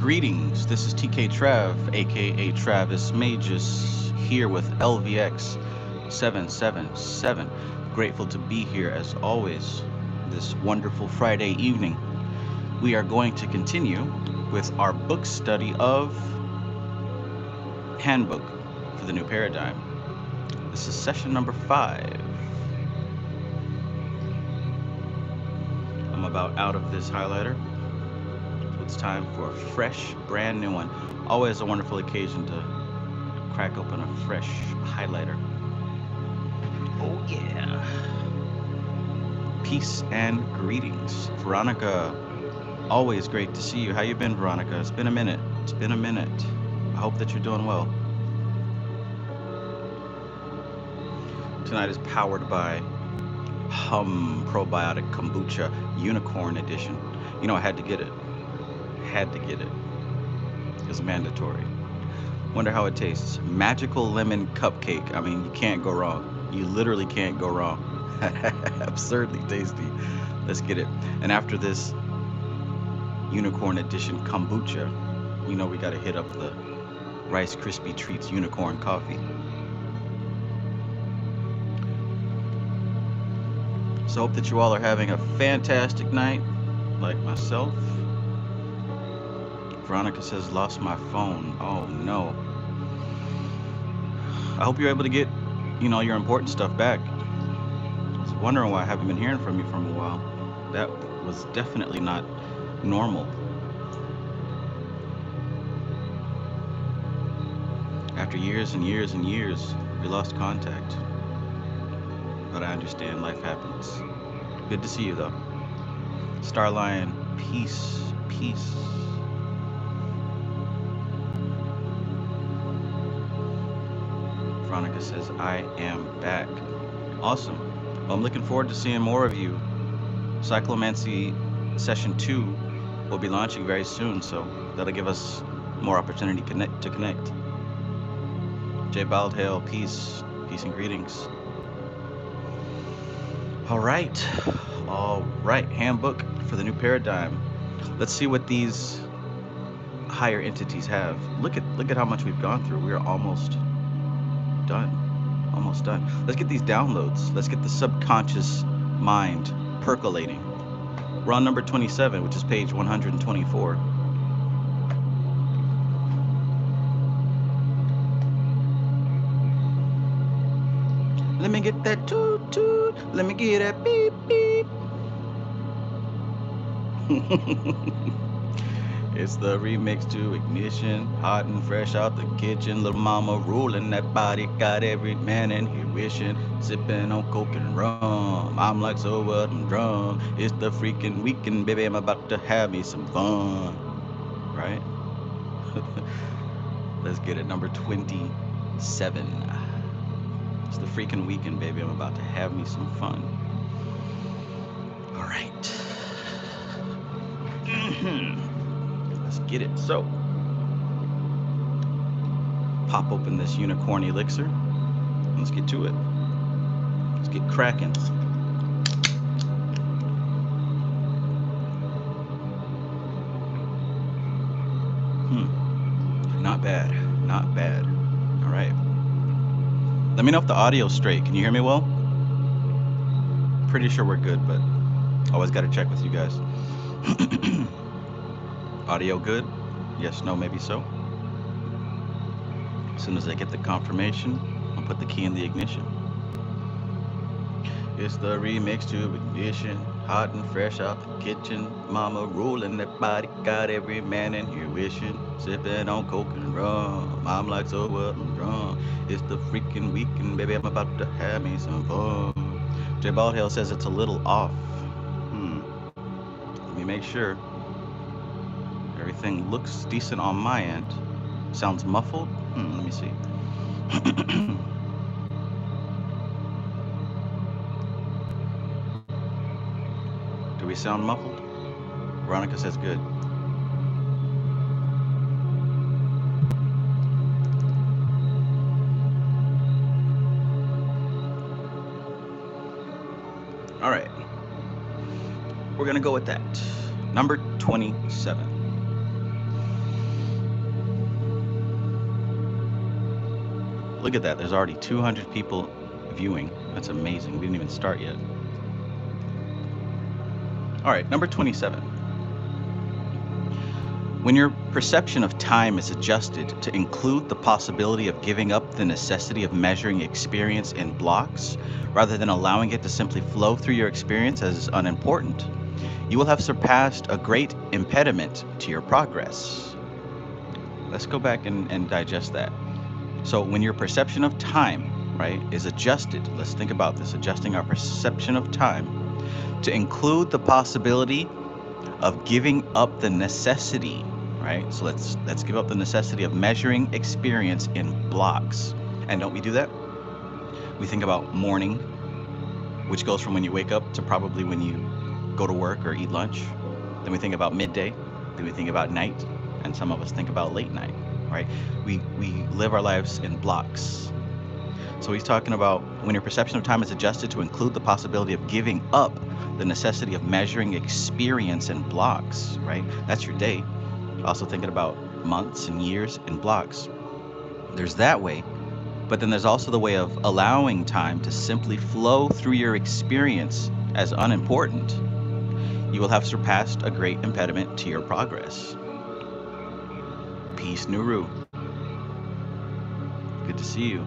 Greetings, this is TK Trav, aka Travis Magus, here with LVX777. Grateful to be here as always this wonderful Friday evening. We are going to continue with our book study of Handbook for the New Paradigm. This is session number 5. I'm about out of this highlighter. It's time for a fresh, brand new one. Always a wonderful occasion to crack open a fresh highlighter. Oh yeah. Peace and greetings. Veronica, always great to see you. How you been, Veronica? It's been a minute. It's been a minute. I hope that you're doing well. Tonight is powered by Probiotic Kombucha Unicorn Edition. You know, I had to get it. Had to get it. It's mandatory. Wonder how it tastes. Magical lemon cupcake. I mean, you can't go wrong. You literally can't go wrong. Absurdly tasty. Let's get it. And after this unicorn edition kombucha, you know we got to hit up the Rice Krispie Treats unicorn coffee. So hope that you all are having a fantastic night, like myself. Veronica says, lost my phone. Oh no. I hope you're able to get, your important stuff back. I was wondering why I haven't been hearing from you for a while. That was definitely not normal. After years and years and years, we lost contact. But I understand life happens. Good to see you though. Starlion, peace, peace. Veronica says, I am back. Awesome. Well, I'm looking forward to seeing more of you. Cyclomancy Session 2 will be launching very soon, so that'll give us more opportunity to connect. Jay Baldhail, peace. Peace and greetings. All right. Handbook for the New Paradigm. Let's see what these higher entities have. Look at how much we've gone through. We are almost done. Almost done. Let's get these downloads. Let's get the subconscious mind percolating. We're on number 27, which is page 124. Let me get that toot toot. Let me get that beep beep. It's the remix to Ignition, hot and fresh out the kitchen. Little mama ruling that body, got every man in here wishing, sipping on coke and rum. I'm like, so what, I'm drunk. It's the freaking weekend, baby, I'm about to have me some fun. Right? Let's get it, number 27. It's the freaking weekend, baby, I'm about to have me some fun. All right. Let's get it. So, pop open this unicorn elixir. Let's get to it. Let's get cracking. Not bad. Not bad. All right. Let me know if the audio's straight. Can you hear me well? Pretty sure we're good, but always got to check with you guys. Audio good? Yes, no, maybe so. As soon as I get the confirmation, I'll put the key in the ignition. It's the remix to Ignition, hot and fresh out the kitchen. Mama ruling that body, got every man in here wishing, sipping on coke and rum. I'm like, so what, I'm drunk. It's the freaking weekend, baby, I'm about to have me some fun. Jay Baldhail says it's a little off. Let me make sure. Everything looks decent on my end. Sounds muffled? Let me see. Do we sound muffled? Veronica says good. All right. We're going to go with that. Number 27. Look at that. There's already 200 people viewing. That's amazing. We didn't even start yet. All right, number 27. When your perception of time is adjusted to include the possibility of giving up the necessity of measuring experience in blocks, rather than allowing it to simply flow through your experience as unimportant, you will have surpassed a great impediment to your progress. Let's go back and digest that. So when your perception of time, right, is adjusted, let's think about this, adjusting our perception of time to include the possibility of giving up the necessity, right? So let's give up the necessity of measuring experience in blocks. And don't we do that? We think about morning, which goes from when you wake up to probably when you go to work or eat lunch. Then we think about midday. Then we think about night. And some of us think about late night, right? We live our lives in blocks. So he's talking about when your perception of time is adjusted to include the possibility of giving up the necessity of measuring experience in blocks, right? That's your day. Also thinking about months and years in blocks. There's that way, but then there's also the way of allowing time to simply flow through your experience as unimportant. You will have surpassed a great impediment to your progress. Peace, Nuru. Good to see you.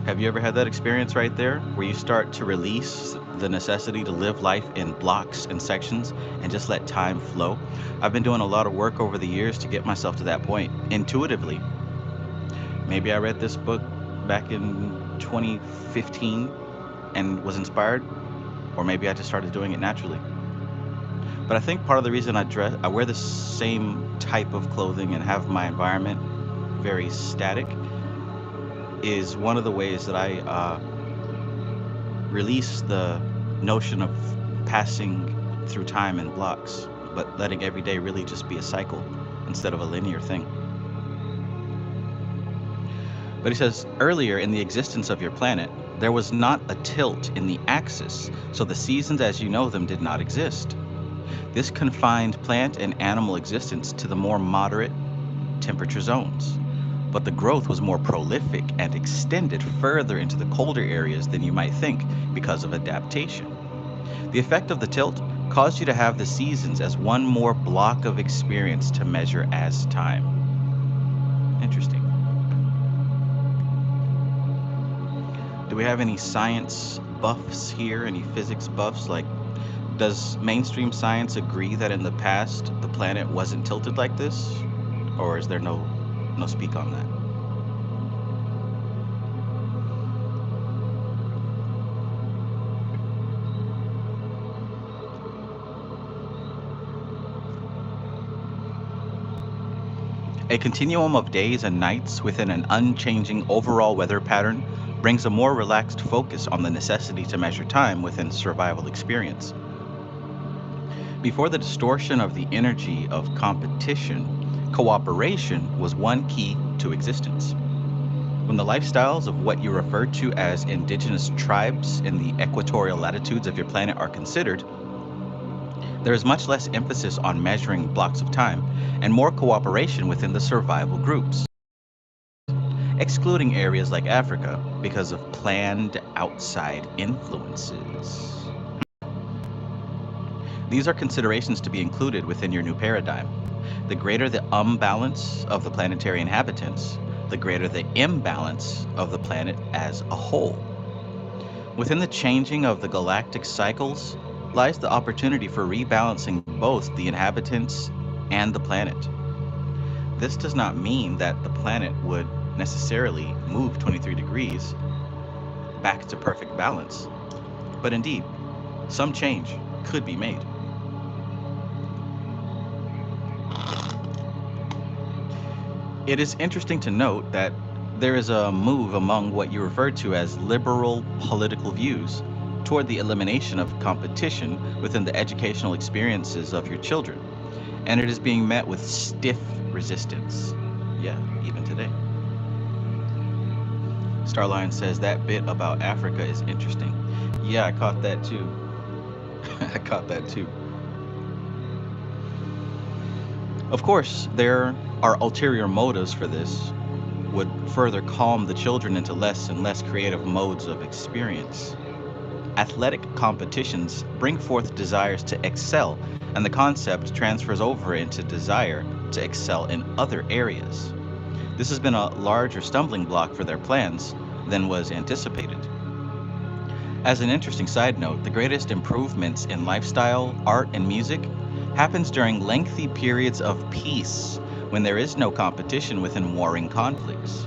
Have you ever had that experience right there where you start to release the necessity to live life in blocks and sections and just let time flow? I've been doing a lot of work over the years to get myself to that point intuitively. Maybe I read this book back in 2015 and was inspired, or maybe I just started doing it naturally. But I think part of the reason I wear the same type of clothing and have my environment very static is one of the ways that I release the notion of passing through time in blocks, but letting every day really just be a cycle instead of a linear thing. But he says, earlier in the existence of your planet, there was not a tilt in the axis, so the seasons as you know them did not exist. This confined plant and animal existence to the more moderate temperature zones. But the growth was more prolific and extended further into the colder areas than you might think because of adaptation. The effect of the tilt caused you to have the seasons as one more block of experience to measure as time. Interesting. Do we have any science buffs here? Any physics buffs? Like, does mainstream science agree that in the past the planet wasn't tilted like this? Or is there no speak on that? A continuum of days and nights within an unchanging overall weather pattern brings a more relaxed focus on the necessity to measure time within survival experience. Before the distortion of the energy of competition, cooperation was one key to existence. When the lifestyles of what you refer to as indigenous tribes in the equatorial latitudes of your planet are considered, there is much less emphasis on measuring blocks of time and more cooperation within the survival groups, excluding areas like Africa because of planned outside influences. These are considerations to be included within your new paradigm. The greater the imbalance of the planetary inhabitants, the greater the imbalance of the planet as a whole. Within the changing of the galactic cycles lies the opportunity for rebalancing both the inhabitants and the planet. This does not mean that the planet would necessarily move 23 degrees back to perfect balance, but indeed, some change could be made. It is interesting to note that there is a move among what you refer to as liberal political views toward the elimination of competition within the educational experiences of your children, and it is being met with stiff resistance. Yeah, even today. Starline says that bit about Africa is interesting. Yeah, I caught that too. I caught that too. Of course, there are ulterior motives for this, would further calm the children into less and less creative modes of experience. Athletic competitions bring forth desires to excel, and the concept transfers over into desire to excel in other areas. This has been a larger stumbling block for their plans than was anticipated. As an interesting side note, the greatest improvements in lifestyle, art, and music happens during lengthy periods of peace when there is no competition within warring conflicts.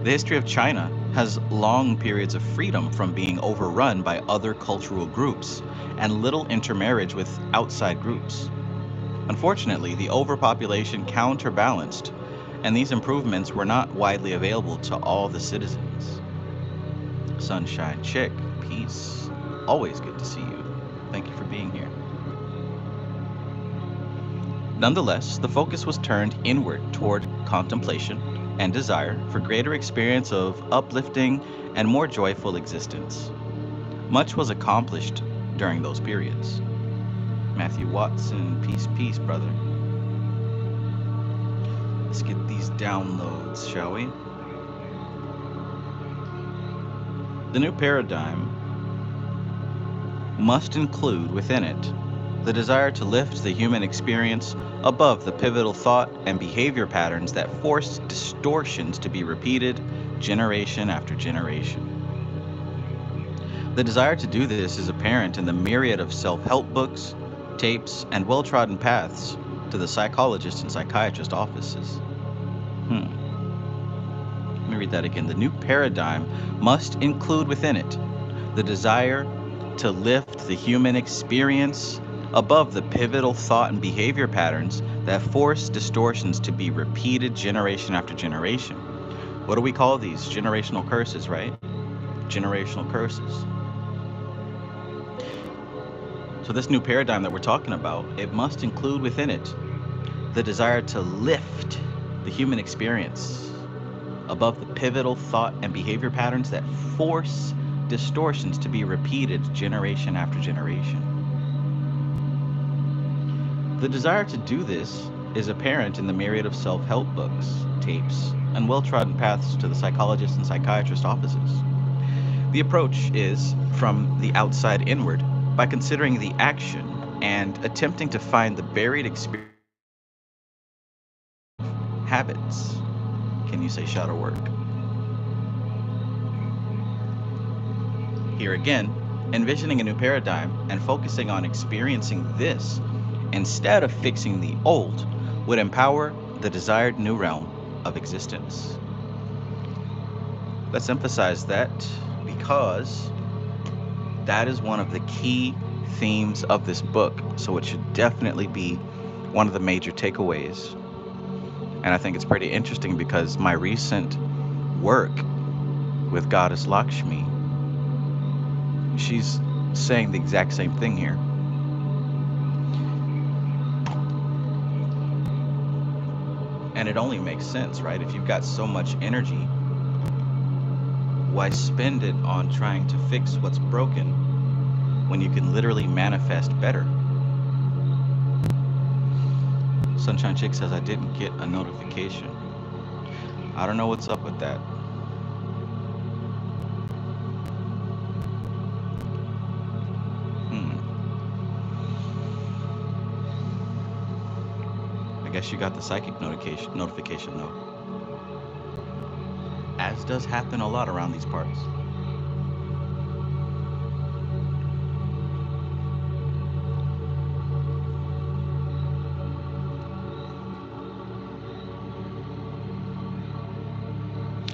The history of China has long periods of freedom from being overrun by other cultural groups and little intermarriage with outside groups. Unfortunately, the overpopulation counterbalanced, and these improvements were not widely available to all the citizens. Sunshine Chick, peace. Always good to see you. Thank you for being here. Nonetheless, the focus was turned inward toward contemplation and desire for greater experience of uplifting and more joyful existence. Much was accomplished during those periods. Matthew Watson, peace, peace, brother. Let's get these downloads, shall we? The new paradigm must include within it the desire to lift the human experience above the pivotal thought and behavior patterns that force distortions to be repeated generation after generation. The desire to do this is apparent in the myriad of self-help books, tapes, and well-trodden paths to the psychologist and psychiatrist offices. Let me read that again. The new paradigm must include within it the desire to lift the human experience above the pivotal thought and behavior patterns that force distortions to be repeated generation after generation. What do we call these? Generational curses, right? Generational curses. So this new paradigm that we're talking about, it must include within it the desire to lift the human experience above the pivotal thought and behavior patterns that force distortions to be repeated generation after generation. The desire to do this is apparent in the myriad of self-help books, tapes, and well-trodden paths to the psychologist and psychiatrist offices. The approach is from the outside inward by considering the action and attempting to find the buried experience habits. Can you say shadow work? Here again, envisioning a new paradigm and focusing on experiencing this instead of fixing the old would empower the desired new realm of existence. Let's emphasize that because that is one of the key themes of this book, so it should definitely be one of the major takeaways. And I think it's pretty interesting because my recent work with Goddess Lakshmi, she's saying the exact same thing here. And it only makes sense, right? If you've got so much energy, why spend it on trying to fix what's broken when you can literally manifest better? Sunshine Chick says, I didn't get a notification. I don't know what's up with that. I guess you got the psychic notification though. As does happen a lot around these parts.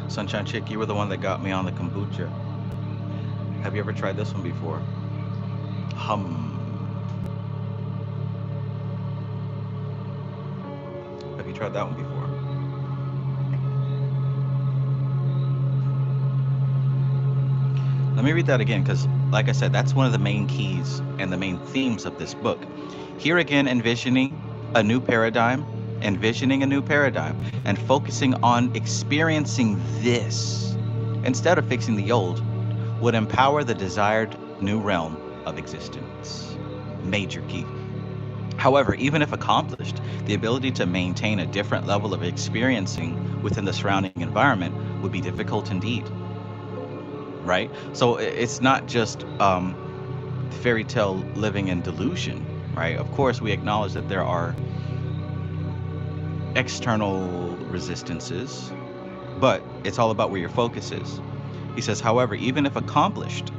Sunshine Chick, you were the one that got me on the kombucha. Have you ever tried this one before? Have you tried that one before? Let me read that again, because like I said, that's one of the main keys and the main themes of this book. Here again, envisioning a new paradigm, and focusing on experiencing this instead of fixing the old would empower the desired new realm of existence. Major key. However, even if accomplished, the ability to maintain a different level of experiencing within the surrounding environment would be difficult indeed, right? So it's not just fairy tale living in delusion, right? Of course, we acknowledge that there are external resistances, but it's all about where your focus is. He says, however, even if accomplished,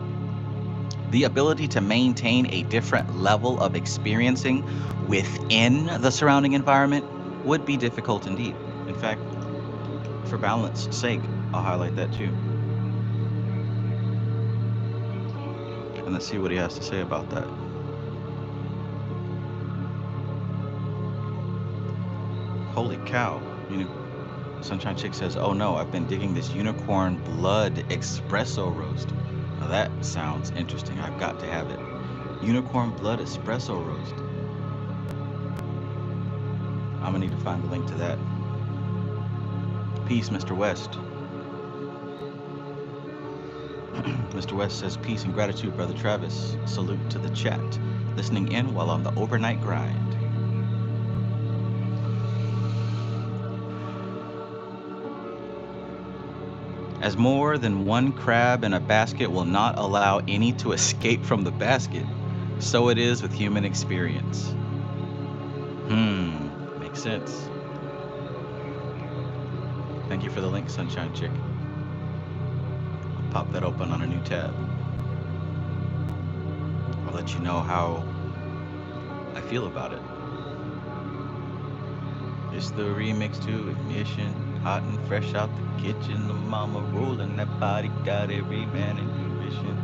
the ability to maintain a different level of experiencing within the surrounding environment would be difficult indeed. In fact, for balance sake, I'll highlight that too. And let's see what he has to say about that. Holy cow. You know, Sunshine Chick says, oh no, I've been digging this unicorn blood espresso roast. Now that sounds interesting. I've got to have it. Unicorn blood espresso roast. I'm gonna need to find the link to that. Peace, Mr. West. Mr. West says, peace and gratitude, Brother Travis. Salute to the chat. Listening in while on the overnight grind. As more than one crab in a basket will not allow any to escape from the basket, so it is with human experience. Makes sense. Thank you for the link, Sunshine Chick. I'll pop that open on a new tab. I'll let you know how I feel about it. It's the remix to Ignition, hot and fresh out the kitchen. The mama rolling that body, got every man in position.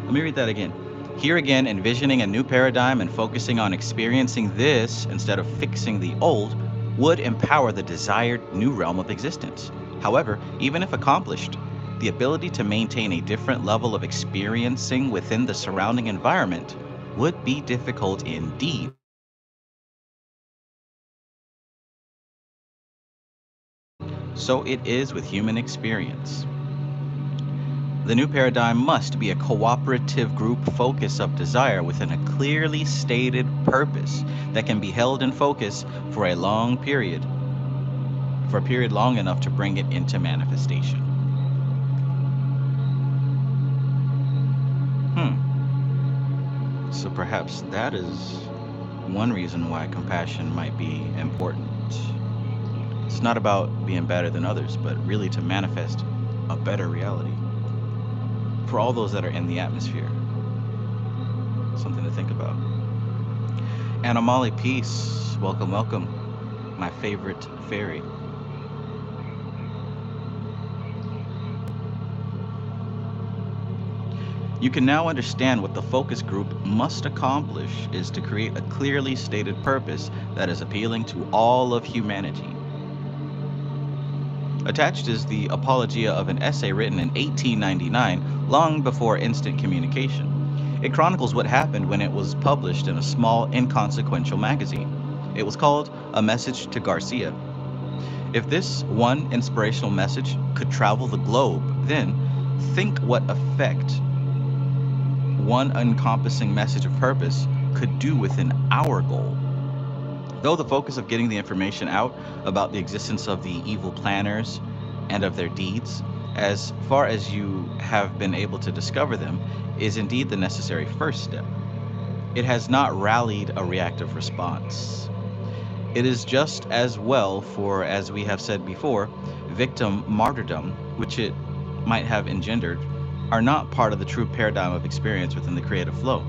Let me read that again. Here again, envisioning a new paradigm and focusing on experiencing this instead of fixing the old would empower the desired new realm of existence. However, even if accomplished, the ability to maintain a different level of experiencing within the surrounding environment would be difficult indeed. So it is with human experience. The new paradigm must be a cooperative group focus of desire within a clearly stated purpose that can be held in focus for a long period, for a period long enough to bring it into manifestation. So perhaps that is one reason why compassion might be important. It's not about being better than others, but really to manifest a better reality for all those that are in the atmosphere. Something to think about. Anamali, peace. Welcome, welcome. My favorite fairy. You can now understand what the focus group must accomplish is to create a clearly stated purpose that is appealing to all of humanity. Attached is the apologia of an essay written in 1899, long before instant communication. It chronicles what happened when it was published in a small, inconsequential magazine. It was called A Message to Garcia. If this one inspirational message could travel the globe, then think what effect one encompassing message of purpose could do within our goal. Though the focus of getting the information out about the existence of the evil planners and of their deeds, as far as you have been able to discover them, is indeed the necessary first step, it has not rallied a reactive response. It is just as well for, as we have said before, victim martyrdom, which it might have engendered, are not part of the true paradigm of experience within the creative flow,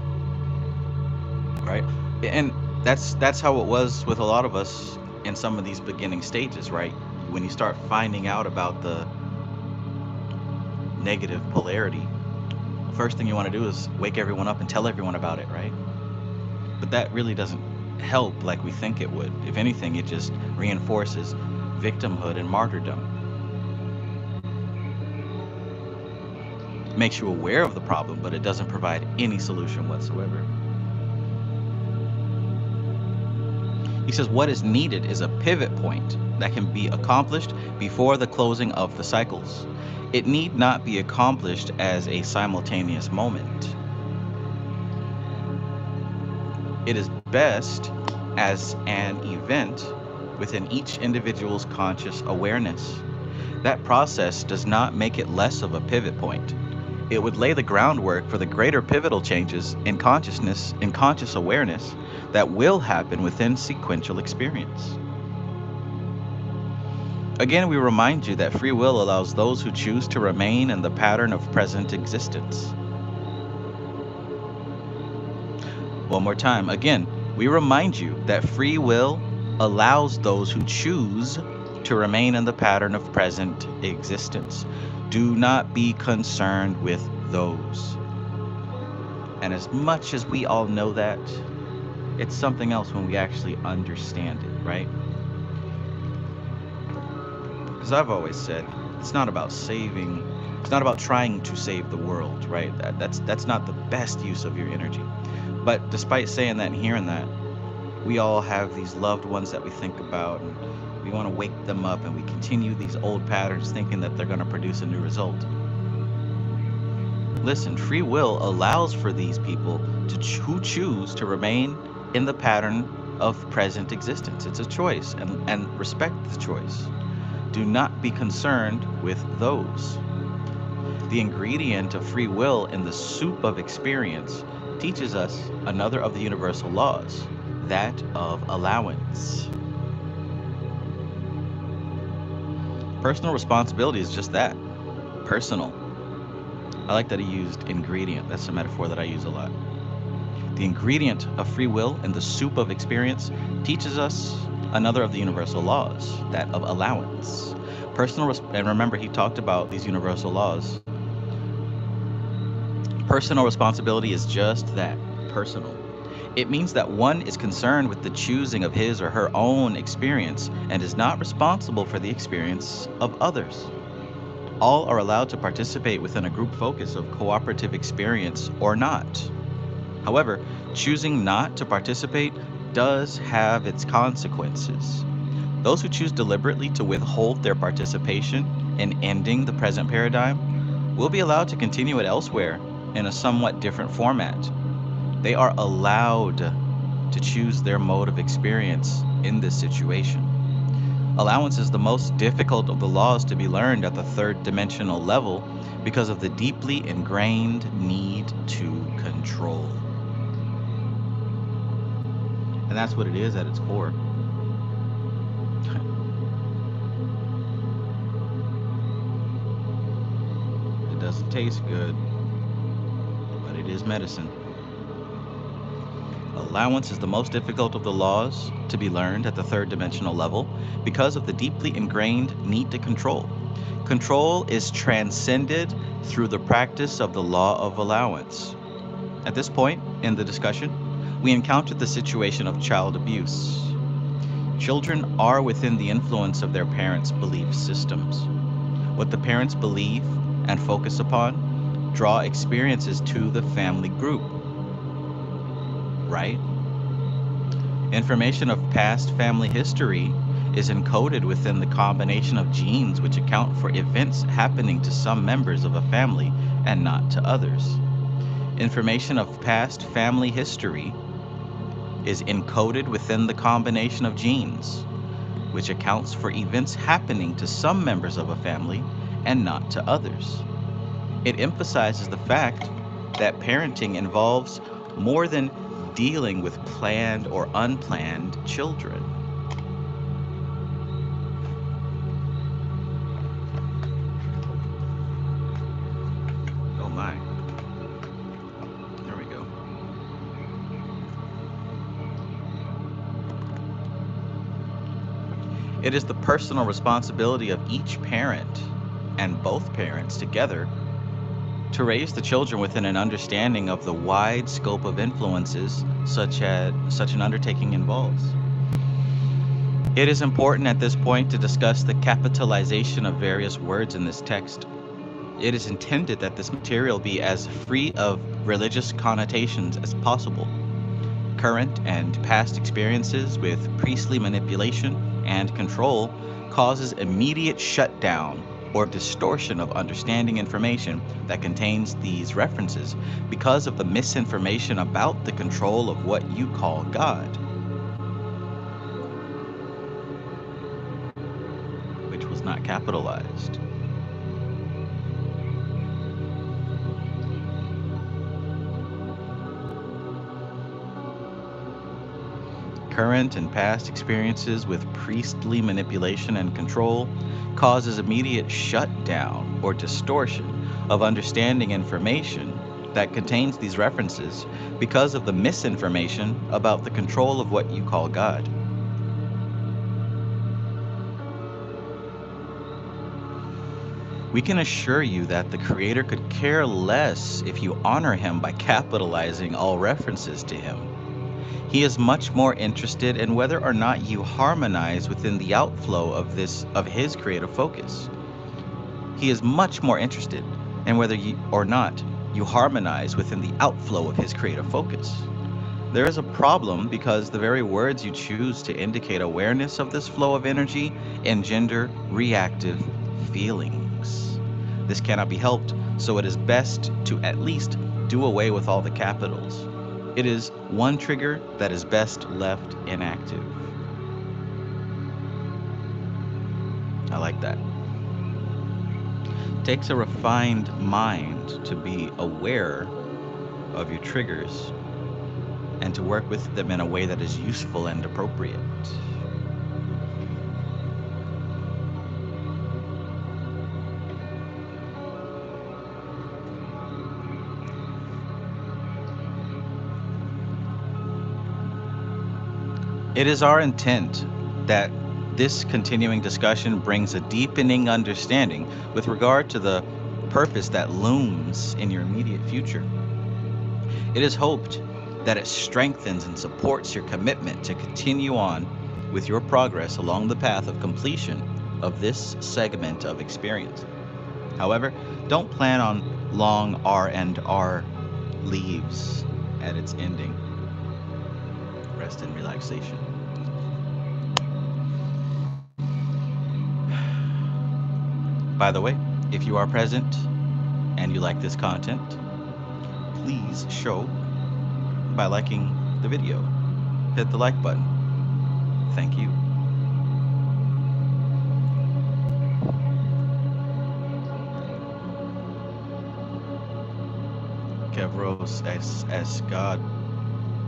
right? And that's how it was with a lot of us in some of these beginning stages, right? When you start finding out about the negative polarity, first thing you want to do is wake everyone up and tell everyone about it, right? But that really doesn't help like we think it would. If anything, it just reinforces victimhood and martyrdom. Makes you aware of the problem, but it doesn't provide any solution whatsoever. He says what is needed is a pivot point that can be accomplished before the closing of the cycles. It need not be accomplished as a simultaneous moment. It is best as an event within each individual's conscious awareness. That process does not make it less of a pivot point. It would lay the groundwork for the greater pivotal changes in consciousness and conscious awareness that will happen within sequential experience. Again, we remind you that free will allows those who choose to remain in the pattern of present existence. One more time. Again, we remind you that free will allows those who choose to remain in the pattern of present existence. Do not be concerned with those. And as much as we all know that, it's something else when we actually understand it, right? Because I've always said, it's not about saving, it's not about trying to save the world, right? That's not the best use of your energy. But despite saying that and hearing that, we all have these loved ones that we think about, and we want to wake them up, and we continue these old patterns thinking that they're going to produce a new result. Listen, free will allows for these people who choose to remain in the pattern of present existence. It's a choice, and respect the choice. Do not be concerned with those. The ingredient of free will in the soup of experience teaches us another of the universal laws, that of allowance. Personal responsibility is just that, personal. I like that he used ingredient. That's a metaphor that I use a lot. The ingredient of free will in the soup of experience teaches us another of the universal laws, that of allowance. And remember, he talked about these universal laws. Personal responsibility is just that, personal. It means that one is concerned with the choosing of his or her own experience and is not responsible for the experience of others. All are allowed to participate within a group focus of cooperative experience or not. However, choosing not to participate does have its consequences. Those who choose deliberately to withhold their participation in ending the present paradigm will be allowed to continue it elsewhere in a somewhat different format. They are allowed to choose their mode of experience in this situation. Allowance is the most difficult of the laws to be learned at the third dimensional level because of the deeply ingrained need to control. And that's what it is at its core. It doesn't taste good, but it is medicine. Allowance is the most difficult of the laws to be learned at the third dimensional level because of the deeply ingrained need to control. Control is transcended through the practice of the law of allowance. At this point in the discussion, we encountered the situation of child abuse. Children are within the influence of their parents' belief systems. What the parents believe and focus upon draw experiences to the family group. Right? Information of past family history is encoded within the combination of genes which account for events happening to some members of a family and not to others. Information of past family history is encoded within the combination of genes which accounts for events happening to some members of a family and not to others. It emphasizes the fact that parenting involves more than dealing with planned or unplanned children. Oh my. There we go. It is the personal responsibility of each parent and both parents together to raise the children within an understanding of the wide scope of influences such an undertaking involves. It is important at this point to discuss the capitalization of various words in this text. It is intended that this material be as free of religious connotations as possible. Current and past experiences with priestly manipulation and control causes immediate shutdown or distortion of understanding information that contains these references because of the misinformation about the control of what you call God, which was not capitalized. Current and past experiences with priestly manipulation and control causes immediate shutdown or distortion of understanding information that contains these references because of the misinformation about the control of what you call God. We can assure you that the Creator could care less if you honor Him by capitalizing all references to Him. He is much more interested in whether or not you harmonize within the outflow of his creative focus. He is much more interested in whether you or not you harmonize within the outflow of his creative focus. There is a problem because the very words you choose to indicate awareness of this flow of energy engender reactive feelings. This cannot be helped, so it is best to at least do away with all the capitals. It is one trigger that is best left inactive. I like that. It takes a refined mind to be aware of your triggers and to work with them in a way that is useful and appropriate. It is our intent that this continuing discussion brings a deepening understanding with regard to the purpose that looms in your immediate future. It is hoped that it strengthens and supports your commitment to continue on with your progress along the path of completion of this segment of experience. However, don't plan on long R&R leaves at its ending. Rest and relaxation. By the way, if you are present and you like this content, please show by liking the video. Hit the like button. Thank you. Kevros SS God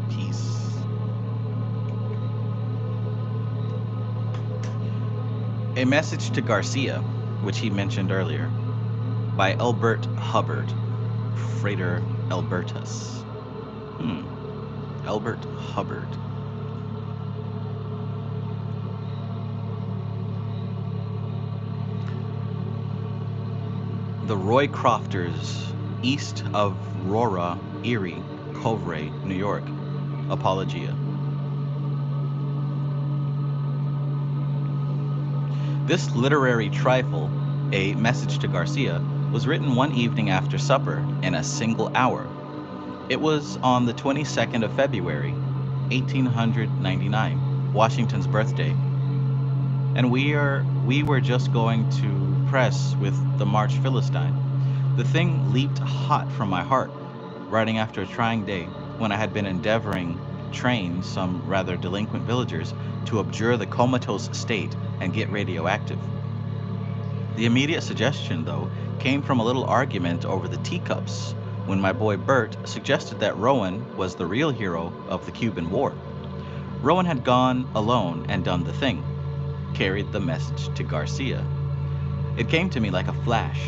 Peace. A Message to Garcia, which he mentioned earlier, by Elbert Hubbard, Frater Albertus. Elbert Hubbard. The Roycrofters, east of Rora, Erie, Covray, New York. Apologia. This literary trifle, A Message to Garcia, was written one evening after supper in a single hour. It was on the 22nd of February, 1899, Washington's birthday. And we were just going to press with the March Philistine. The thing leaped hot from my heart, writing after a trying day when I had been endeavoring to train some rather delinquent villagers to abjure the comatose state and get radioactive. The immediate suggestion, though, came from a little argument over the teacups when my boy Bert suggested that Rowan was the real hero of the Cuban War. Rowan had gone alone and done the thing, carried the message to Garcia. It came to me like a flash.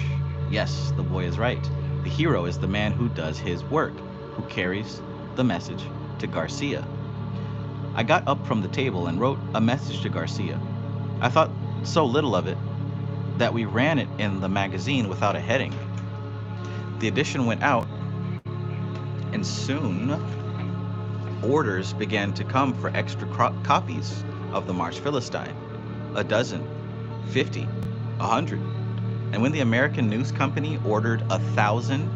Yes, the boy is right. The hero is the man who does his work, who carries the message to Garcia. I got up from the table and wrote a message to Garcia. I thought so little of it that we ran it in the magazine without a heading. The edition went out, and soon orders began to come for extra copies of the March Philistine. A dozen, 50, 100. And when the American News Company ordered 1,000,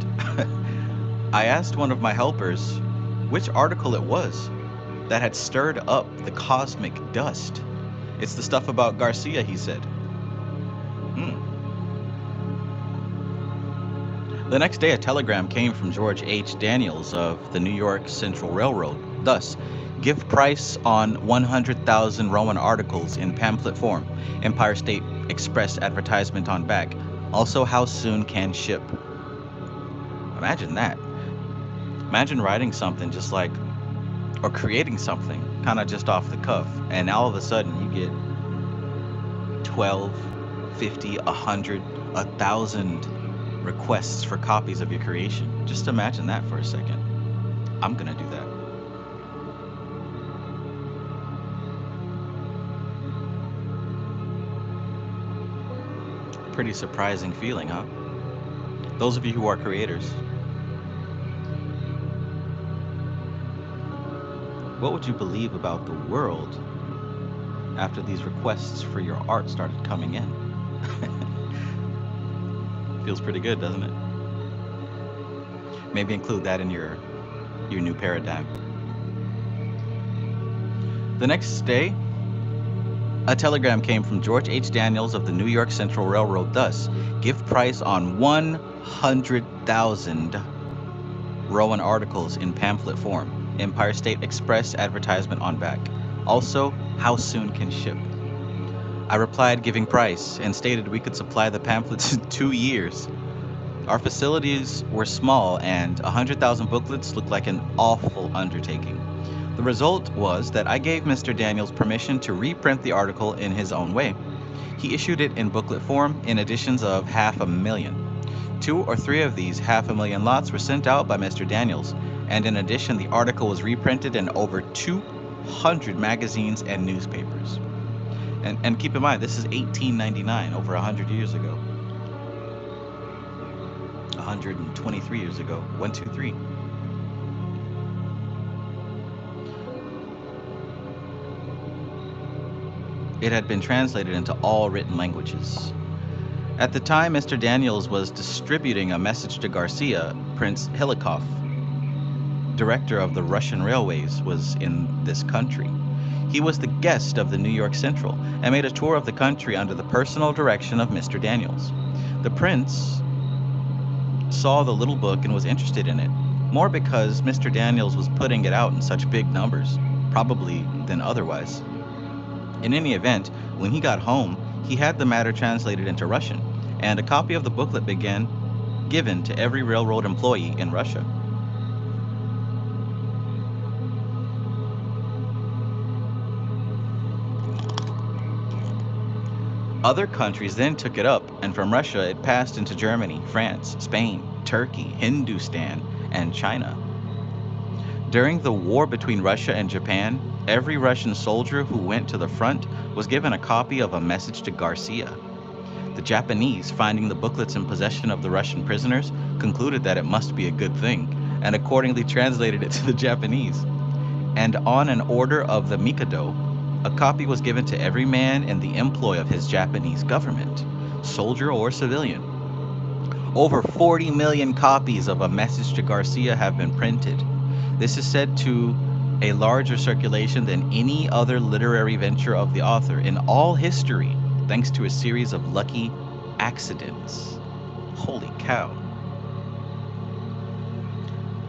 I asked one of my helpers which article it was that had stirred up the cosmic dust. It's the stuff about Garcia, he said. The next day, a telegram came from George H. Daniels of the New York Central Railroad. Thus, give price on 100,000 Roman articles in pamphlet form. Empire State Express advertisement on back. Also, how soon can ship? Imagine that. Imagine writing something just like, or creating something kind of just off the cuff, and all of a sudden you get 12, 50, 100, 1,000 requests for copies of your creation. Just imagine that for a second. I'm gonna do that. Pretty surprising feeling, huh? Those of you who are creators, what would you believe about the world after these requests for your art started coming in? Feels pretty good, doesn't it? Maybe include that in your new paradigm. The next day, a telegram came from George H. Daniels of the New York Central Railroad. Thus, give price on 100,000 Rowan articles in pamphlet form. Empire State Express advertisement on back. Also, how soon can ship? I replied, giving price, and stated we could supply the pamphlets in 2 years. Our facilities were small, and 100,000 booklets looked like an awful undertaking. The result was that I gave Mr. Daniels permission to reprint the article in his own way. He issued it in booklet form in editions of 500,000. 2 or 3 of these 500,000 lots were sent out by Mr. Daniels, and in addition, the article was reprinted in over 200 magazines and newspapers. And keep in mind, this is 1899, over 100 years ago. 123 years ago. 1, 2, 3. It had been translated into all written languages. At the time, Mr. Daniels was distributing a message to Garcia. Prince Hilikov, director of the Russian railways, was in this country. He was the guest of the New York Central and made a tour of the country under the personal direction of Mr. Daniels. The prince saw the little book and was interested in it, more because Mr. Daniels was putting it out in such big numbers, probably than otherwise. In any event, when he got home, he had the matter translated into Russian, and a copy of the booklet began given to every railroad employee in Russia. Other countries then took it up, and from Russia it passed into Germany, France, Spain, Turkey, Hindustan, and China. During the war between Russia and Japan, every Russian soldier who went to the front was given a copy of a message to Garcia. The Japanese, finding the booklets in possession of the Russian prisoners, concluded that it must be a good thing, and accordingly translated it to the Japanese. And on an order of the Mikado, a copy was given to every man in the employ of his Japanese government, soldier or civilian. Over 40 million copies of A Message to Garcia have been printed. This is said to a larger circulation than any other literary venture of the author in all history, thanks to a series of lucky accidents. Holy cow.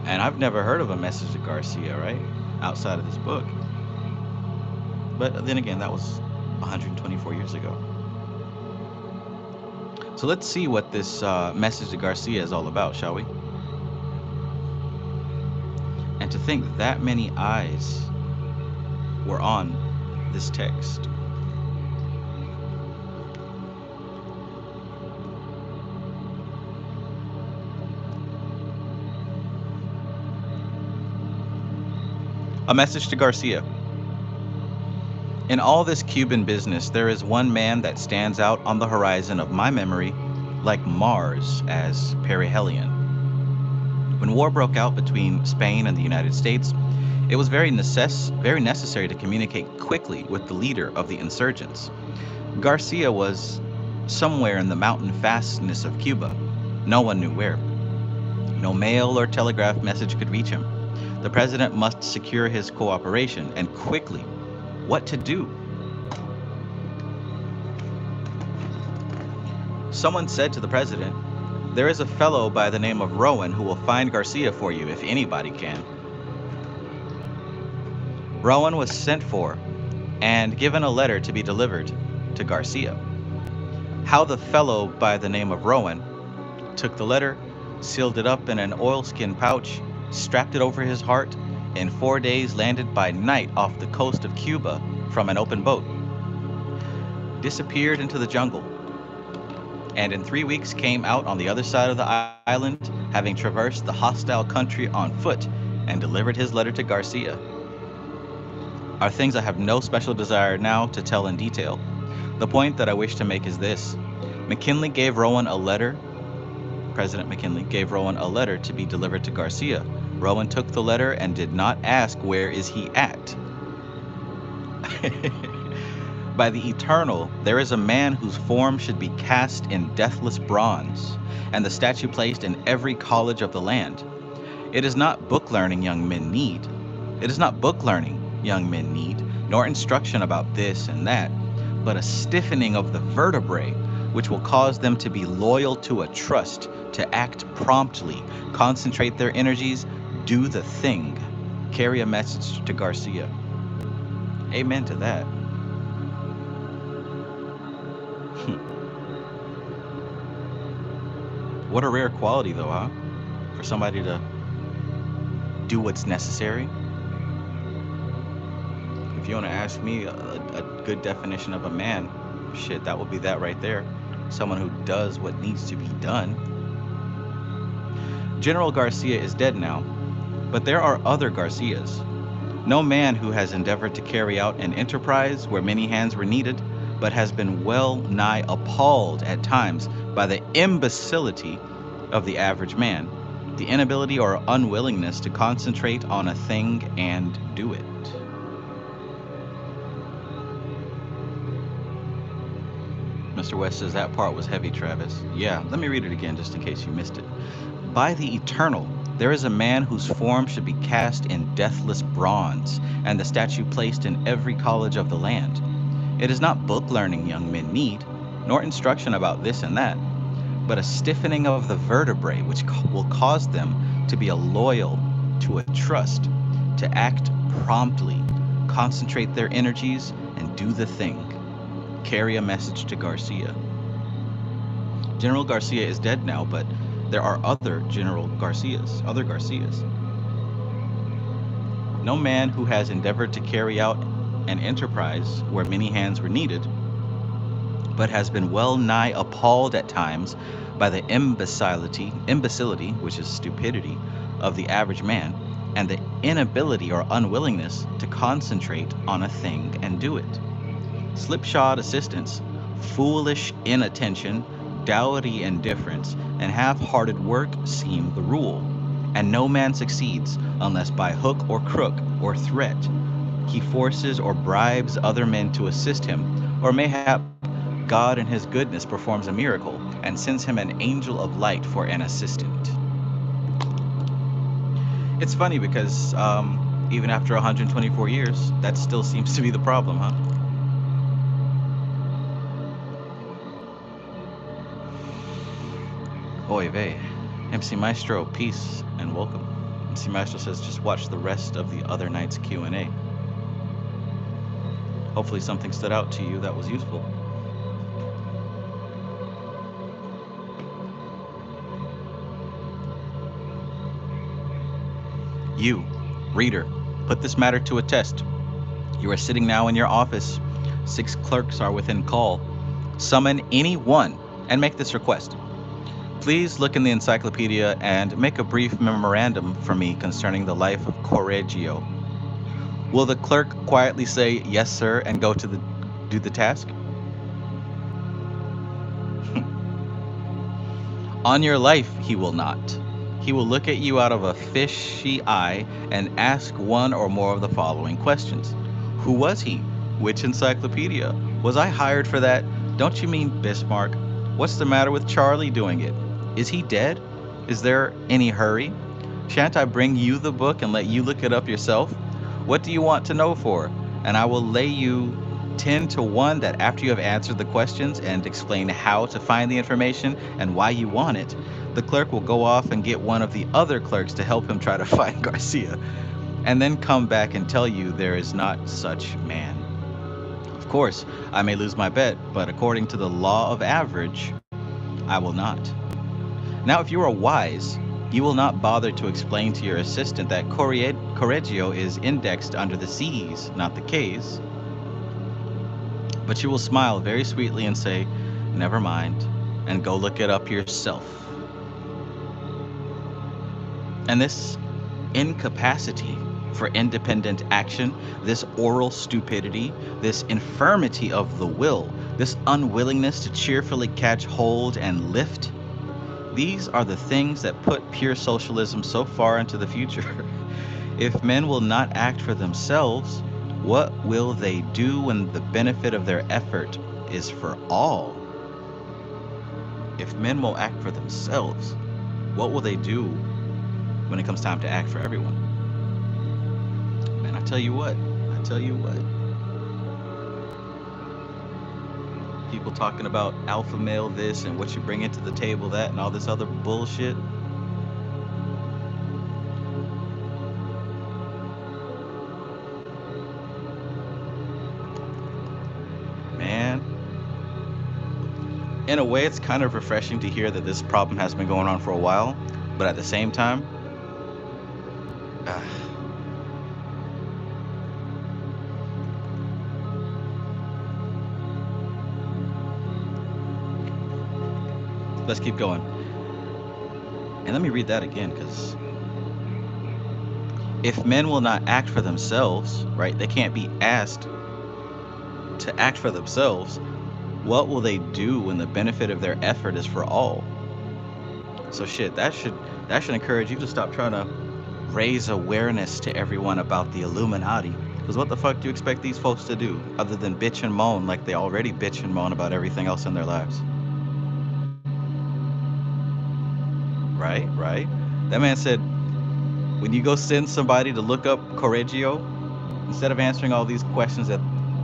And I've never heard of A Message to Garcia, right? Outside of this book. But then again, that was 124 years ago. So let's see what this Message to Garcia is all about, shall we? And to think that many eyes were on this text. A Message to Garcia. In all this Cuban business, there is one man that stands out on the horizon of my memory like Mars as perihelion. When war broke out between Spain and the United States, it was very necessary to communicate quickly with the leader of the insurgents. Garcia was somewhere in the mountain fastness of Cuba. No one knew where. No mail or telegraph message could reach him. The president must secure his cooperation, and quickly. What to do? Someone said to the president, There is a fellow by the name of Rowan who will find Garcia for you if anybody can. Rowan was sent for and given a letter to be delivered to Garcia. How the fellow by the name of Rowan took the letter, sealed it up in an oilskin pouch, strapped it over his heart, in 4 days landed by night off the coast of Cuba from an open boat, disappeared into the jungle, and in 3 weeks came out on the other side of the island, having traversed the hostile country on foot, and delivered his letter to Garcia. Are things I have no special desire now to tell in detail. The point that I wish to make is this. McKinley gave Rowan a letter. President McKinley gave Rowan a letter to be delivered to Garcia. Rowan took the letter and did not ask, "Where is he at?" By the eternal, there is a man whose form should be cast in deathless bronze, and the statue placed in every college of the land. It is not book learning young men need. It is not book learning young men need, nor instruction about this and that, but a stiffening of the vertebrae, which will cause them to be loyal to a trust, to act promptly, concentrate their energies, do the thing, carry a message to Garcia. Amen to that. What a rare quality, though, huh? For somebody to do what's necessary. If you want to ask me a good definition of a man, shit, that would be that right there. Someone who does what needs to be done. General Garcia is dead now, but there are other Garcias. No man who has endeavored to carry out an enterprise where many hands were needed, but has been well nigh appalled at times by the imbecility of the average man, the inability or unwillingness to concentrate on a thing and do it. Mr. West says that part was heavy, Travis. Yeah, let me read it again just in case you missed it. By the eternal, there is a man whose form should be cast in deathless bronze, and the statue placed in every college of the land. It is not book learning young men need, nor instruction about this and that, but a stiffening of the vertebrae, which will cause them to be a loyal to a trust, to act promptly, concentrate their energies, and do the thing. Carry a message to Garcia. General Garcia is dead now, but there are other General Garcias, other Garcias. No man who has endeavored to carry out an enterprise where many hands were needed, but has been well nigh appalled at times by the imbecility, which is stupidity, of the average man, and the inability or unwillingness to concentrate on a thing and do it. Slipshod assistance, foolish inattention, dowdy indifference, and half-hearted work seem the rule, and no man succeeds unless by hook or crook or threat he forces or bribes other men to assist him, or mayhap God in his goodness performs a miracle and sends him an angel of light for an assistant. It's funny because even after 124 years, that still seems to be the problem, huh? Oy vey. MC Maestro, peace and welcome. MC Maestro says just watch the rest of the other night's Q&A. Hopefully something stood out to you that was useful. You, reader, put this matter to a test. You are sitting now in your office. 6 clerks are within call. Summon any one and make this request. Please look in the encyclopedia and make a brief memorandum for me concerning the life of Correggio. Will the clerk quietly say, "Yes, sir," and go to do the task? On your life, he will not. He will look at you out of a fishy eye and ask one or more of the following questions. Who was he? Which encyclopedia? Was I hired for that? Don't you mean Bismarck? What's the matter with Charlie doing it? Is he dead? Is there any hurry? Shan't I bring you the book and let you look it up yourself? What do you want to know for? And I will lay you 10 to 1 that after you have answered the questions and explained how to find the information and why you want it, the clerk will go off and get one of the other clerks to help him try to find Garcia, and then come back and tell you there is not such man. Of course, I may lose my bet, but according to the law of average, I will not. Now, if you are wise, you will not bother to explain to your assistant that Correggio is indexed under the C's, not the K's. But you will smile very sweetly and say, never mind, and go look it up yourself. And this incapacity for independent action, this oral stupidity, this infirmity of the will, this unwillingness to cheerfully catch hold and lift, these are the things that put pure socialism so far into the future. If men will not act for themselves, what will they do when the benefit of their effort is for all? If men will act for themselves, what will they do when it comes time to act for everyone? And I tell you what, people talking about alpha male this and what you bring into the table that and all this other bullshit. Man, in a way it's kind of refreshing to hear that this problem has been going on for a while, but at the same time, let's keep going. And let me read that again, because if men will not act for themselves, right, they can't be asked to act for themselves, what will they do when the benefit of their effort is for all? So shit, that should encourage you to stop trying to raise awareness to everyone about the Illuminati. Because what the fuck do you expect these folks to do other than bitch and moan like they already bitch and moan about everything else in their lives? Right? That man said, when you go send somebody to look up Correggio, instead of answering all these questions that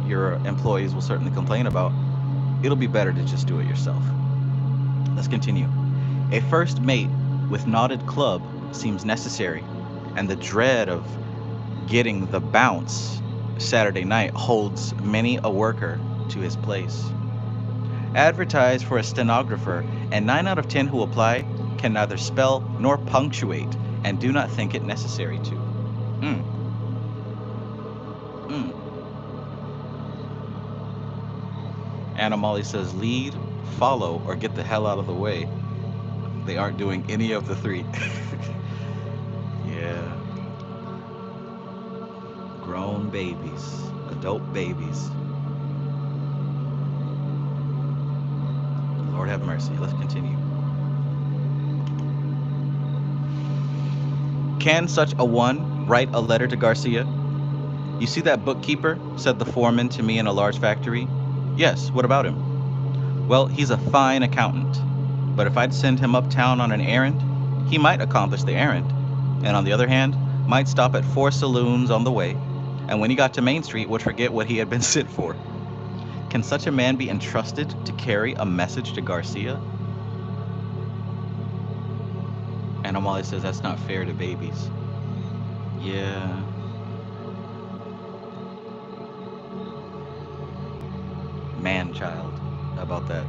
your employees will certainly complain about, it'll be better to just do it yourself. Let's continue. A first mate with knotted club seems necessary, and the dread of getting the bounce Saturday night holds many a worker to his place. Advertise for a stenographer, and 9 out of 10 who apply can neither spell nor punctuate and do not think it necessary to. Anna Molly says, lead, follow, or get the hell out of the way. They aren't doing any of the three. Yeah. Grown babies, adult babies. Lord have mercy. Let's continue. Can such a one write a letter to Garcia? You see that bookkeeper, said the foreman to me in a large factory. Yes, what about him? Well, he's a fine accountant, but if I'd send him uptown on an errand, he might accomplish the errand, and on the other hand, might stop at 4 saloons on the way, and when he got to Main Street would forget what he had been sent for. Can such a man be entrusted to carry a message to Garcia? And Amali says that's not fair to babies. Yeah. Man-child. How about that?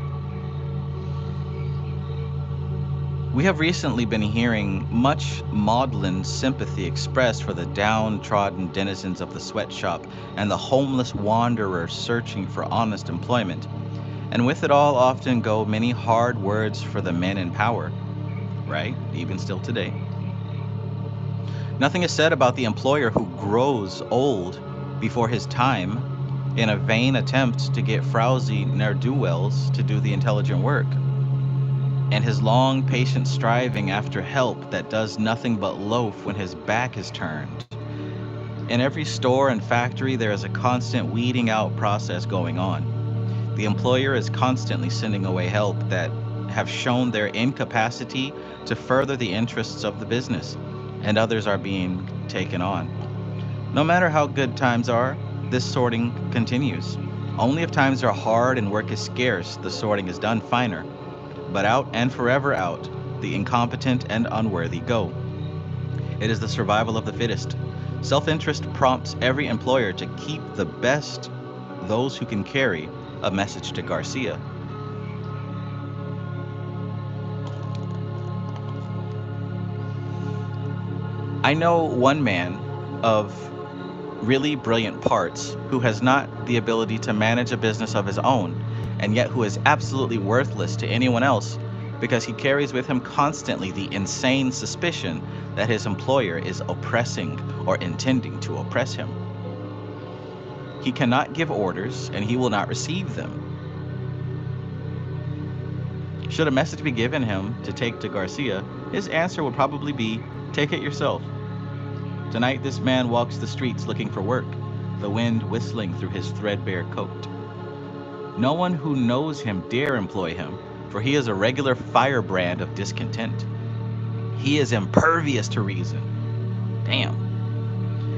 We have recently been hearing much maudlin sympathy expressed for the downtrodden denizens of the sweatshop and the homeless wanderer searching for honest employment. And with it all often go many hard words for the men in power, right? Even still today. Nothing is said about the employer who grows old before his time in a vain attempt to get frowsy ne'er-do-wells to do the intelligent work, and his long, patient striving after help that does nothing but loaf when his back is turned. In every store and factory, there is a constant weeding out process going on. The employer is constantly sending away help that have shown their incapacity to further the interests of the business, and others are being taken on. No matter how good times are, this sorting continues. Only if times are hard and work is scarce, the sorting is done finer. But out and forever out, the incompetent and unworthy go. It is the survival of the fittest. Self interest prompts every employer to keep the best, those who can carry a message to Garcia. I know one man of really brilliant parts who has not the ability to manage a business of his own, and yet who is absolutely worthless to anyone else because he carries with him constantly the insane suspicion that his employer is oppressing or intending to oppress him. He cannot give orders and he will not receive them. Should a message be given him to take to Garcia, his answer would probably be, "Take it yourself." Tonight, this man walks the streets looking for work, the wind whistling through his threadbare coat. No one who knows him dare employ him, for he is a regular firebrand of discontent. He is impervious to reason. Damn.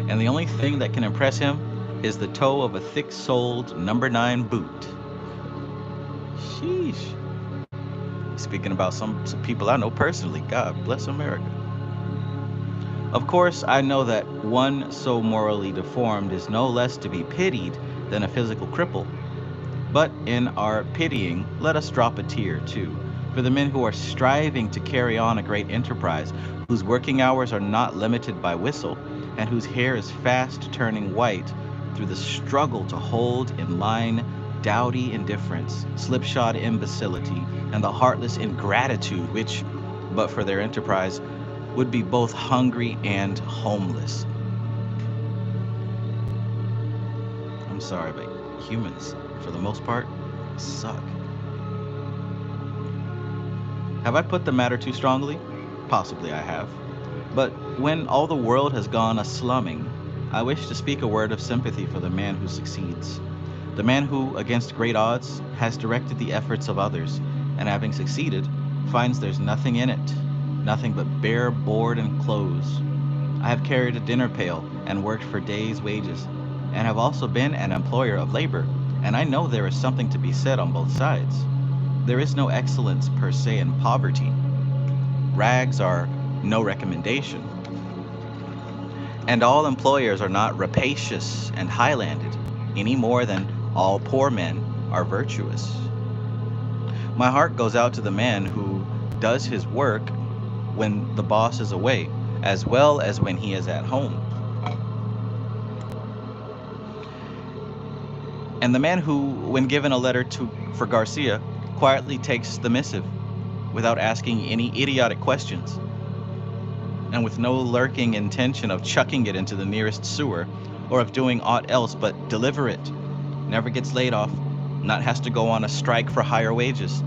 And the only thing that can impress him is the toe of a thick-soled number 9 boot. Sheesh. Speaking about some people I know personally, God bless America. Of course, I know that one so morally deformed is no less to be pitied than a physical cripple. But in our pitying, let us drop a tear, too, for the men who are striving to carry on a great enterprise, whose working hours are not limited by whistle, and whose hair is fast turning white through the struggle to hold in line dowdy indifference, slipshod imbecility, and the heartless ingratitude which, but for their enterprise, would be both hungry and homeless. I'm sorry, but humans, for the most part, suck. Have I put the matter too strongly? Possibly I have. But when all the world has gone a slumming, I wish to speak a word of sympathy for the man who succeeds. The man who, against great odds, has directed the efforts of others, and having succeeded, finds there's nothing in it, nothing but bare board and clothes. I have carried a dinner pail and worked for days' wages, and have also been an employer of labor, and I know there is something to be said on both sides. There is no excellence per se in poverty. Rags are no recommendation. And all employers are not rapacious and highlanded, any more than all poor men are virtuous. My heart goes out to the man who does his work when the boss is away, as well as when he is at home. And the man who, when given a letter for Garcia, quietly takes the missive without asking any idiotic questions, and with no lurking intention of chucking it into the nearest sewer or of doing aught else but deliver it, never gets laid off, not has to go on a strike for higher wages.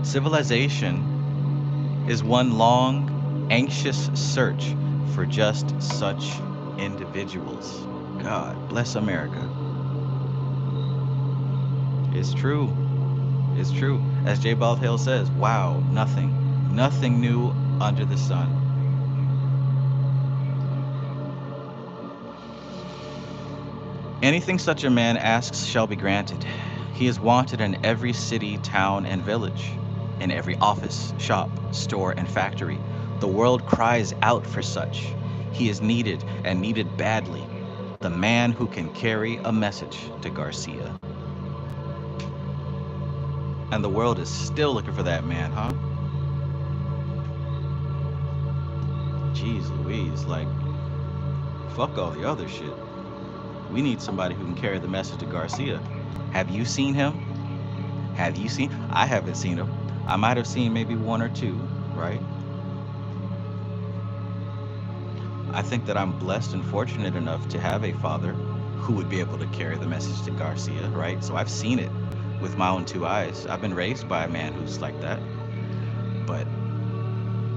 Civilization is one long, anxious search for just such individuals. God bless America. It's true. It's true. As J. Baldhill says, wow, nothing new under the sun. Anything such a man asks shall be granted. He is wanted in every city, town, and village, in every office, shop, store, and factory. The world cries out for such. He is needed, and needed badly. The man who can carry a message to Garcia. And the world is still looking for that man, huh? Jeez Louise, like, fuck all the other shit. We need somebody who can carry the message to Garcia. Have you seen him? Have you seen? I haven't seen him. I might have seen maybe one or two, right? I think that I'm blessed and fortunate enough to have a father who would be able to carry the message to Garcia, right? So I've seen it with my own 2 eyes. I've been raised by a man who's like that. But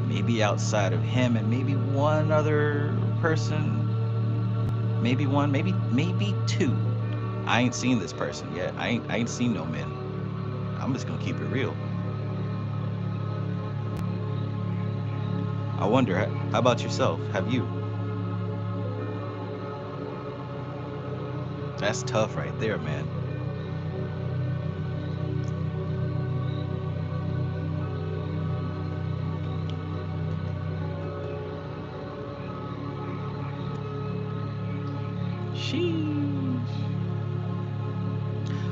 maybe outside of him and maybe one other person, maybe one, maybe two. I ain't seen this person yet. I ain't seen no men. I'm just gonna keep it real. I wonder, how about yourself? Have you? That's tough right there, man. Sheesh.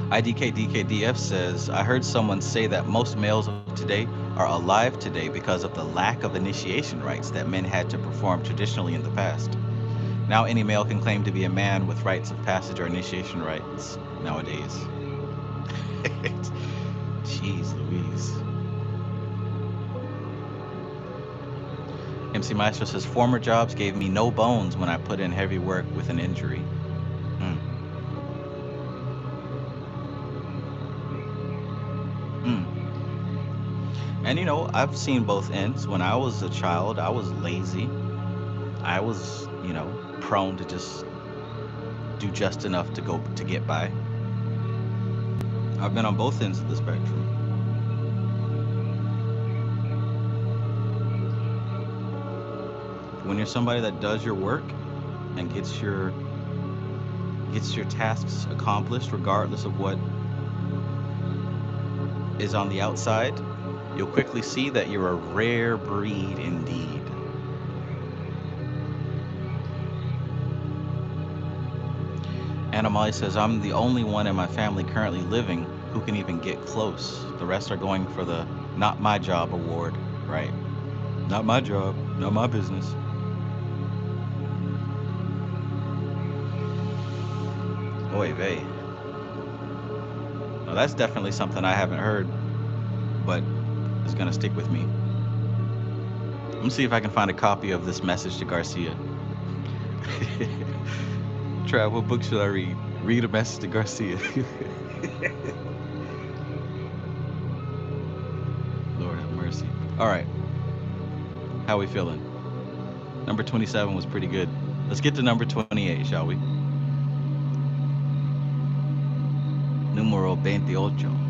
IDKDKDF says, I heard someone say that most males of today are alive today because of the lack of initiation rites that men had to perform traditionally in the past. Now any male can claim to be a man with rites of passage or initiation rites nowadays. Jeez Louise. MC Maestro says, former jobs gave me no bones when I put in heavy work with an injury. Mm, mm. And I've seen both ends. When I was a child, I was lazy. I was, prone to just do just enough to get by. I've been on both ends of the spectrum. When you're somebody that does your work and gets your tasks accomplished regardless of what is on the outside, you'll quickly see that you're a rare breed indeed. Anamali says, I'm the only one in my family currently living who can even get close. The rest are going for the not my job award, right? Not my job, not my business. Oy vey. Now that's definitely something I haven't heard, but is gonna stick with me. Let me see if I can find a copy of this message to Garcia. Trav, what book should I read? Read a message to Garcia. Lord have mercy. All right, how we feeling? Number 27 was pretty good. Let's get to number 28, shall we? Número 28.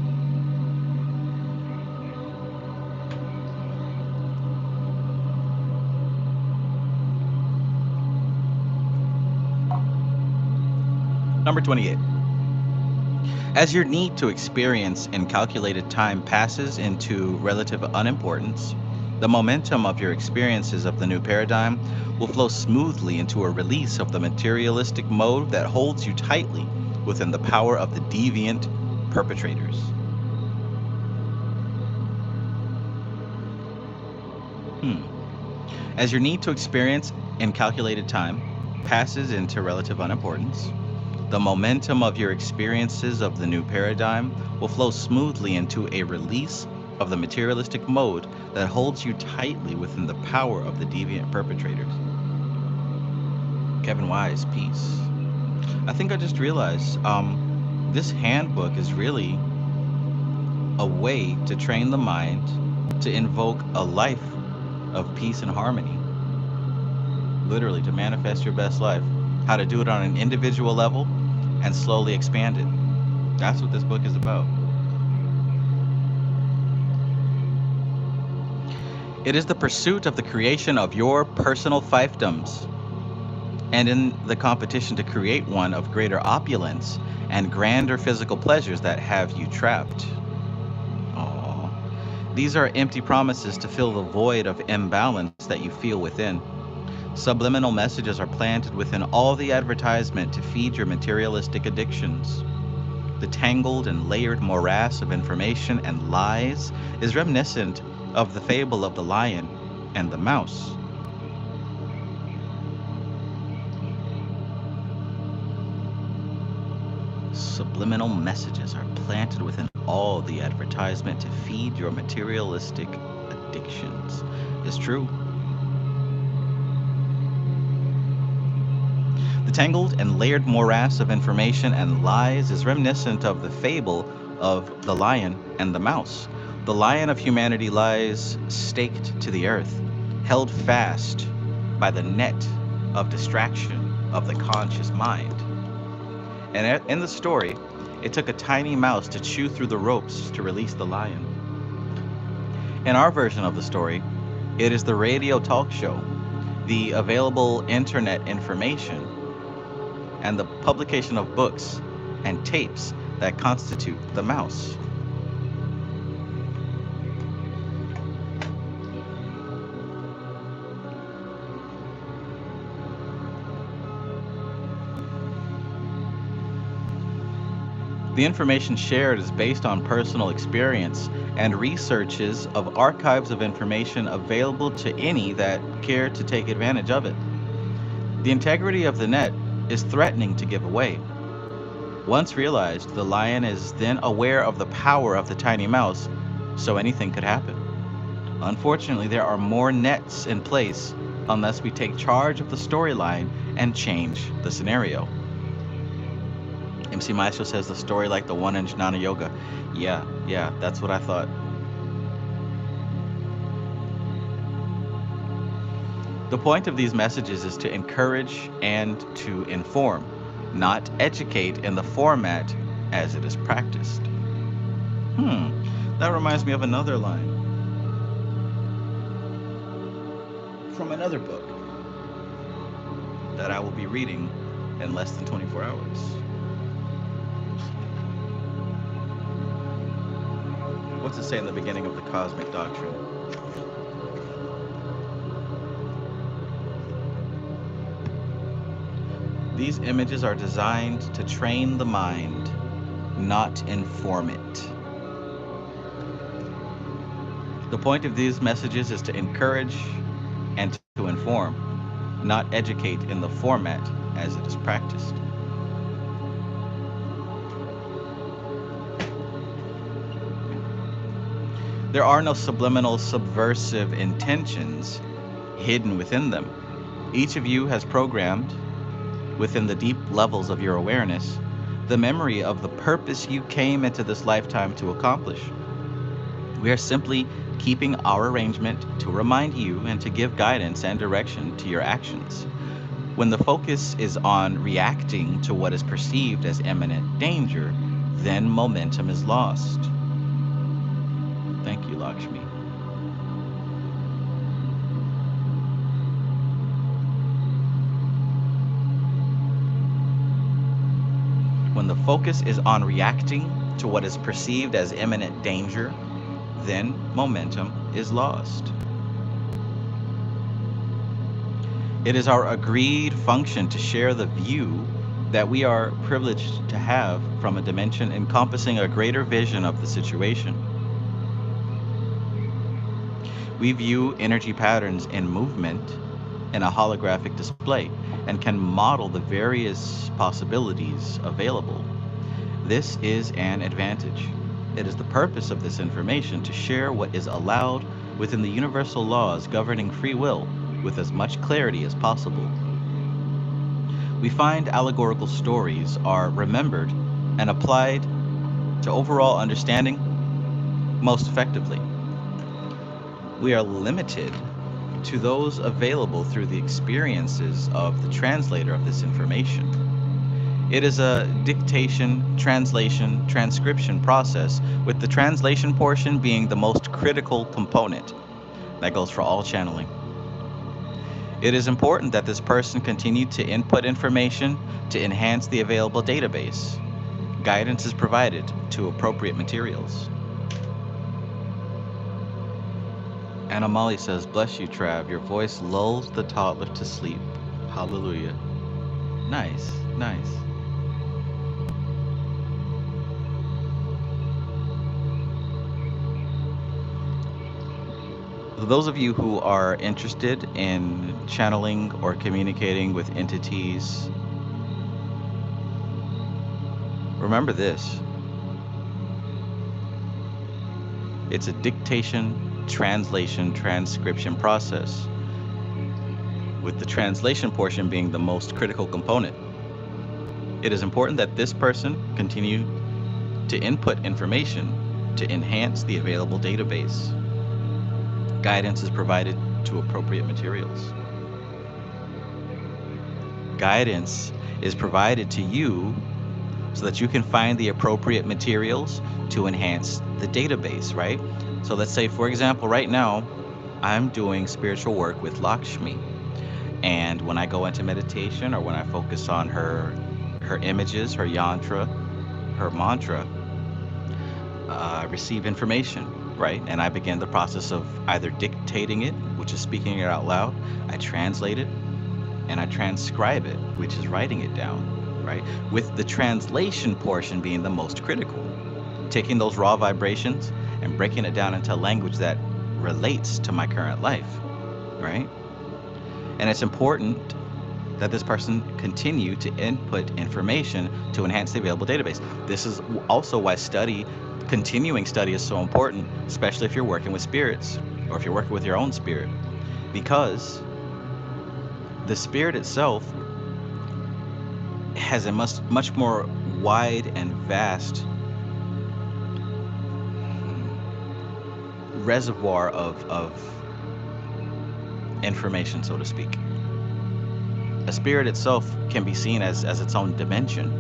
Number 28. As your need to experience in calculated time passes into relative unimportance, the momentum of your experiences of the new paradigm will flow smoothly into a release of the materialistic mode that holds you tightly within the power of the deviant perpetrators. Hmm. As your need to experience in calculated time passes into relative unimportance, the momentum of your experiences of the new paradigm will flow smoothly into a release of the materialistic mode that holds you tightly within the power of the deviant perpetrators. Kevin Wise, peace. I think I just realized this handbook is really a way to train the mind to invoke a life of peace and harmony. Literally, to manifest your best life. How to do it on an individual level and slowly expand it. That's what this book is about. It is the pursuit of the creation of your personal fiefdoms, and in the competition to create one of greater opulence and grander physical pleasures that have you trapped. Aww. These are empty promises to fill the void of imbalance that you feel within. Subliminal messages are planted within all the advertisement to feed your materialistic addictions. The tangled and layered morass of information and lies is reminiscent of the fable of the lion and the mouse. Subliminal messages are planted within all the advertisement to feed your materialistic addictions. It's true. The tangled and layered morass of information and lies is reminiscent of the fable of the lion and the mouse. The lion of humanity lies staked to the earth, held fast by the net of distraction of the conscious mind. And in the story, it took a tiny mouse to chew through the ropes to release the lion. In our version of the story, it is the radio talk show, the available internet information, and the publication of books and tapes that constitute the mouse. The information shared is based on personal experience and researches of archives of information available to any that care to take advantage of it. The integrity of the net is threatening to give away. Once realized, the lion is then aware of the power of the tiny mouse, so anything could happen. Unfortunately, there are more nets in place unless we take charge of the storyline and change the scenario. MC Maestro says the story like the one in Jnana Yoga. Yeah, that's what I thought. The point of these messages is to encourage and to inform, not educate in the format as it is practiced. That reminds me of another line from another book that I will be reading in less than 24 hours. What's it say in the beginning of the Cosmic Doctrine? These images are designed to train the mind, not inform it. The point of these messages is to encourage and to inform, not educate in the format as it is practiced. There are no subliminal, subversive intentions hidden within them. Each of you has programmed, within the deep levels of your awareness, the memory of the purpose you came into this lifetime to accomplish. We are simply keeping our arrangement to remind you and to give guidance and direction to your actions. When the focus is on reacting to what is perceived as imminent danger, then momentum is lost. Thank you, Lakshmi. When the focus is on reacting to what is perceived as imminent danger, then momentum is lost. It is our agreed function to share the view that we are privileged to have from a dimension encompassing a greater vision of the situation. We view energy patterns in movement in a holographic display and can model the various possibilities available. This is an advantage. It is the purpose of this information to share what is allowed within the universal laws governing free will with as much clarity as possible. We find allegorical stories are remembered and applied to overall understanding most effectively. We are limited to those available through the experiences of the translator of this information. It is a dictation, translation, transcription process, with the translation portion being the most critical component. That goes for all channeling. It is important that this person continue to input information to enhance the available database. Guidance is provided to appropriate materials. Anna Molly says, "Bless you, Trav. Your voice lulls the toddler to sleep. Hallelujah." Nice, nice. Those of you who are interested in channeling or communicating with entities, remember this. It's a dictation, translation, transcription process, with the translation portion being the most critical component. It is important that this person continue to input information to enhance the available database. Guidance is provided to appropriate materials. Guidance is provided to you so that you can find the appropriate materials to enhance the database, right? So let's say, for example, right now, I'm doing spiritual work with Lakshmi. And when I go into meditation or when I focus on her her images, her yantra, her mantra, receive information, right? And I begin the process of either dictating it, which is speaking it out loud, I translate it, and I transcribe it, which is writing it down, right? With the translation portion being the most critical, taking those raw vibrations and breaking it down into language that relates to my current life, right? And it's important that this person continue to input information to enhance the available database. This is also why continuing study is so important, especially if you're working with spirits or if you're working with your own spirit, because the spirit itself has a much more wide and vast reservoir of information, so to speak. A spirit itself can be seen as its own dimension.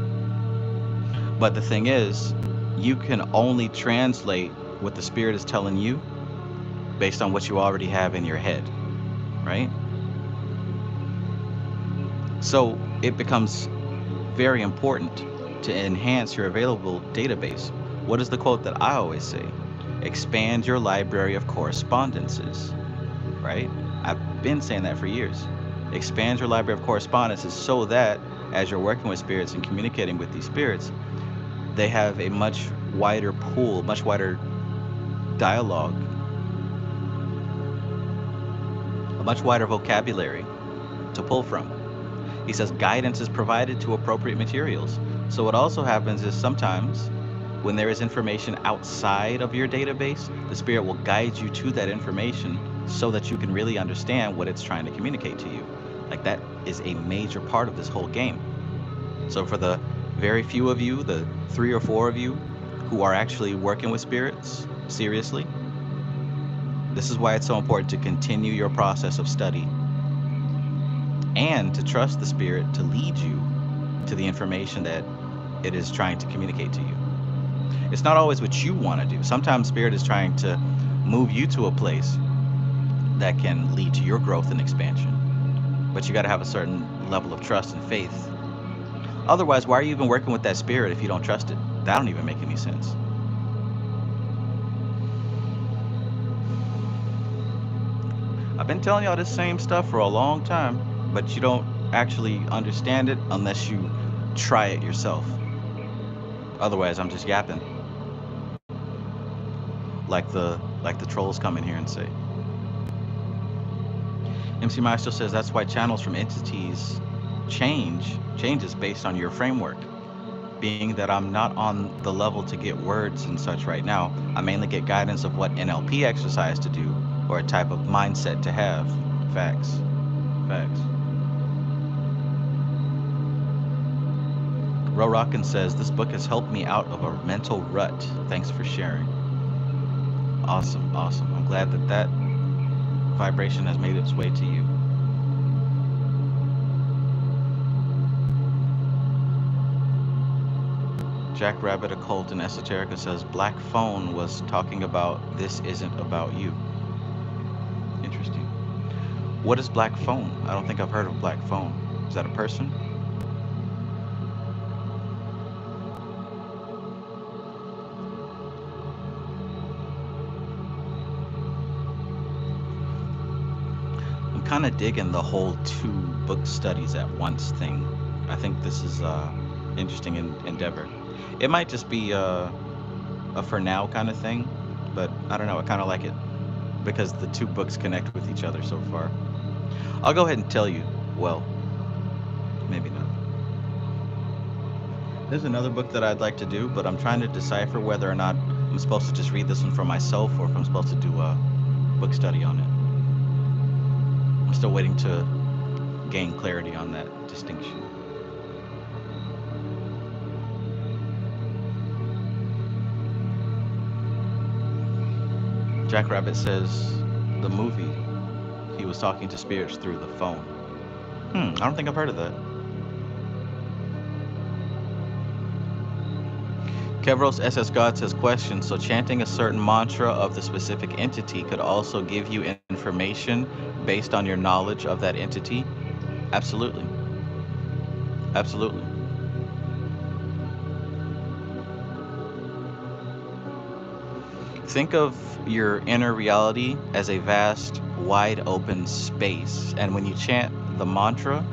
But the thing is, you can only translate what the spirit is telling you based on what you already have in your head, right? So it becomes very important to enhance your available database. What is the quote that I always say? Expand your library of correspondences, right? I've been saying that for years. Expand your library of correspondences so that as you're working with spirits and communicating with these spirits, they have a much wider pool, much wider dialogue, a much wider vocabulary to pull from. He says guidance is provided to appropriate materials. So what also happens is sometimes when there is information outside of your database, the spirit will guide you to that information so that you can really understand what it's trying to communicate to you. Like that is a major part of this whole game. So for the very few of you, the 3 or 4 of you who are actually working with spirits seriously, this is why it's so important to continue your process of study and to trust the spirit to lead you to the information that it is trying to communicate to you. It's not always what you want to do. Sometimes spirit is trying to move you to a place that can lead to your growth and expansion. But you got to have a certain level of trust and faith. Otherwise, why are you even working with that spirit if you don't trust it? That don't even make any sense. I've been telling y'all this same stuff for a long time, but you don't actually understand it unless you try it yourself. Otherwise, I'm just yapping. Like the trolls come in here and say. MC Maestro says that's why channels from entities changes based on your framework. Being that I'm not on the level to get words and such right now, I mainly get guidance of what NLP exercise to do or a type of mindset to have. Facts. Facts. Rorockin says, this book has helped me out of a mental rut. Thanks for sharing. Awesome, awesome. I'm glad that vibration has made its way to you. Jack Rabbit Occult and Esoterica says, Black Phone was talking about this isn't about you. Interesting. What is Black Phone? I don't think I've heard of Black Phone. Is that a person? I'm kind of digging the whole 2 book studies at once thing. I think this is interesting endeavor. It might just be a for now kind of thing, but I don't know. I kind of like it because the 2 books connect with each other so far. I'll go ahead and tell you. Well, maybe not. There's another book that I'd like to do, but I'm trying to decipher whether or not I'm supposed to just read this one for myself or if I'm supposed to do a book study on it. I'm still waiting to gain clarity on that distinction. Jack Rabbit says the movie, he was talking to spirits through the phone. I don't think I've heard of that. Kevros SS God says, question, so chanting a certain mantra of the specific entity could also give you information based on your knowledge of that entity? Absolutely. Absolutely. Think of your inner reality as a vast, wide open space. And when you chant the mantra,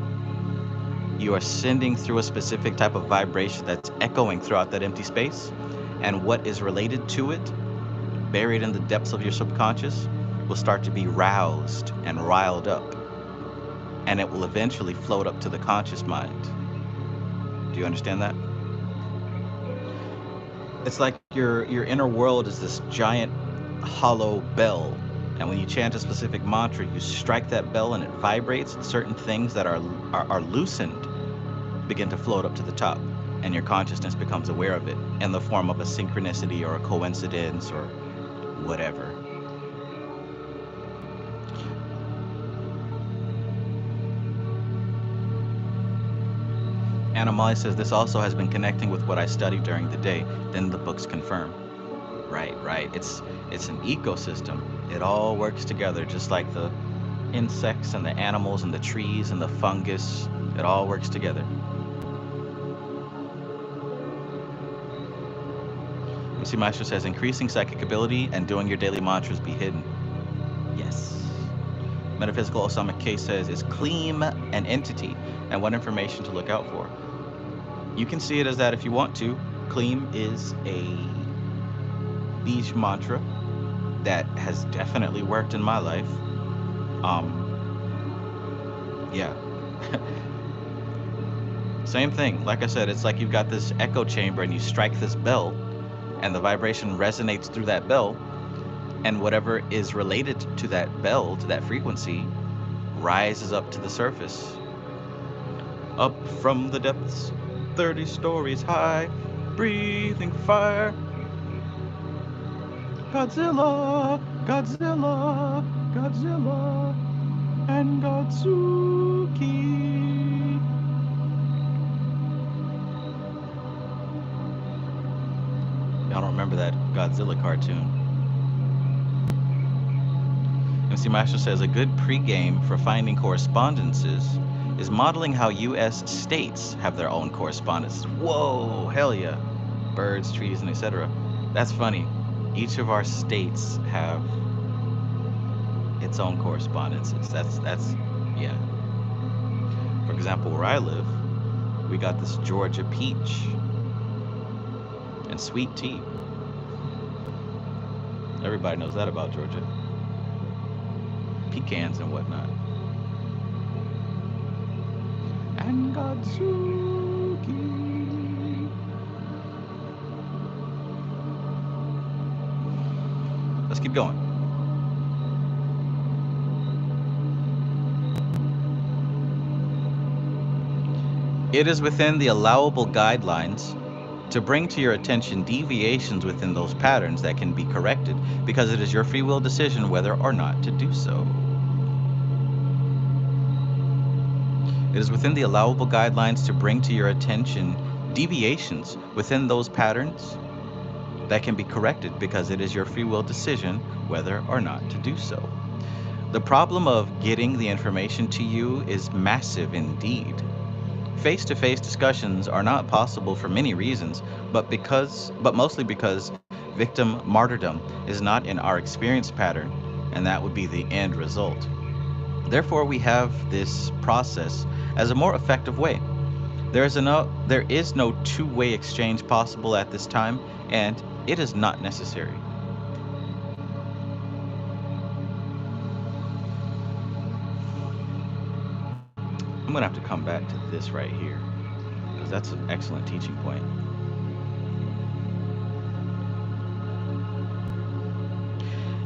you are sending through a specific type of vibration that's echoing throughout that empty space. And what is related to it, buried in the depths of your subconscious, will start to be roused and riled up. And it will eventually float up to the conscious mind. Do you understand that? It's like your inner world is this giant hollow bell, and when you chant a specific mantra, you strike that bell and it vibrates, and certain things that are loosened begin to float up to the top, and your consciousness becomes aware of it in the form of a synchronicity or a coincidence or whatever. Anna says this also has been connecting with what I studied during the day. Then the books confirm. Right, right. It's an ecosystem. It all works together, just like the insects and the animals and the trees and the fungus. It all works together. MC Maestro says increasing psychic ability and doing your daily mantras be hidden. Yes. Metaphysical Osama K says is claim an entity and what information to look out for. You can see it as that if you want to. Claim is a beach mantra that has definitely worked in my life. Yeah. Same thing. Like I said, it's like you've got this echo chamber and you strike this bell and the vibration resonates through that bell, and whatever is related to that bell, to that frequency, rises up to the surface. Up from the depths, 30 stories high, breathing fire. Godzilla, Godzilla, Godzilla, and Godzuki. Y'all don't remember that Godzilla cartoon. MC Master says a good pregame for finding correspondences is modeling how U.S. states have their own correspondences. Whoa, hell yeah. Birds, trees, and etc. That's funny. Each of our states have its own correspondences. That's yeah. For example, where I live, we got this Georgia peach and sweet tea. Everybody knows that about Georgia. Pecans and whatnot. And Godzuki. Let's keep going. It is within the allowable guidelines to bring to your attention deviations within those patterns that can be corrected, because it is your free will decision whether or not to do so. It is within the allowable guidelines to bring to your attention deviations within those patterns that can be corrected, because it is your free will decision whether or not to do so. The problem of getting the information to you is massive indeed. Face-to-face discussions are not possible for many reasons, but mostly because victim martyrdom is not in our experience pattern, and that would be the end result. Therefore, we have this process as a more effective way. There is no two-way exchange possible at this time, and it is not necessary. I'm going to have to come back to this right here, because that's an excellent teaching point.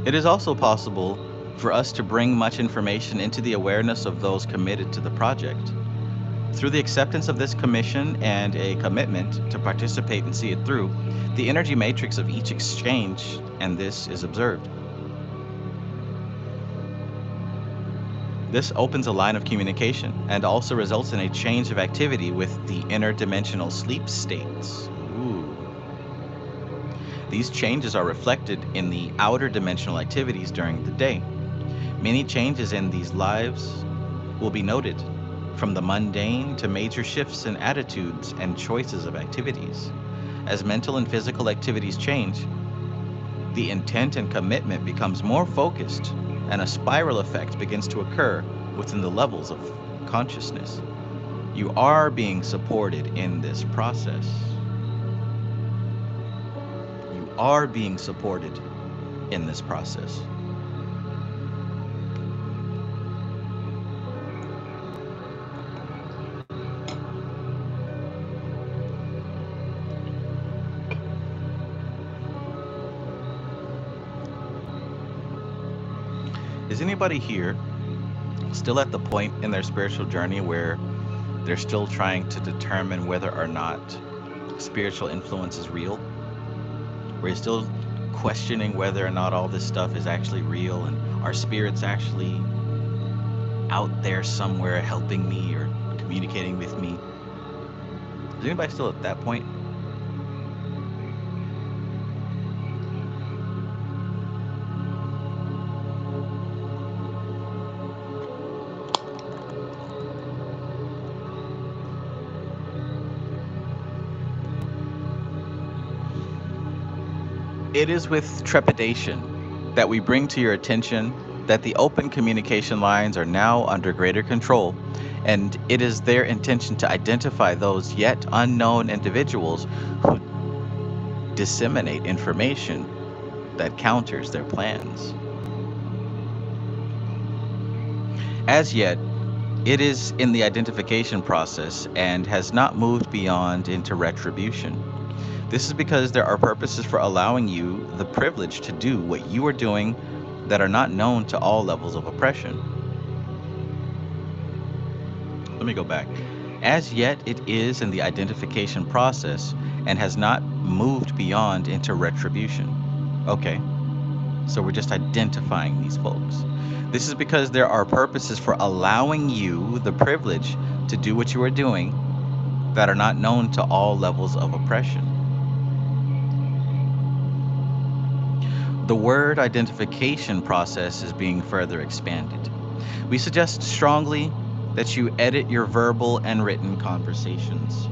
It is also possible for us to bring much information into the awareness of those committed to the project. Through the acceptance of this commission and a commitment to participate and see it through, the energy matrix of each exchange and this is observed. This opens a line of communication and also results in a change of activity with the interdimensional sleep states. Ooh. These changes are reflected in the outer dimensional activities during the day. Many changes in these lives will be noted, from the mundane to major shifts in attitudes and choices of activities. As mental and physical activities change, the intent and commitment becomes more focused, and a spiral effect begins to occur within the levels of consciousness. You are being supported in this process. You are being supported in this process. Is anybody here still at the point in their spiritual journey where they're still trying to determine whether or not spiritual influence is real? Where you're still questioning whether or not all this stuff is actually real and are spirits actually out there somewhere helping me or communicating with me? Is anybody still at that point? It is with trepidation that we bring to your attention that the open communication lines are now under greater control, and it is their intention to identify those yet unknown individuals who disseminate information that counters their plans. As yet, it is in the identification process and has not moved beyond into retribution. This is because there are purposes for allowing you the privilege to do what you are doing that are not known to all levels of oppression. Let me go back. As yet, it is in the identification process and has not moved beyond into retribution. Okay, so we're just identifying these folks. This is because there are purposes for allowing you the privilege to do what you are doing that are not known to all levels of oppression. The word identification process is being further expanded. We suggest strongly that you edit your verbal and written conversations.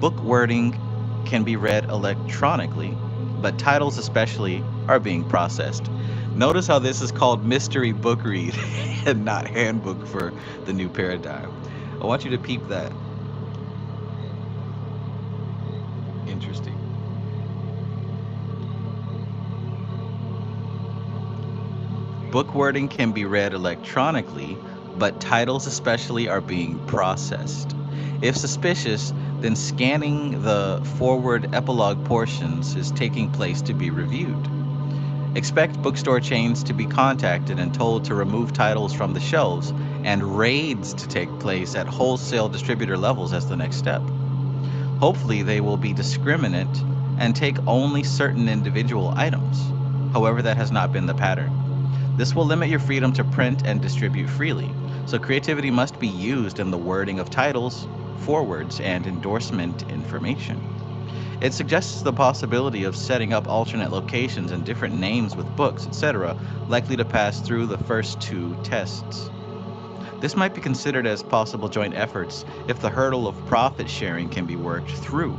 Book wording can be read electronically, but titles especially are being processed. Notice how this is called mystery book read and not handbook for the new paradigm. I want you to peep that. Interesting. Book wording can be read electronically, but titles especially are being processed. If suspicious, then scanning the forward epilogue portions is taking place to be reviewed. Expect bookstore chains to be contacted and told to remove titles from the shelves, and raids to take place at wholesale distributor levels as the next step. Hopefully, they will be discriminate and take only certain individual items. However, that has not been the pattern. This will limit your freedom to print and distribute freely, so creativity must be used in the wording of titles, forewords, and endorsement information. It suggests the possibility of setting up alternate locations and different names with books, etc., likely to pass through the first two tests. This might be considered as possible joint efforts if the hurdle of profit sharing can be worked through.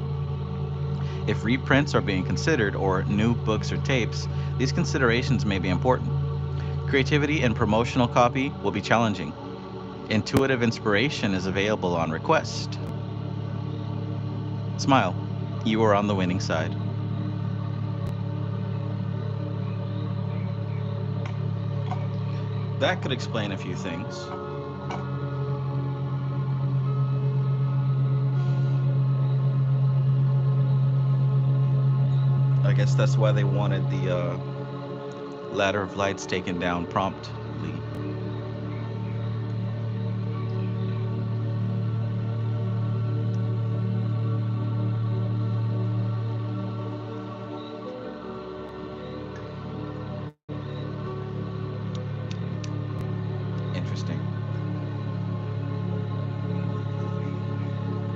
If reprints are being considered or new books or tapes, these considerations may be important. Creativity and promotional copy will be challenging. Intuitive inspiration is available on request. Smile, you are on the winning side. That could explain a few things. I guess that's why they wanted the ladder of lights taken down promptly. Interesting.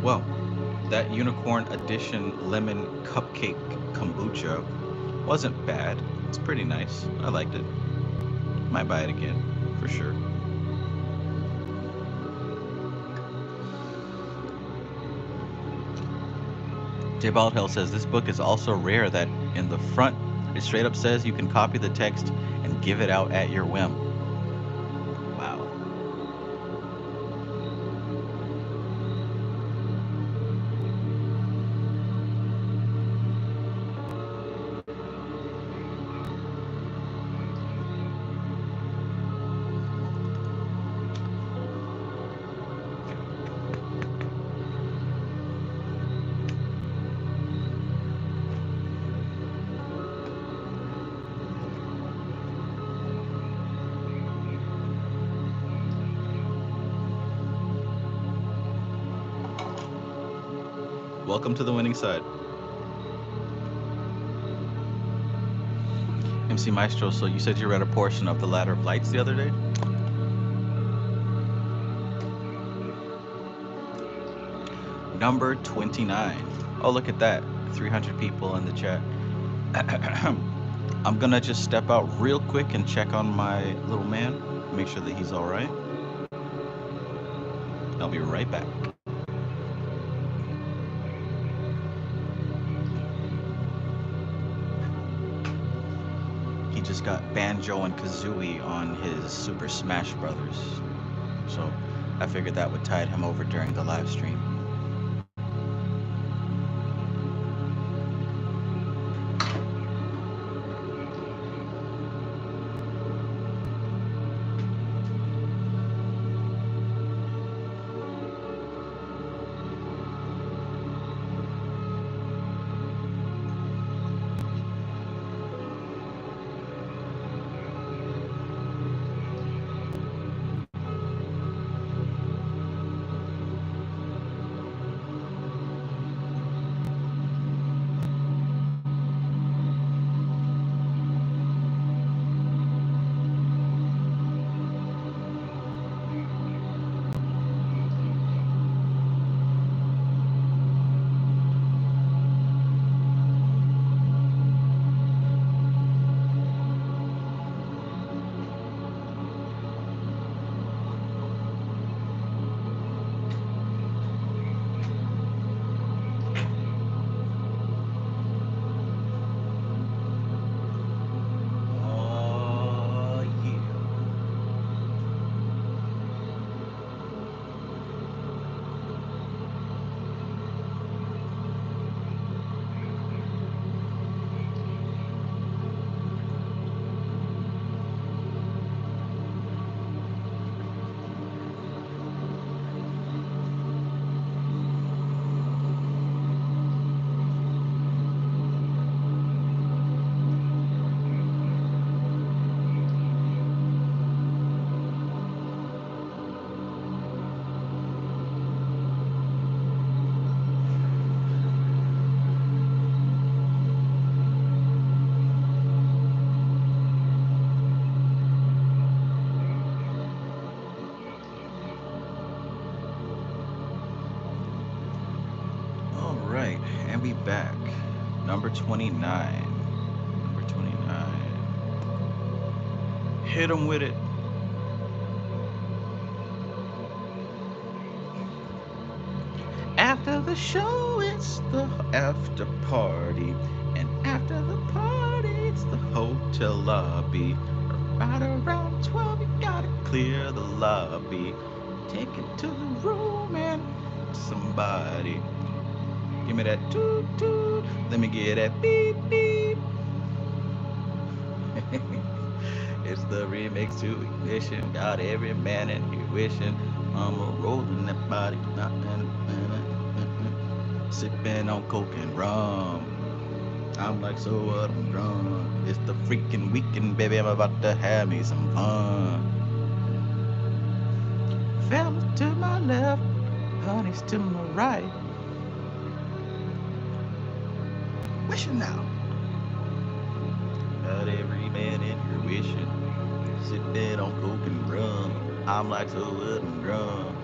Well, that unicorn edition lemon cupcake kombucha wasn't bad. It's pretty nice. I liked it. Might buy it again, for sure. J. Baldhill says this book is also rare that in the front It straight up says you can copy the text and give it out at your whim. Wow. Welcome to the winning side. MC Maestro, so you said you read a portion of The Ladder of Lights the other day? Number 29. Oh, look at that. 300 people in the chat. I'm gonna just step out real quick and check on my little man, make sure that he's all right. I'll be right back. He just got Banjo and Kazooie on his Super Smash Brothers, so I figured that would tide him over during the live stream. And we back. Number 29. Number 29. Hit him with it. After the show, it's the after party. And after the party, it's the hotel lobby. Right around 12, you gotta clear the lobby. Take it to the room and somebody. Give me that toot toot. Let me get that beep beep. It's the remix to Ignition. Got every man in here wishing I'm a rolling that body. Sipping on coke and rum. I'm like, so what? I'm drunk. It's the freaking weekend, baby. I'm about to have me some fun. Fellas to my left, honeys to my right. Wishing now. Got every man in here wishing. Sipping on coke and rum. I'm like, so what? I'm drunk.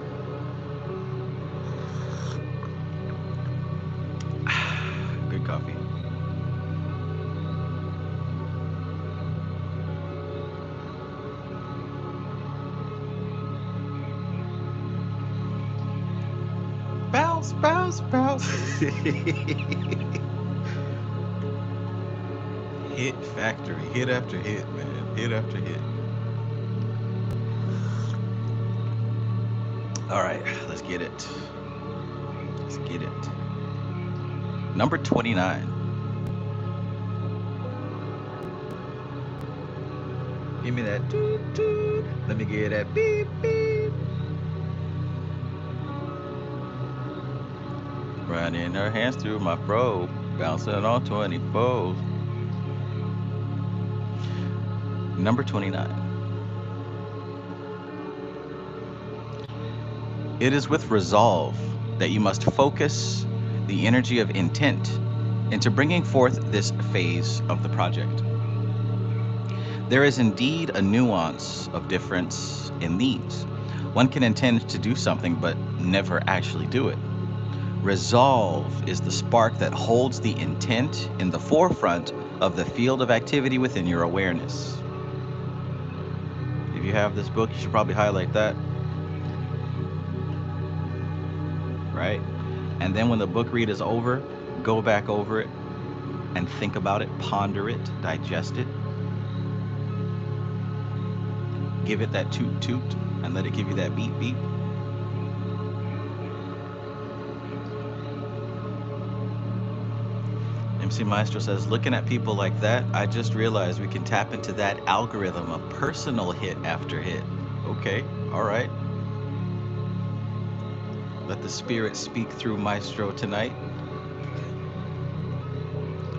Good coffee. Bounce, bounce, bounce. Hit factory, hit after hit, man, hit after hit. All right, let's get it. Let's get it. Number 29. Give me that toot toot. Let me get that beep beep. Running her hands through my fro, bouncing on 24s. Number 29. It is with resolve that you must focus the energy of intent into bringing forth this phase of the project. There is indeed a nuance of difference in these. One can intend to do something but never actually do it. Resolve is the spark that holds the intent in the forefront of the field of activity within your awareness. If you have this book, you should probably highlight that, right? And then when the book read is over, go back over it and think about it, ponder it, digest it. Give it that toot toot and let it give you that beep beep. MC Maestro says, looking at people like that, I just realized we can tap into that algorithm of personal hit after hit. Okay, all right. Let the spirit speak through Maestro tonight.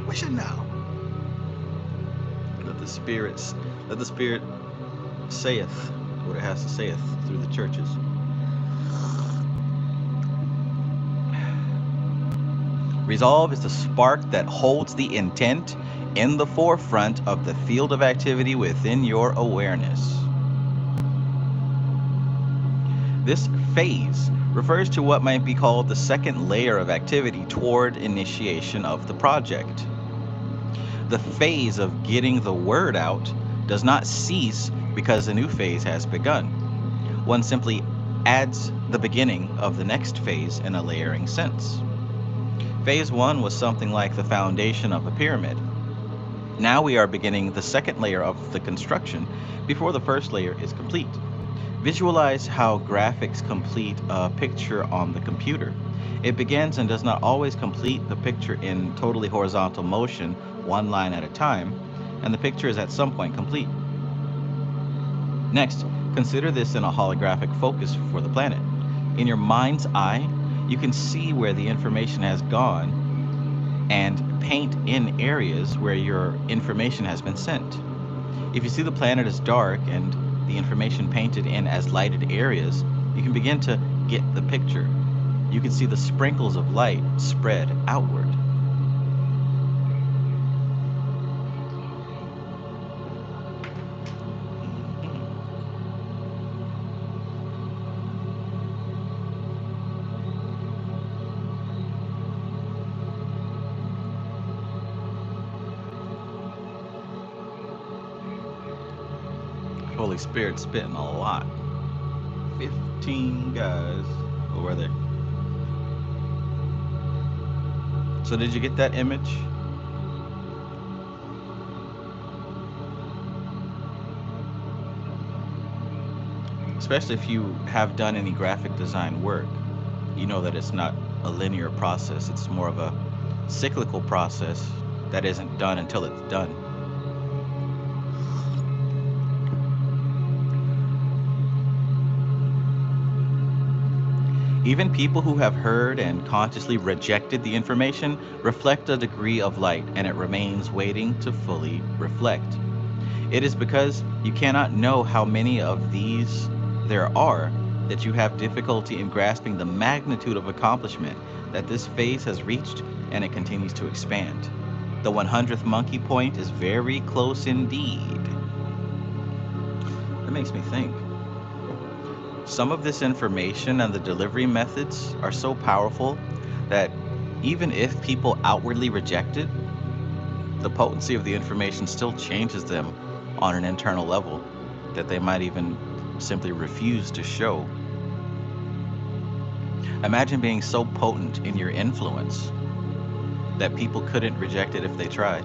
Wish it now. Let the spirit saith what it has to saith through the churches. Resolve is the spark that holds the intent in the forefront of the field of activity within your awareness. This phase refers to what might be called the second layer of activity toward initiation of the project. The phase of getting the word out does not cease because a new phase has begun. One simply adds the beginning of the next phase in a layering sense. Phase 1 was something like the foundation of a pyramid. Now we are beginning the second layer of the construction before the first layer is complete. Visualize how graphics complete a picture on the computer. It begins and does not always complete the picture in totally horizontal motion, one line at a time, and the picture is at some point complete. Next, consider this in a holographic focus for the planet. In your mind's eye, you can see where the information has gone and paint in areas where your information has been sent. If you see the planet as dark and the information painted in as lighted areas, you can begin to get the picture. You can see the sprinkles of light spread outward. Holy Spirit spitting a lot. 15 guys. What were they? So did you get that image? Especially if you have done any graphic design work, you know that it's not a linear process. It's more of a cyclical process that isn't done until it's done. Even people who have heard and consciously rejected the information reflect a degree of light, and it remains waiting to fully reflect. It is because you cannot know how many of these there are that you have difficulty in grasping the magnitude of accomplishment that this phase has reached, and it continues to expand. The 100th monkey point is very close indeed. That makes me think. Some of this information and the delivery methods are so powerful that even if people outwardly reject it, the potency of the information still changes them on an internal level that they might even simply refuse to show. Imagine being so potent in your influence that people couldn't reject it if they tried.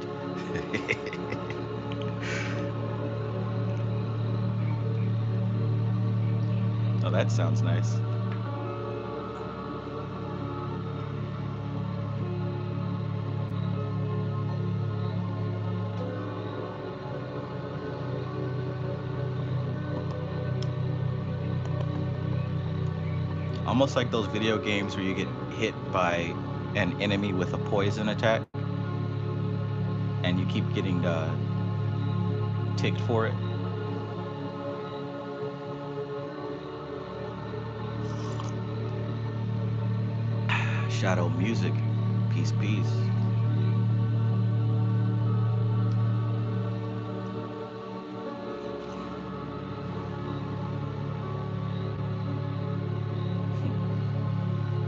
that sounds nice. Almost like those video games where you get hit by an enemy with a poison attack and you keep getting ticked for it. Shadow music. Peace, peace.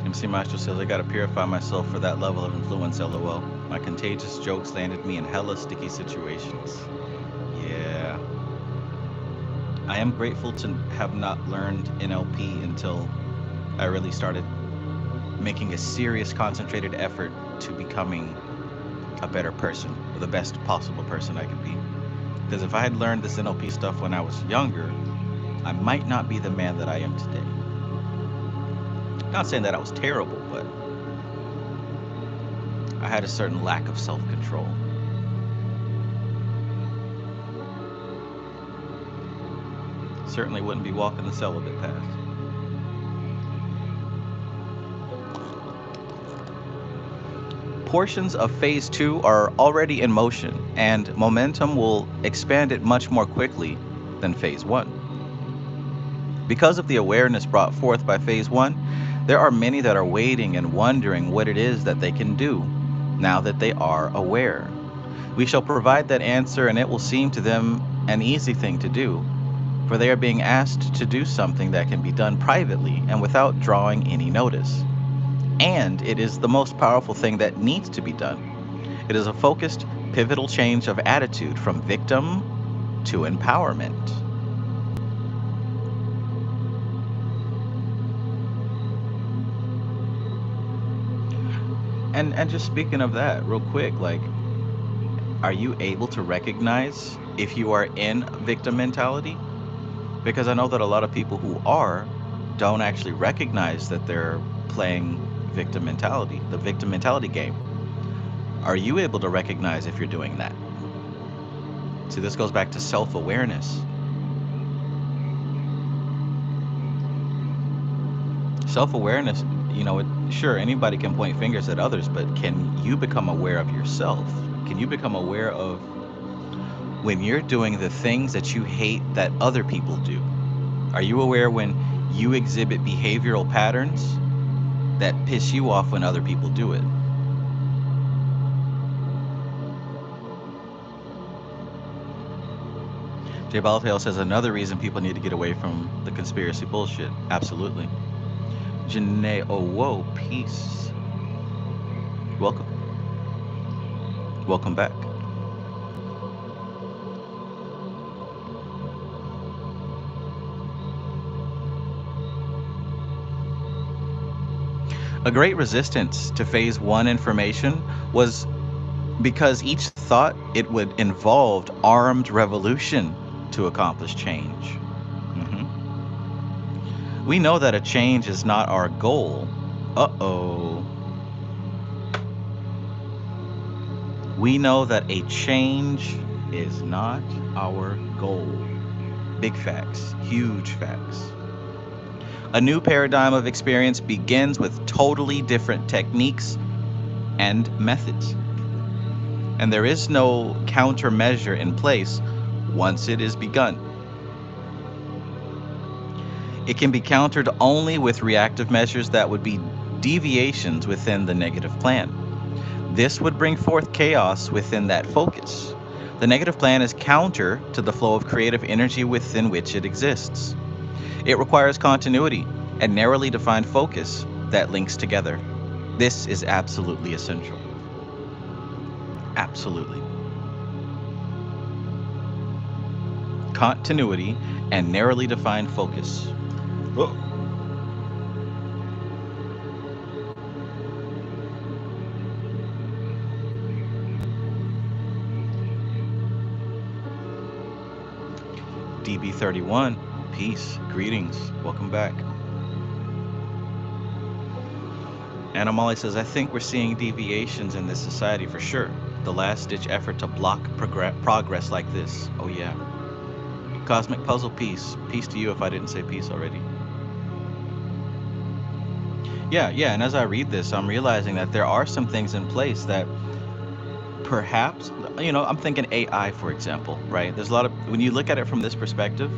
MC Maestro says, I gotta purify myself for that level of influence, lol. My contagious jokes landed me in hella sticky situations. Yeah. I am grateful to have not learned NLP until I really started making a serious, concentrated effort to becoming a better person, or the best possible person I could be. Because if I had learned this NLP stuff when I was younger, I might not be the man that I am today. Not saying that I was terrible, but I had a certain lack of self control. Certainly wouldn't be walking the celibate path. Portions of phase two are already in motion, and momentum will expand it much more quickly than phase one. Because of the awareness brought forth by phase one, there are many that are waiting and wondering what it is that they can do now that they are aware. We shall provide that answer, and it will seem to them an easy thing to do, for they are being asked to do something that can be done privately and without drawing any notice. And it is the most powerful thing that needs to be done. It is a focused, pivotal change of attitude from victim to empowerment. And just speaking of that, real quick, like, are you able to recognize if you are in victim mentality? Because I know that a lot of people who are don't actually recognize that they're playing victim mentality, the victim mentality game. Are you able to recognize if you're doing that? See, this goes back to self-awareness. Self-awareness, sure, anybody can point fingers at others, but can you become aware of yourself? Can you become aware of when you're doing the things that you hate that other people do? Are you aware when you exhibit behavioral patterns that piss you off when other people do it? Jay Balltail says another reason people need to get away from the conspiracy bullshit. Absolutely. Janae, oh, whoa, peace. Welcome. Welcome back. A great resistance to phase one information was because each thought it would involve armed revolution to accomplish change. We know that a change is not our goal. Uh-oh. We know that a change is not our goal. Big facts, huge facts. A new paradigm of experience begins with totally different techniques and methods. And there is no countermeasure in place once it is begun. It can be countered only with reactive measures that would be deviations within the negative plan. This would bring forth chaos within that focus. The negative plan is counter to the flow of creative energy within which it exists. It requires continuity and narrowly defined focus that links together. This is absolutely essential. Absolutely. Continuity and narrowly defined focus. Whoa. DB31, Peace. Greetings. Welcome back. Anamali says, I think we're seeing deviations in this society for sure. The last ditch effort to block progress like this. Oh, yeah. Cosmic puzzle piece. Peace to you if I didn't say peace already. Yeah, yeah. And as I read this, I'm realizing that there are some things in place that perhaps, I'm thinking AI, for example, right? There's a lot of, when you look at it from this perspective,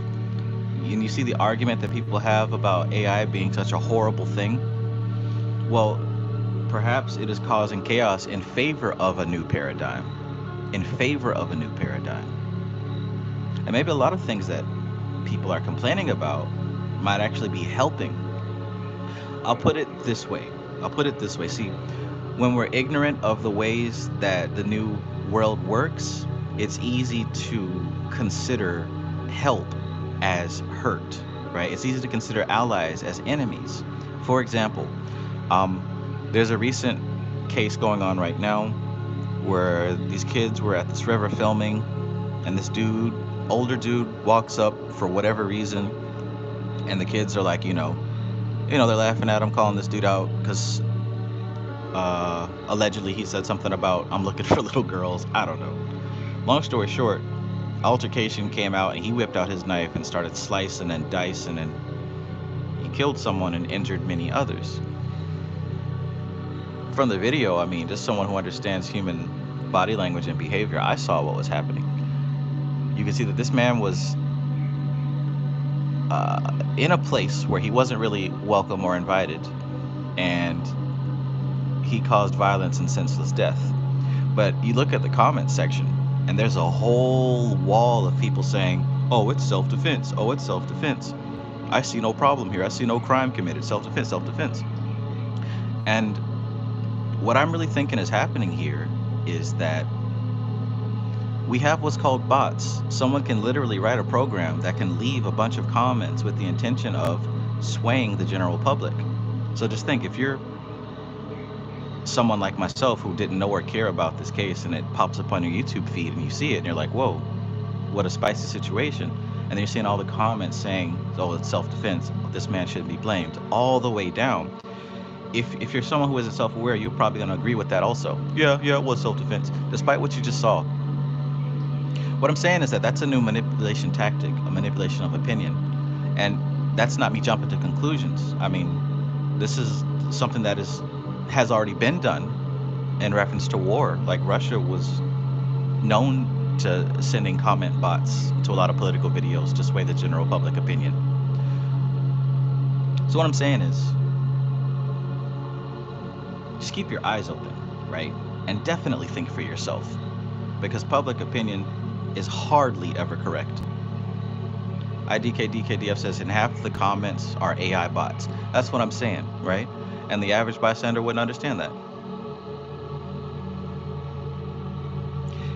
and you see the argument that people have about AI being such a horrible thing, well, perhaps it is causing chaos in favor of a new paradigm, in favor of a new paradigm. And maybe a lot of things that people are complaining about might actually be helping. I'll put it this way. I'll put it this way. See, when we're ignorant of the ways that the new world works, it's easy to consider help as hurt, right? It's easy to consider allies as enemies. For example, there's a recent case going on right now where these kids were at this river filming, and this dude, older dude, walks up for whatever reason, and the kids are like, they're laughing at him, calling this dude out because allegedly he said something about I'm looking for little girls. I don't know. Long story short, altercation came out, and he whipped out his knife and started slicing and dicing, and he killed someone and injured many others. From the video, I mean, just someone who understands human body language and behavior, I saw what was happening. You can see that this man was in a place where he wasn't really welcome or invited, and he caused violence and senseless death. But you look at the comments section, and there's a whole wall of people saying, oh, it's self-defense. Oh, it's self-defense. I see no problem here. I see no crime committed. Self-defense, self-defense. And what I'm really thinking is happening here is that we have what's called bots. Someone can literally write a program that can leave a bunch of comments with the intention of swaying the general public. So just think, if you're someone like myself who didn't know or care about this case, and it pops up on your YouTube feed and you see it and you're like, whoa, what a spicy situation. And then you're seeing all the comments saying, oh, it's self-defense, this man shouldn't be blamed, all the way down. If you're someone who isn't self-aware, you're probably going to agree with that also. Yeah, it was self-defense, despite what you just saw. What I'm saying is that that's a new manipulation tactic, a manipulation of opinion. And that's not me jumping to conclusions. I mean, this is something that has already been done in reference to war. Like, Russia was known to sending comment bots to a lot of political videos to sway the general public opinion. So what I'm saying is, just keep your eyes open, right? And definitely think for yourself, because public opinion is hardly ever correct. IDKDKDF says, and half the comments are AI bots. That's what I'm saying, right? And the average bystander wouldn't understand that.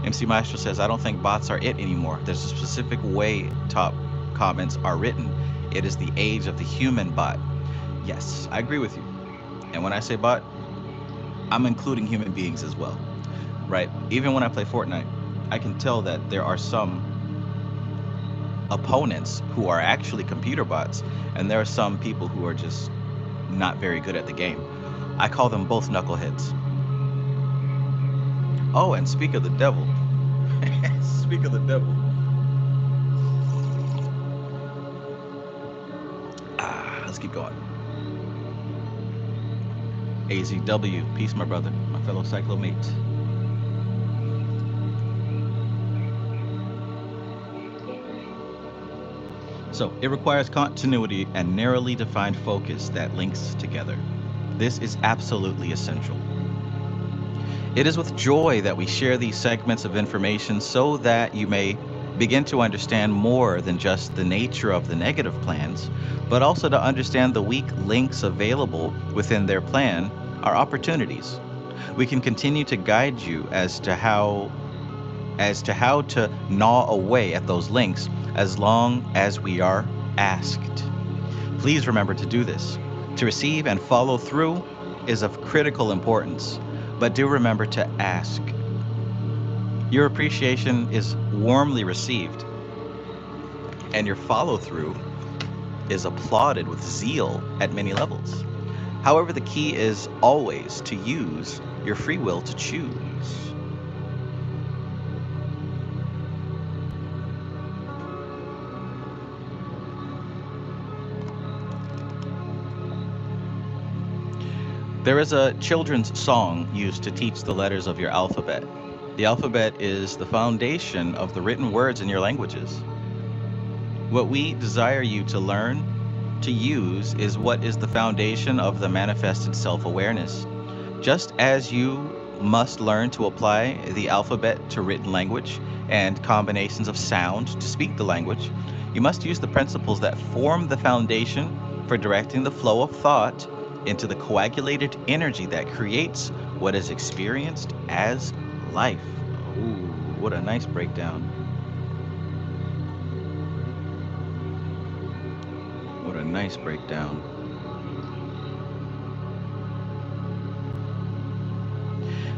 MC Maestro says, I don't think bots are it anymore. There's a specific way top comments are written. It is the age of the human bot. Yes, I agree with you. And when I say bot, I'm including human beings as well, right? Even when I play Fortnite, I can tell that there are some opponents who are actually computer bots, and there are some people who are just not very good at the game. I call them both knuckleheads. Oh, and speak of the devil. Speak of the devil. Let's keep going. AZW, peace, my brother, my fellow cyclomate. So it requires continuity and narrowly defined focus that links together. This is absolutely essential. It is with joy that we share these segments of information so that you may begin to understand more than just the nature of the negative plans, but also to understand the weak links available within their plan are opportunities. We can continue to guide you as to how to gnaw away at those links as long as we are asked. Please remember to do this. To receive and follow through is of critical importance, but do remember to ask. Your appreciation is warmly received, and your follow through is applauded with zeal at many levels. However, the key is always to use your free will to choose. There is a children's song used to teach the letters of your alphabet. The alphabet is the foundation of the written words in your languages. What we desire you to learn, to use, is what is the foundation of the manifested self awareness. Just as you must learn to apply the alphabet to written language and combinations of sound to speak the language, you must use the principles that form the foundation for directing the flow of thought into the coagulated energy that creates what is experienced as life. Ooh, what a nice breakdown. What a nice breakdown.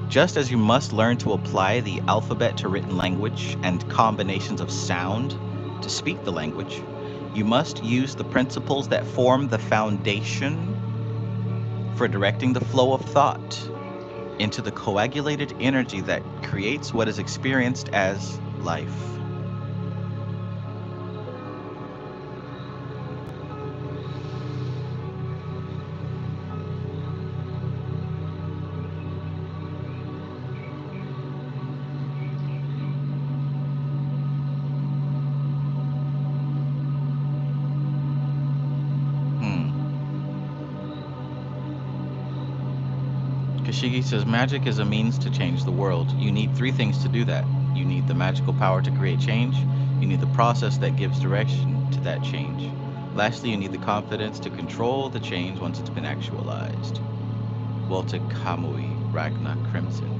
Just as you must learn to apply the alphabet to written language and combinations of sound to speak the language, you must use the principles that form the foundation for directing the flow of thought into the coagulated energy that creates what is experienced as life. Hmm. Kashigi says magic is a means to change the world. You need three things to do that. You need the magical power to create change. You need the process that gives direction to that change. Lastly, you need the confidence to control the change once it's been actualized. Walter Kamui, Ragnar Crimson.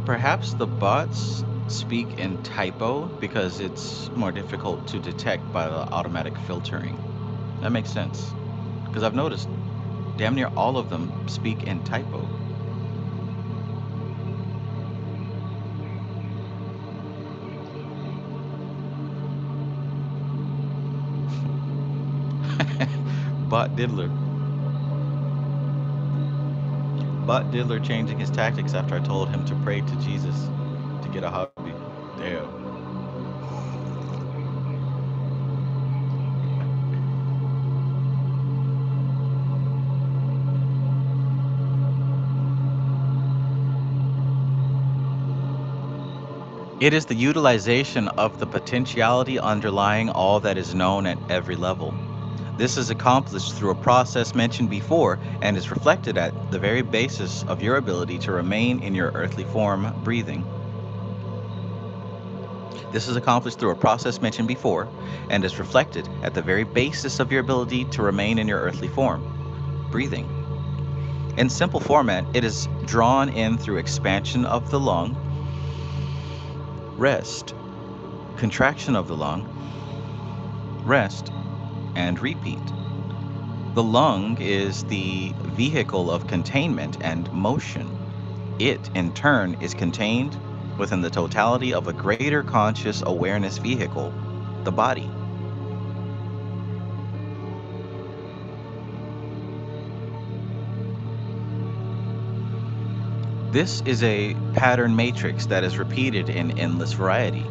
Perhaps the bots speak in typo because it's more difficult to detect by the automatic filtering. That makes sense. Because I've noticed damn near all of them speak in typo. Bot Diddler. Bot Diddler changing his tactics after I told him to pray to Jesus to get a hobby. Damn. It is the utilization of the potentiality underlying all that is known at every level. This is accomplished through a process mentioned before and is reflected at the very basis of your ability to remain in your earthly form, breathing. This is accomplished through a process mentioned before and is reflected at the very basis of your ability to remain in your earthly form, breathing. In simple format, it is drawn in through expansion of the lung, rest, contraction of the lung, rest, and repeat. The lung is the vehicle of containment and motion. It, in turn, is contained within the totality of a greater conscious awareness vehicle, the body. This is a pattern matrix that is repeated in endless variety.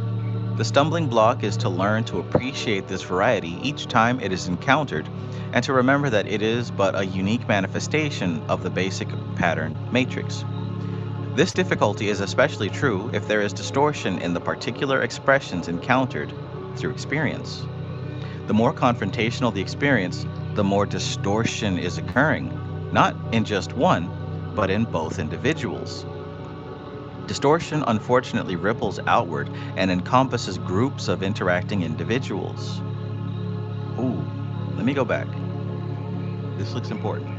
The stumbling block is to learn to appreciate this variety each time it is encountered and to remember that it is but a unique manifestation of the basic pattern matrix. This difficulty is especially true if there is distortion in the particular expressions encountered through experience. The more confrontational the experience, the more distortion is occurring, not in just one, but in both individuals. Distortion unfortunately ripples outward and encompasses groups of interacting individuals. Ooh, let me go back. This looks important.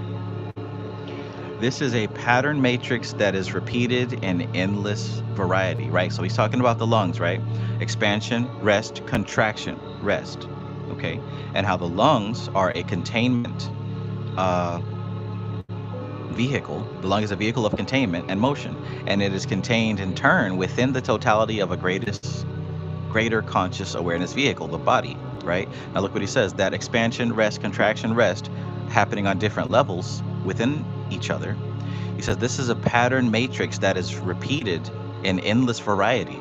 This is a pattern matrix that is repeated in endless variety, right? So he's talking about the lungs, right? Expansion, rest, contraction, rest, okay? And how the lungs are a containment, uh, vehicle. The lung is a vehicle of containment and motion, and it is contained in turn within the totality of a greater conscious awareness vehicle, the body, right? Now look what he says, that expansion, rest, contraction, rest, happening on different levels within each other. He says this is a pattern matrix that is repeated in endless variety.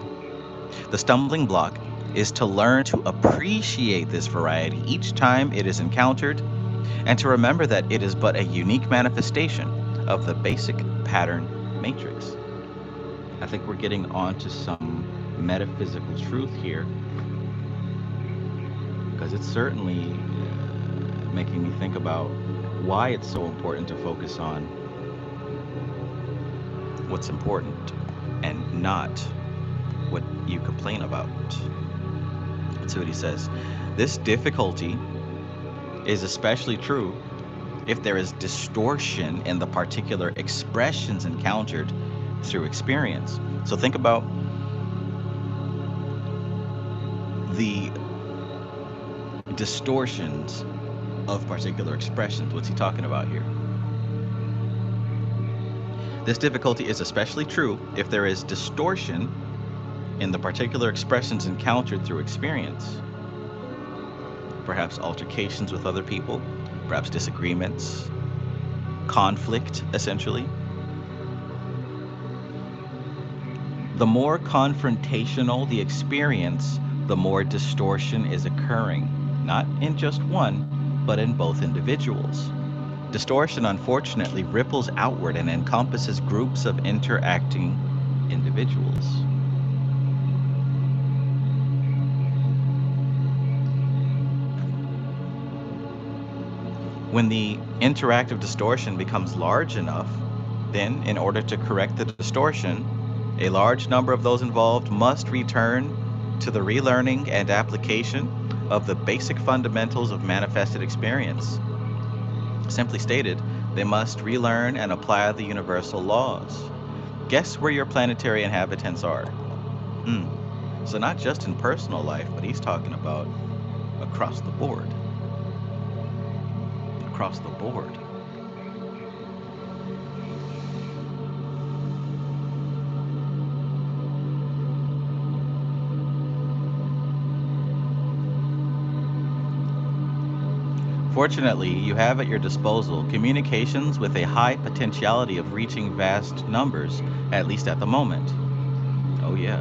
The stumbling block is to learn to appreciate this variety each time it is encountered, and to remember that it is but a unique manifestation of the basic pattern matrix. I think we're getting onto some metaphysical truth here, because it's certainly making me think about why it's so important to focus on what's important and not what you complain about. That's what he says. This difficulty is especially true if there is distortion in the particular expressions encountered through experience. So think about the distortions of particular expressions. What's he talking about here? This difficulty is especially true if there is distortion in the particular expressions encountered through experience. Perhaps altercations with other people, perhaps disagreements, conflict, essentially. The more confrontational the experience, the more distortion is occurring, not in just one, but in both individuals. Distortion, unfortunately, ripples outward and encompasses groups of interacting individuals. When the interactive distortion becomes large enough, then, in order to correct the distortion, a large number of those involved must return to the relearning and application of the basic fundamentals of manifested experience. Simply stated, they must relearn and apply the universal laws. Guess where your planetary inhabitants are? So not just in personal life, but he's talking about across the board. Across the board. Fortunately, you have at your disposal communications with a high potentiality of reaching vast numbers, at least at the moment. Oh, yeah.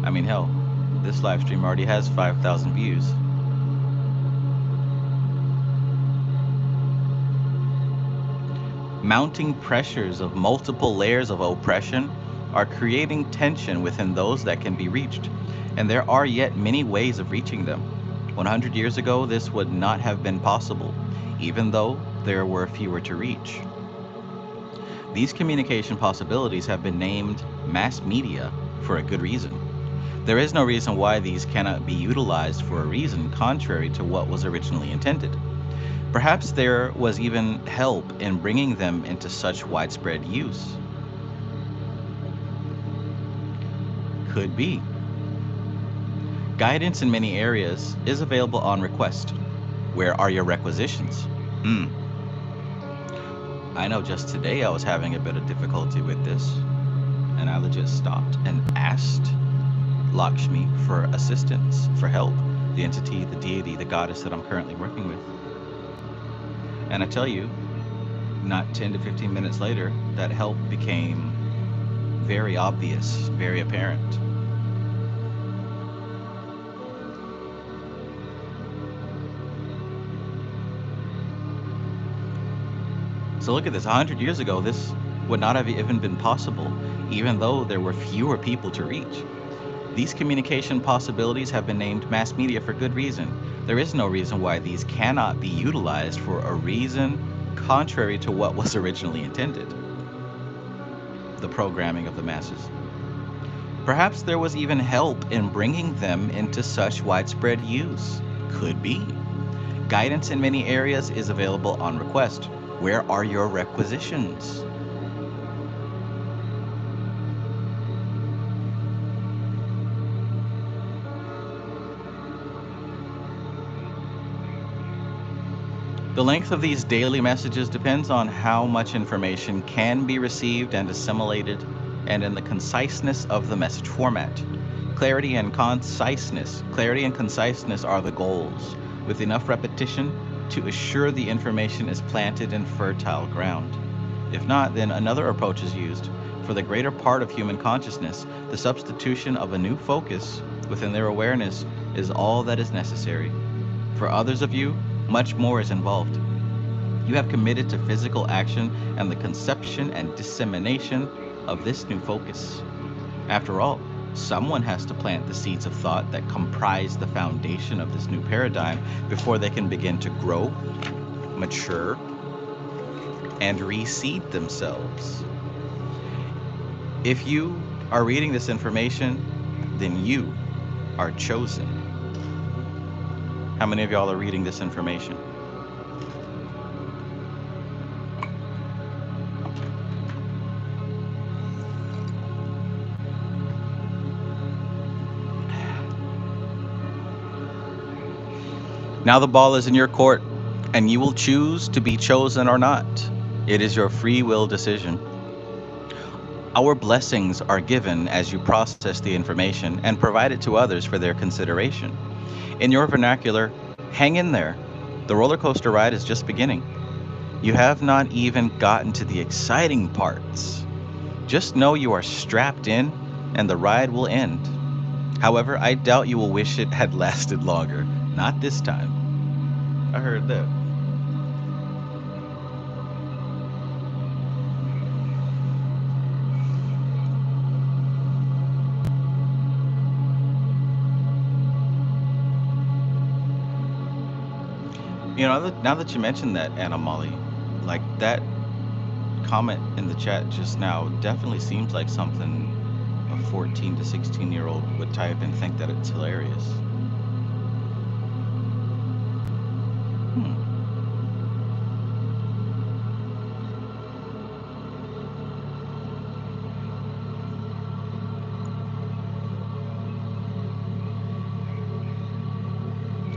I mean, hell, this live stream already has 5,000 views. Mounting pressures of multiple layers of oppression are creating tension within those that can be reached, and there are yet many ways of reaching them. 100 years ago, this would not have been possible, even though there were fewer to reach. These communication possibilities have been named mass media for a good reason. There is no reason why these cannot be utilized for a reason contrary to what was originally intended. Perhaps there was even help in bringing them into such widespread use. Could be. Guidance in many areas is available on request. Where are your requisitions? I know just today I was having a bit of difficulty with this, and I legit stopped and asked Lakshmi for assistance, for help, the entity, the deity, the goddess that I'm currently working with. And I tell you, not 10 to 15 minutes later, that help became very obvious, very apparent. So look at this, 100 years ago, this would not have even been possible, even though there were fewer people to reach. These communication possibilities have been named mass media for good reason. There is no reason why these cannot be utilized for a reason contrary to what was originally intended. The programming of the masses. Perhaps there was even help in bringing them into such widespread use. Could be. Guidance in many areas is available on request. Where are your requisitions? The length of these daily messages depends on how much information can be received and assimilated, and in the conciseness of the message format. Clarity and conciseness are the goals, with enough repetition to assure the information is planted in fertile ground. If not, then another approach is used. For the greater part of human consciousness, the substitution of a new focus within their awareness is all that is necessary. For others of you, much more is involved. You have committed to physical action and the conception and dissemination of this new focus. After all, someone has to plant the seeds of thought that comprise the foundation of this new paradigm before they can begin to grow, mature, and reseed themselves. If you are reading this information, then you are chosen. How many of y'all are reading this information? Now the ball is in your court, and you will choose to be chosen or not. It is your free will decision. Our blessings are given as you process the information and provide it to others for their consideration. In your vernacular, hang in there. The roller coaster ride is just beginning. You have not even gotten to the exciting parts. Just know you are strapped in and the ride will end. However, I doubt you will wish it had lasted longer. Not this time. I heard that. You know, now that you mentioned that, Anna Molly, like that comment in the chat just now definitely seems like something a 14 to 16-year-old would type and think that it's hilarious. Hmm.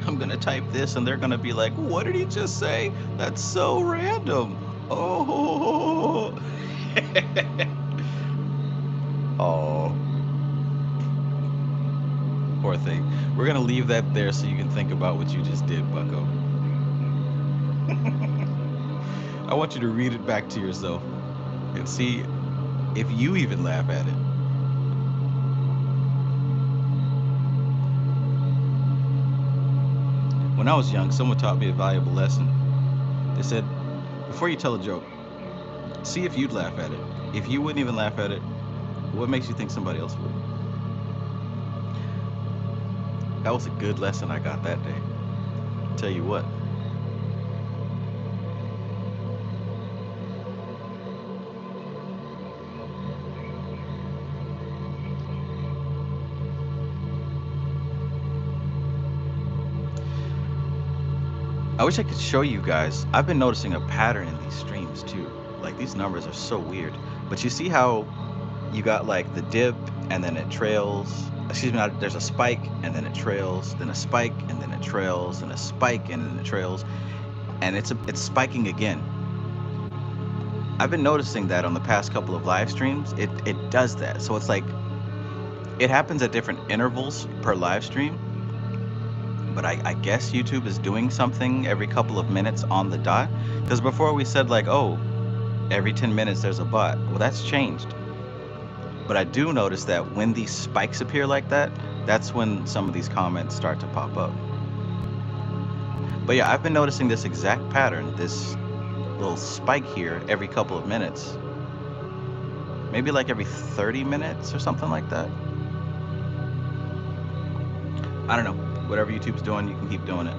I'm gonna type this and they're gonna be like, what did he just say? That's so random. Oh. Oh, poor thing. We're gonna leave that there so you can think about what you just did, Bucko. I want you to read it back to yourself and see if you even laugh at it. When I was young, someone taught me a valuable lesson. They said, before you tell a joke, see if you'd laugh at it. If you wouldn't even laugh at it, what makes you think somebody else would? That was a good lesson I got that day. Tell you what. I wish I could show you guys. I've been noticing a pattern in these streams too. Like these numbers are so weird. But you see how you got like the dip and then it trails. Excuse me, there's a spike and then it trails, then a spike and then it trails, and a spike and then it trails, and it's spiking again. I've been noticing that on the past couple of live streams. It does that. So it's like it happens at different intervals per live stream. But I guess YouTube is doing something every couple of minutes on the dot. Because before we said like, oh, every 10 minutes there's a bot. Well, that's changed. But I do notice that when these spikes appear like that, that's when some of these comments start to pop up. But yeah, I've been noticing this exact pattern, this little spike here every couple of minutes. Maybe like every 30 minutes or something like that. I don't know. Whatever YouTube's doing, you can keep doing it.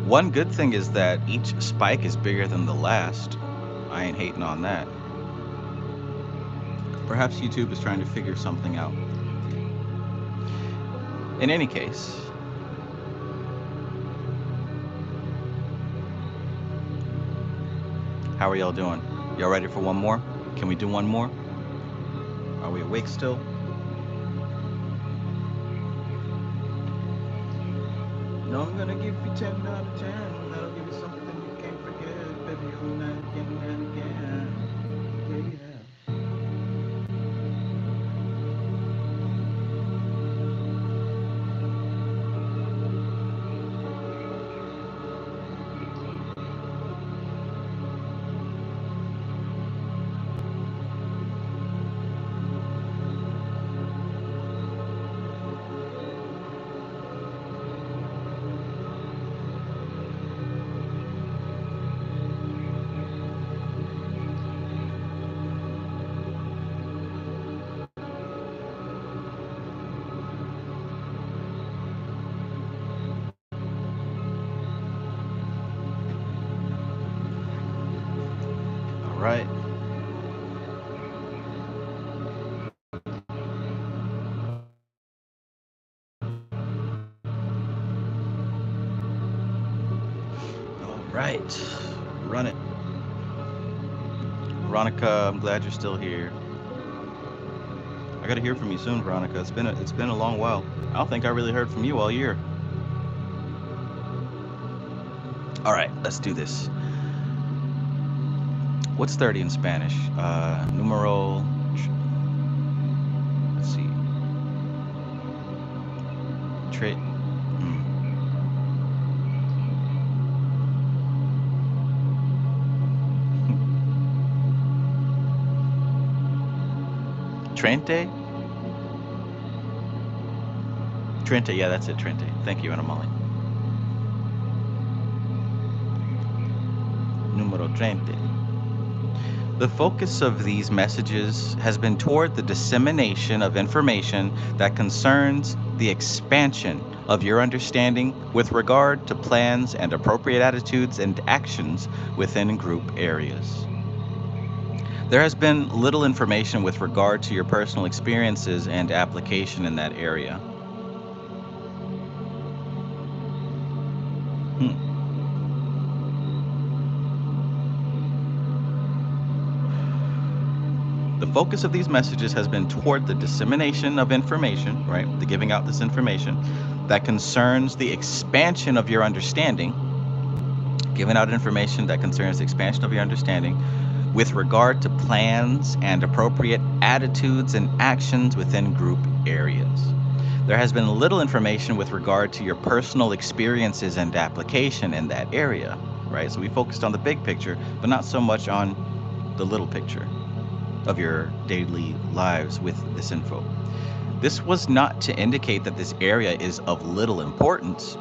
One good thing is that each spike is bigger than the last. I ain't hating on that. Perhaps YouTube is trying to figure something out. In any case, How are y'all doing? Y'all ready for one more? Can we do one more? Are we awake still? No, I'm gonna give you 10 out of 10. That'll give you something you can't forget. Baby, all night again and again. Yeah, all right. All right. Run it. Veronica, I'm glad you're still here. I gotta hear from you soon, Veronica. It's been a long while. I don't think I really heard from you all year. All right, let's do this. What's 30 in Spanish? Numero. Let's see. Tre. Trente? Trente, yeah, that's it, Trente. Thank you, Anna Molly. Numero 30. The focus of these messages has been toward the dissemination of information that concerns the expansion of your understanding with regard to plans and appropriate attitudes and actions within group areas. There has been little information with regard to your personal experiences and application in that area. Hmm. The focus of these messages has been toward the dissemination of information, right? The giving out this information that concerns the expansion of your understanding, giving out information that concerns the expansion of your understanding with regard to plans and appropriate attitudes and actions within group areas. There has been little information with regard to your personal experiences and application in that area, right? So we focused on the big picture, but not so much on the little picture of your daily lives with this info. This was not to indicate that this area is of little importance.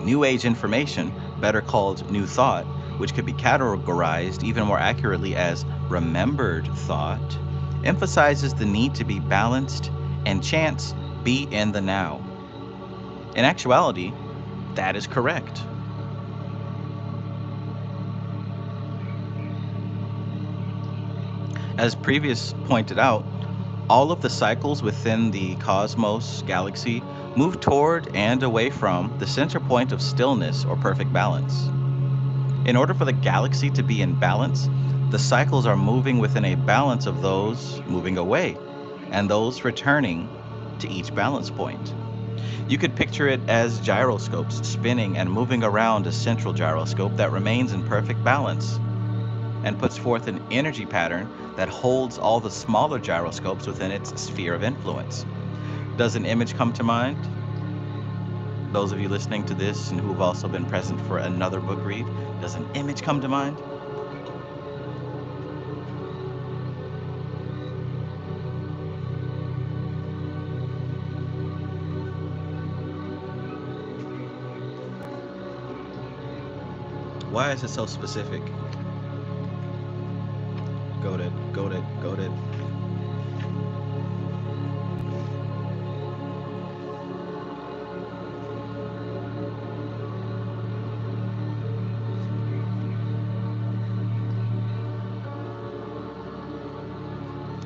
New Age information, better called New Thought, which could be categorized even more accurately as remembered thought, emphasizes the need to be balanced and chance be in the now. In actuality, that is correct. As previous pointed out, all of the cycles within the cosmos galaxy move toward and away from the center point of stillness or perfect balance. In order for the galaxy to be in balance, the cycles are moving within a balance of those moving away and those returning to each balance point. You could picture it as gyroscopes spinning and moving around a central gyroscope that remains in perfect balance and puts forth an energy pattern that holds all the smaller gyroscopes within its sphere of influence. Does an image come to mind? Those of you listening to this and who have also been present for another book read, does an image come to mind? Why is it so specific? Go to.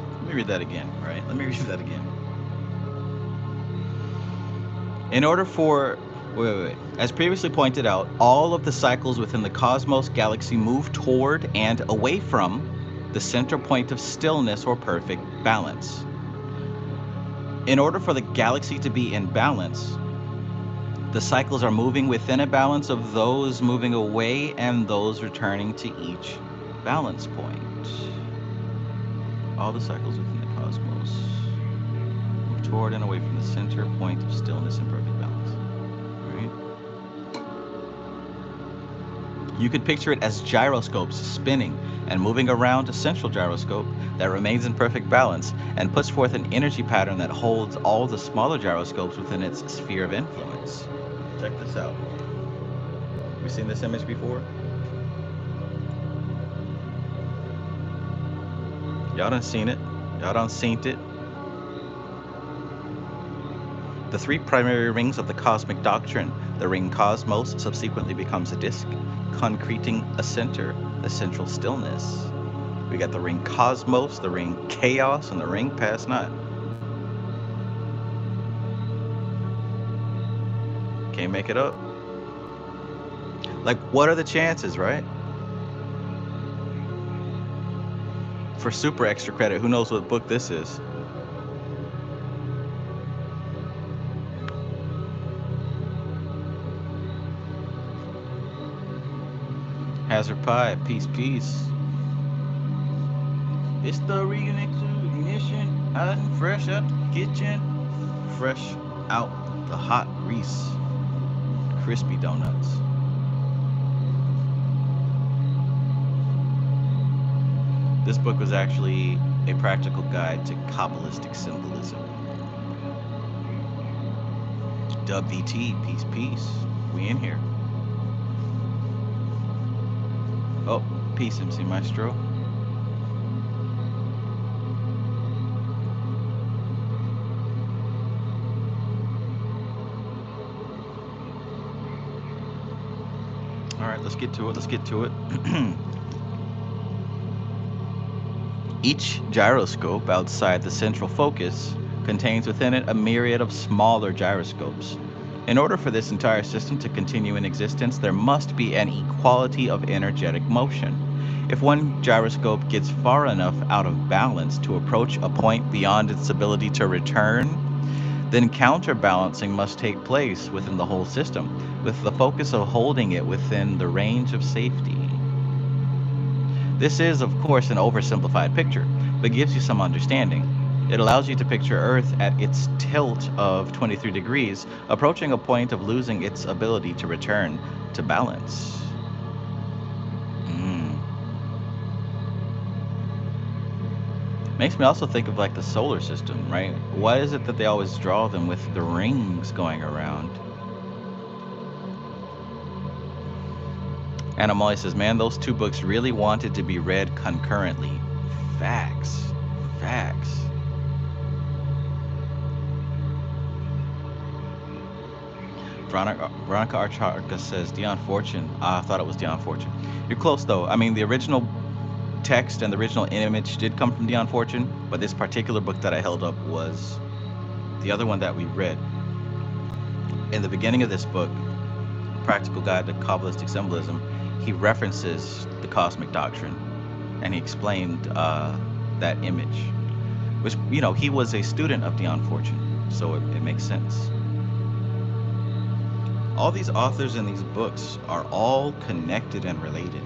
Let me read that again, all right? Let me read that again. In order for Wait. As previously pointed out, all of the cycles within the cosmos galaxy move toward and away from the center point of stillness or perfect balance. In order for the galaxy to be in balance, the cycles are moving within a balance of those moving away and those returning to each balance point. All the cycles within the cosmos move toward and away from the center point of stillness and perfect balance. Right? You could picture it as gyroscopes spinning and moving around a central gyroscope that remains in perfect balance and puts forth an energy pattern that holds all the smaller gyroscopes within its sphere of influence. Check this out. We've seen this image before. Y'all done seen it. Y'all done seen it. The three primary rings of the cosmic doctrine. The ring cosmos subsequently becomes a disk, concreting a center, the central stillness. We got the ring cosmos, the ring chaos, and the ring past not. Can't make it up. Like, what are the chances, right? For super extra credit, who knows what book this is? Hazard Pie, peace. It's the ignition, hiding fresh out the kitchen, fresh out the hot grease, crispy donuts. This book was actually a practical guide to Kabbalistic symbolism. WVT, peace. We in here. Oh, peace, MC Maestro. All right, let's get to it. Each gyroscope outside the central focus contains within it a myriad of smaller gyroscopes. In order for this entire system to continue in existence, there must be an equality of energetic motion. If one gyroscope gets far enough out of balance to approach a point beyond its ability to return, then counterbalancing must take place within the whole system, with the focus of holding it within the range of safety. This is, of course, an oversimplified picture, but gives you some understanding. It allows you to picture Earth at its tilt of 23 degrees, approaching a point of losing its ability to return to balance. Makes me also think of like the solar system, right? Why is it that they always draw them with the rings going around? And Molly says, man, those two books really wanted to be read concurrently. Facts. Veronica Archarka says, Dion Fortune. I thought it was Dion Fortune. You're close, though. I mean, the original text and the original image did come from Dion Fortune, but this particular book that I held up was the other one that we read. In the beginning of this book, Practical Guide to Kabbalistic Symbolism, he references the cosmic doctrine, and he explained that image, which, you know, he was a student of Dion Fortune, so it makes sense. All these authors in these books are all connected and related.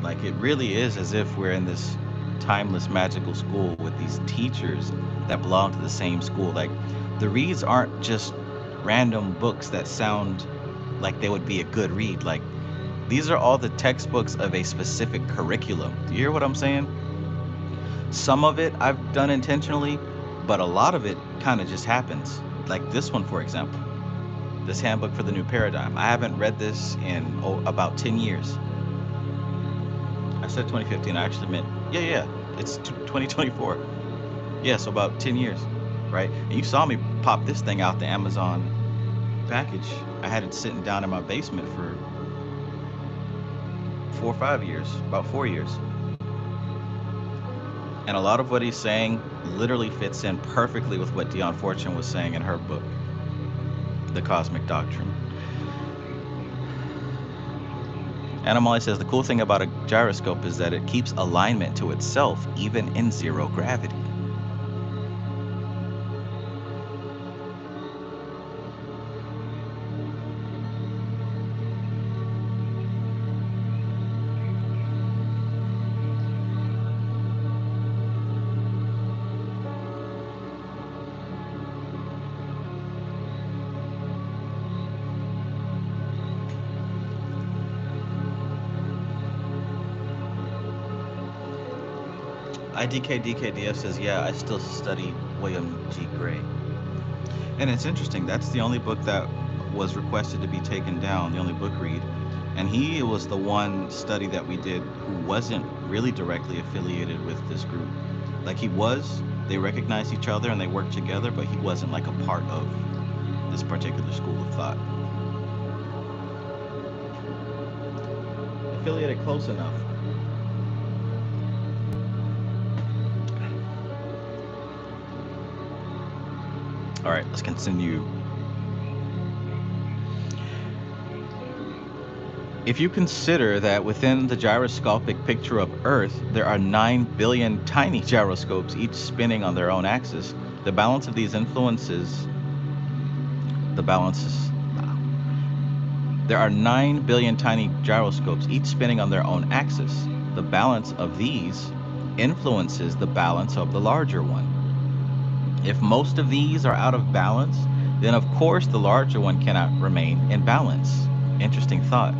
Like, it really is as if we're in this timeless magical school with these teachers that belong to the same school. Like, the reads aren't just random books that sound like they would be a good read. Like, these are all the textbooks of a specific curriculum. Do you hear what I'm saying? Some of it I've done intentionally, but a lot of it kind of just happens. Like this one, for example, this handbook for the new paradigm. I haven't read this in about 10 years. I said 2015, I actually meant, yeah, it's 2024. Yeah, so about 10 years, right? And you saw me pop this thing out the Amazon package. I had it sitting down in my basement for 4 or 5 years, about 4 years. And a lot of what he's saying literally fits in perfectly with what Dion Fortune was saying in her book. the cosmic doctrine. Animali says the cool thing about a gyroscope is that it keeps alignment to itself even in zero gravity. IDKDKDF says, yeah, I still study William G. Gray. And it's interesting, that's the only book that was requested to be taken down, the only book read. And he was the one study that we did who wasn't really directly affiliated with this group. Like he was, they recognized each other and they worked together, but he wasn't like a part of this particular school of thought. Affiliated close enough. All right, let's continue. If you consider that within the gyroscopic picture of Earth, there are 9 billion tiny gyroscopes, each spinning on their own axis, the balance of these influences, there are 9 billion tiny gyroscopes, each spinning on their own axis. The balance of these influences the balance of the larger one. If most of these are out of balance, then of course the larger one cannot remain in balance. Interesting thought.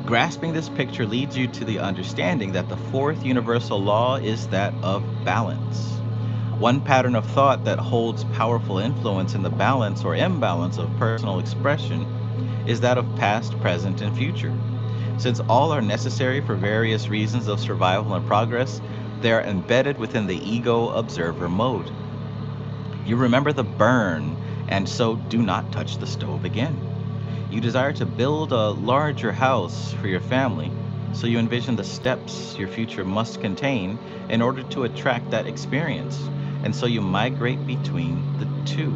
Grasping this picture leads you to the understanding that the fourth universal law is that of balance. One pattern of thought that holds powerful influence in the balance or imbalance of personal expression is that of past, present, and future. Since all are necessary for various reasons of survival and progress, they are embedded within the ego observer mode. You remember the burn, and so do not touch the stove again. You desire to build a larger house for your family, so you envision the steps your future must contain in order to attract that experience, and so you migrate between the two.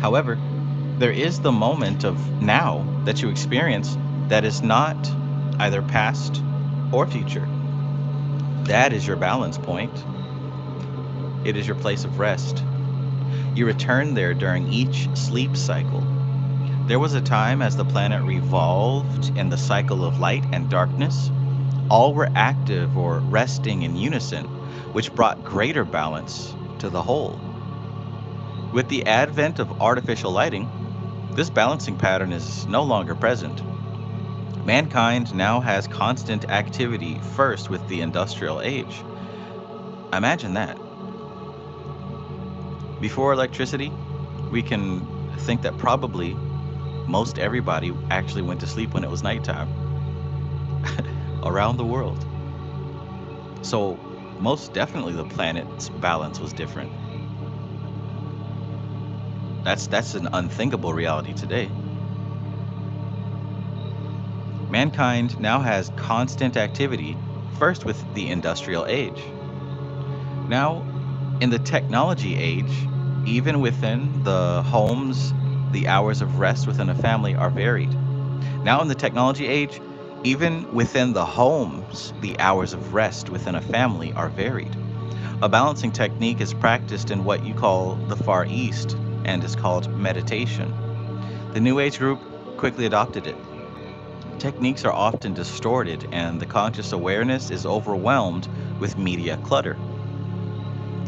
However, there is the moment of now that you experience that is not either past or future. That is your balance point. It is your place of rest. You return there during each sleep cycle. There was a time as the planet revolved in the cycle of light and darkness. All were active or resting in unison, which brought greater balance to the whole. With the advent of artificial lighting, this balancing pattern is no longer present. Mankind now has constant activity first with the industrial age. Imagine that. Before electricity, we can think that probably most everybody actually went to sleep when it was nighttime around the world. So most definitely the planet's balance was different. That's an unthinkable reality today. Mankind now has constant activity, first with the industrial age. Now, in the technology age, even within the homes, the hours of rest within a family are varied. Now, in the technology age, even within the homes, the hours of rest within a family are varied. A balancing technique is practiced in what you call the Far East and is called meditation. The New Age group quickly adopted it. Techniques are often distorted and the conscious awareness is overwhelmed with media clutter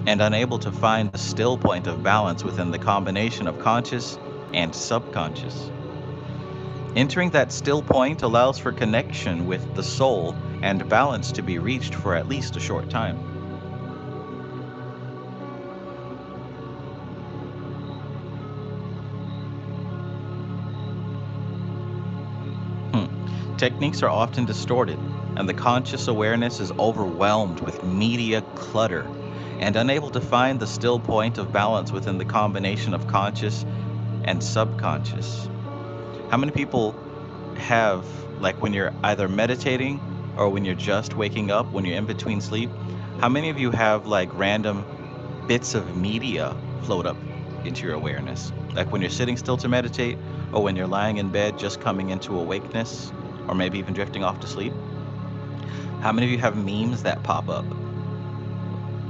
and unable to find the still point of balance within the combination of conscious and subconscious. Entering that still point allows for connection with the soul and balance to be reached for at least a short time. Techniques are often distorted, and the conscious awareness is overwhelmed with media clutter and unable to find the still point of balance within the combination of conscious and subconscious. How many people have, like when you're either meditating or when you're just waking up, when you're in between sleep, how many of you have like random bits of media float up into your awareness. Like when you're sitting still to meditate, or when you're lying in bed just coming into awakeness, or maybe even drifting off to sleep. How many of you have memes that pop up,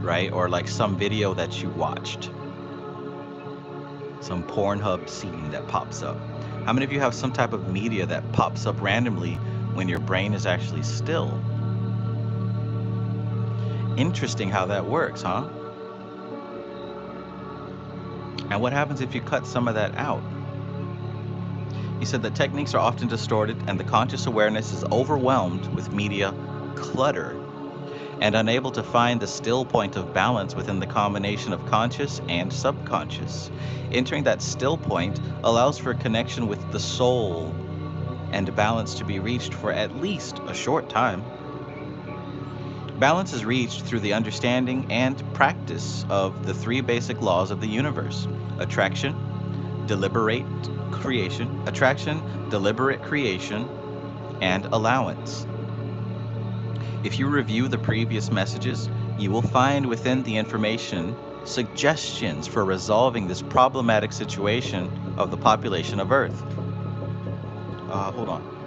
right? Or like some video that you watched, some Pornhub scene that pops up. How many of you have some type of media that pops up randomly when your brain is actually still? Interesting how that works, huh? And what happens if you cut some of that out? He said that techniques are often distorted and the conscious awareness is overwhelmed with media clutter and unable to find the still point of balance within the combination of conscious and subconscious. Entering that still point allows for a connection with the soul and balance to be reached for at least a short time. Balance is reached through the understanding and practice of the three basic laws of the universe: attraction, deliberate deliberate creation, and allowance. If you review the previous messages, you will find within the information suggestions for resolving this problematic situation of the population of Earth. Hold on.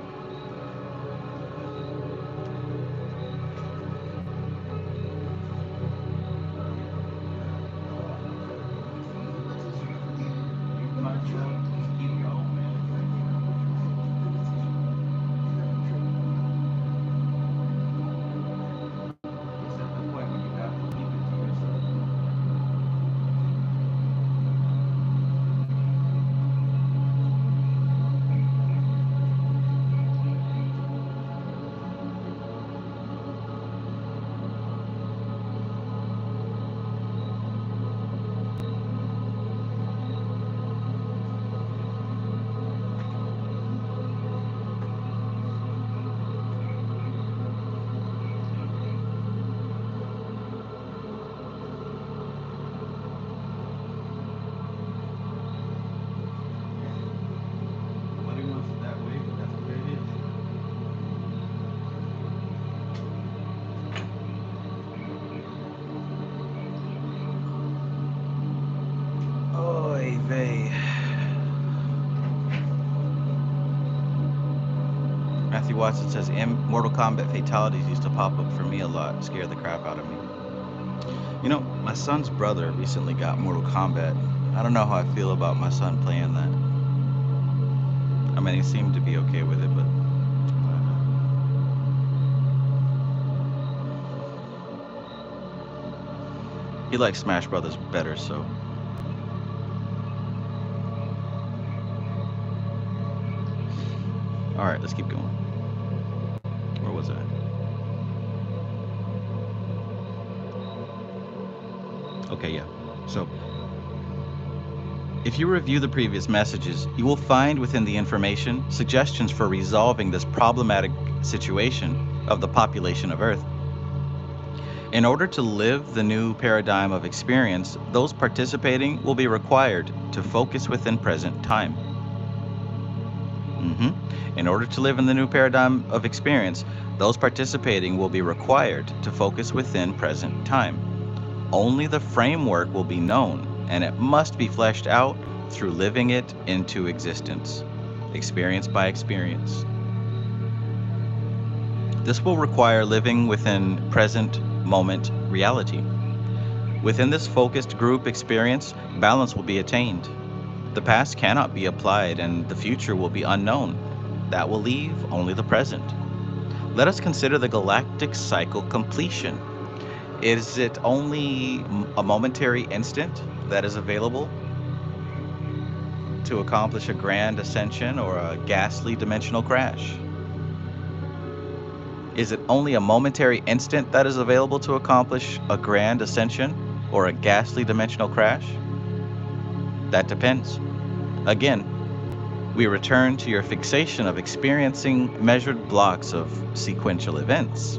Oy vey. Matthew Watson says, Mortal Kombat fatalities used to pop up for me a lot, scare the crap out of me. You know, my son's brother recently got Mortal Kombat. I don't know how I feel about my son playing that. I mean, he seemed to be okay with it, but he likes Smash Brothers better, so. All right, let's keep going. Where was I? Okay, yeah. So, if you review the previous messages, you will find within the information suggestions for resolving this problematic situation of the population of Earth. In order to live the new paradigm of experience, those participating will be required to focus within present time. In order to live in the new paradigm of experience, those participating will be required to focus within present time. Only the framework will be known, and it must be fleshed out through living it into existence, experience by experience. This will require living within present moment reality. Within this focused group experience, balance will be attained. The past cannot be applied, and the future will be unknown. That will leave only the present. Let us consider the galactic cycle completion. Is it only a momentary instant that is available to accomplish a grand ascension or a ghastly dimensional crash? Is it only a momentary instant that is available to accomplish a grand ascension or a ghastly dimensional crash? That depends. Again, we return to your fixation of experiencing measured blocks of sequential events.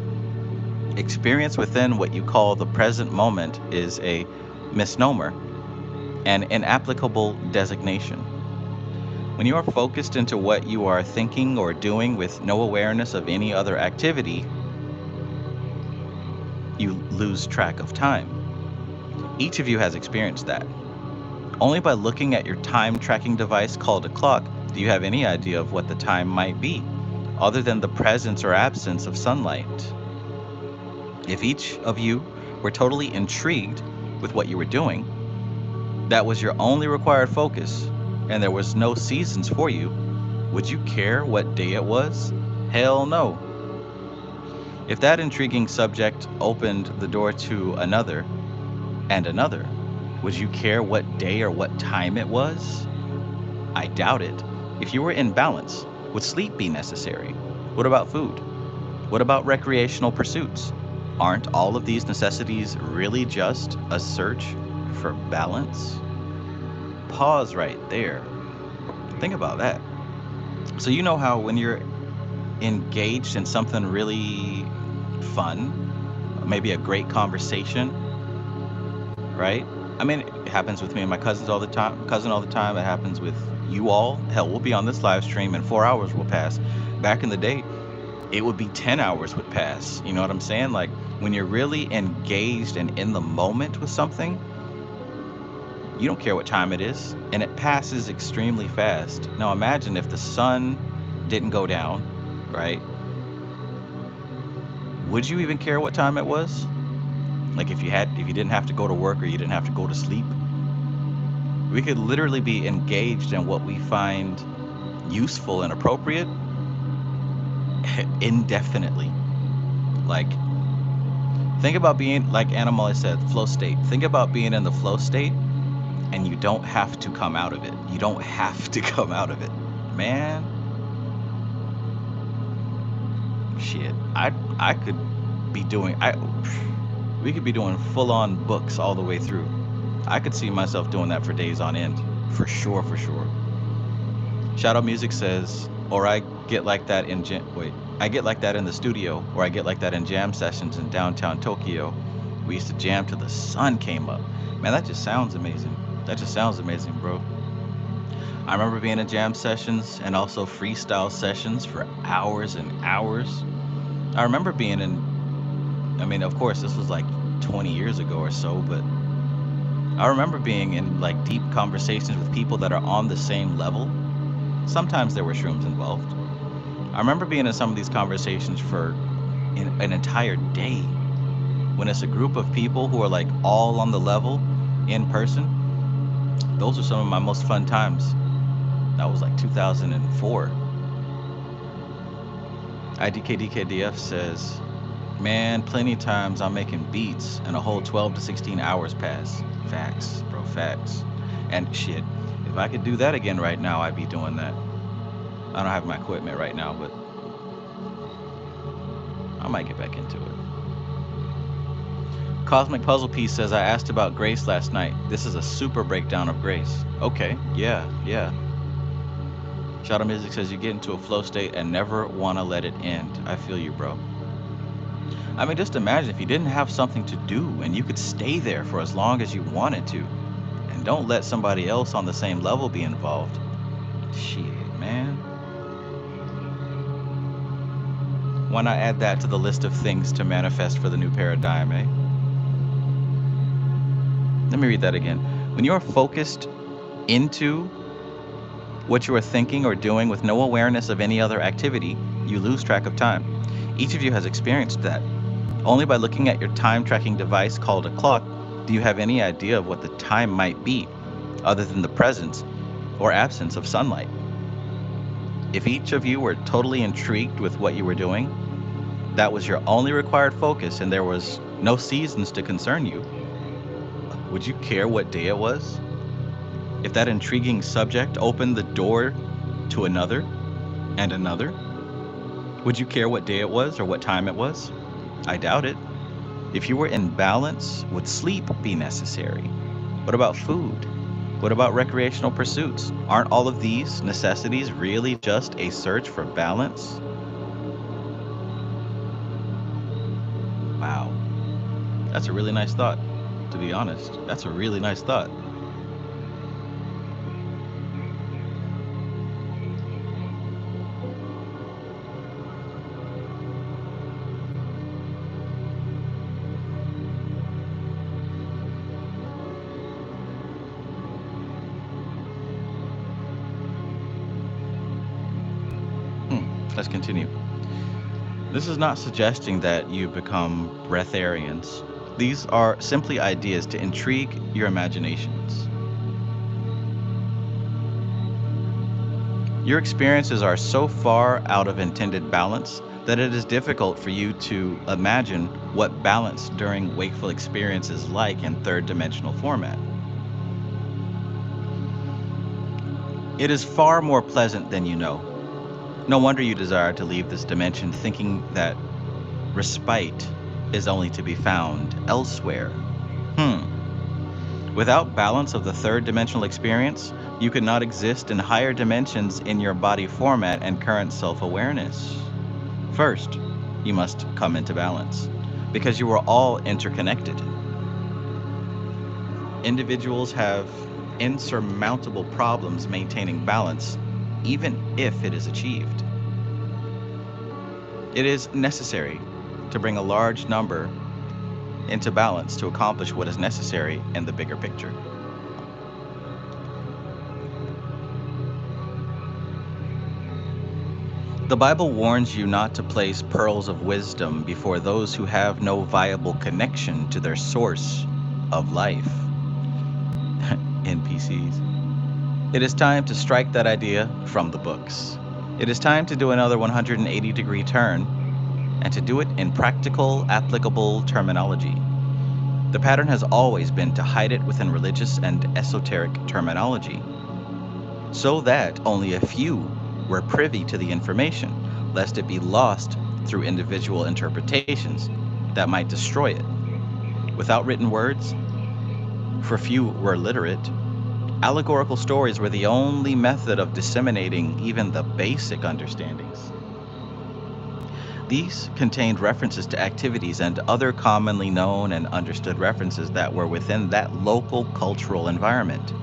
Experience within what you call the present moment is a misnomer, an inapplicable designation. When you are focused into what you are thinking or doing with no awareness of any other activity, you lose track of time. Each of you has experienced that. Only by looking at your time tracking device called a clock do you have any idea of what the time might be, other than the presence or absence of sunlight. If each of you were totally intrigued with what you were doing, that was your only required focus, and there was no seasons for you, would you care what day it was? Hell no. If that intriguing subject opened the door to another and another, would you care what day or what time it was? I doubt it. If you were in balance, would sleep be necessary? What about food? What about recreational pursuits? Aren't all of these necessities really just a search for balance? Pause right there. Think about that. So, you know how when you're engaged in something really fun, maybe a great conversation, right? I mean, it happens with me and my cousins all the time. Cousin all the time. It happens with you all. Hell, we'll be on this live stream and 4 hours will pass. Back in the day, it would be 10 hours would pass. You know what I'm saying? Like when you're really engaged and in the moment with something, you don't care what time it is, and it passes extremely fast. Now imagine if the sun didn't go down, right? Would you even care what time it was? Like if you didn't have to go to work or you didn't have to go to sleep, we could literally be engaged in what we find useful and appropriate indefinitely. Like think about being like Animal I said, flow state. Think about being in the flow state and you don't have to come out of it. You don't have to come out of it. Man, shit. I could be doing I we could be doing full on books all the way through. I could see myself doing that for days on end. For sure, for sure. Shadow Music says, or I get like that in I get like that in the studio, or I get like that in jam sessions in downtown Tokyo. We used to jam till the sun came up. Man, that just sounds amazing. That just sounds amazing, bro. I remember being in jam sessions and also freestyle sessions for hours and hours. I remember being I mean, of course, this was like 20 years ago or so, but I remember being in like deep conversations with people that are on the same level. Sometimes there were shrooms involved. I remember being in some of these conversations for an entire day when it's a group of people who are like all on the level in person. Those are some of my most fun times. That was like 2004. IDKDKDF says, man, plenty of times I'm making beats and a whole 12 to 16 hours pass. Facts, bro, facts. And shit, if I could do that again right now, I'd be doing that. I don't have my equipment right now, but I might get back into it. Cosmic Puzzle Piece says, I asked about grace last night. This is a super breakdown of grace. Okay, yeah, yeah. Shadow Music says, you get into a flow state and never want to let it end. I feel you, bro. I mean, just imagine if you didn't have something to do and you could stay there for as long as you wanted to. And don't let somebody else on the same level be involved. Shit, man. Why not add that to the list of things to manifest for the new paradigm, eh? Let me read that again. When you are focused into what you are thinking or doing with no awareness of any other activity, you lose track of time. Each of you has experienced that. Only by looking at your time tracking device called a clock do you have any idea of what the time might be, other than the presence or absence of sunlight. If each of you were totally intrigued with what you were doing, that was your only required focus and there was no seasons to concern you, would you care what day it was? If that intriguing subject opened the door to another and another, would you care what day it was or what time it was? I doubt it. If you were in balance, would sleep be necessary? What about food? What about recreational pursuits? Aren't all of these necessities really just a search for balance? Wow. That's a really nice thought, to be honest. That's a really nice thought. Let's continue. This is not suggesting that you become breatharians. These are simply ideas to intrigue your imaginations. Your experiences are so far out of intended balance that it is difficult for you to imagine what balance during wakeful experience is like in third dimensional format. It is far more pleasant than you know. No wonder you desire to leave this dimension thinking that respite is only to be found elsewhere. Hmm. Without balance of the third dimensional experience, you could not exist in higher dimensions in your body format and current self awareness. First, you must come into balance because you are all interconnected. Individuals have insurmountable problems maintaining balance, even if it is achieved. It is necessary to bring a large number into balance to accomplish what is necessary in the bigger picture. The Bible warns you not to place pearls of wisdom before those who have no viable connection to their source of life. NPCs. It is time to strike that idea from the books. It is time to do another 180-degree turn and to do it in practical, applicable terminology. The pattern has always been to hide it within religious and esoteric terminology, so that only a few were privy to the information, lest it be lost through individual interpretations that might destroy it. Without written words, for few were literate, allegorical stories were the only method of disseminating even the basic understandings. These contained references to activities and other commonly known and understood references that were within that local cultural environment.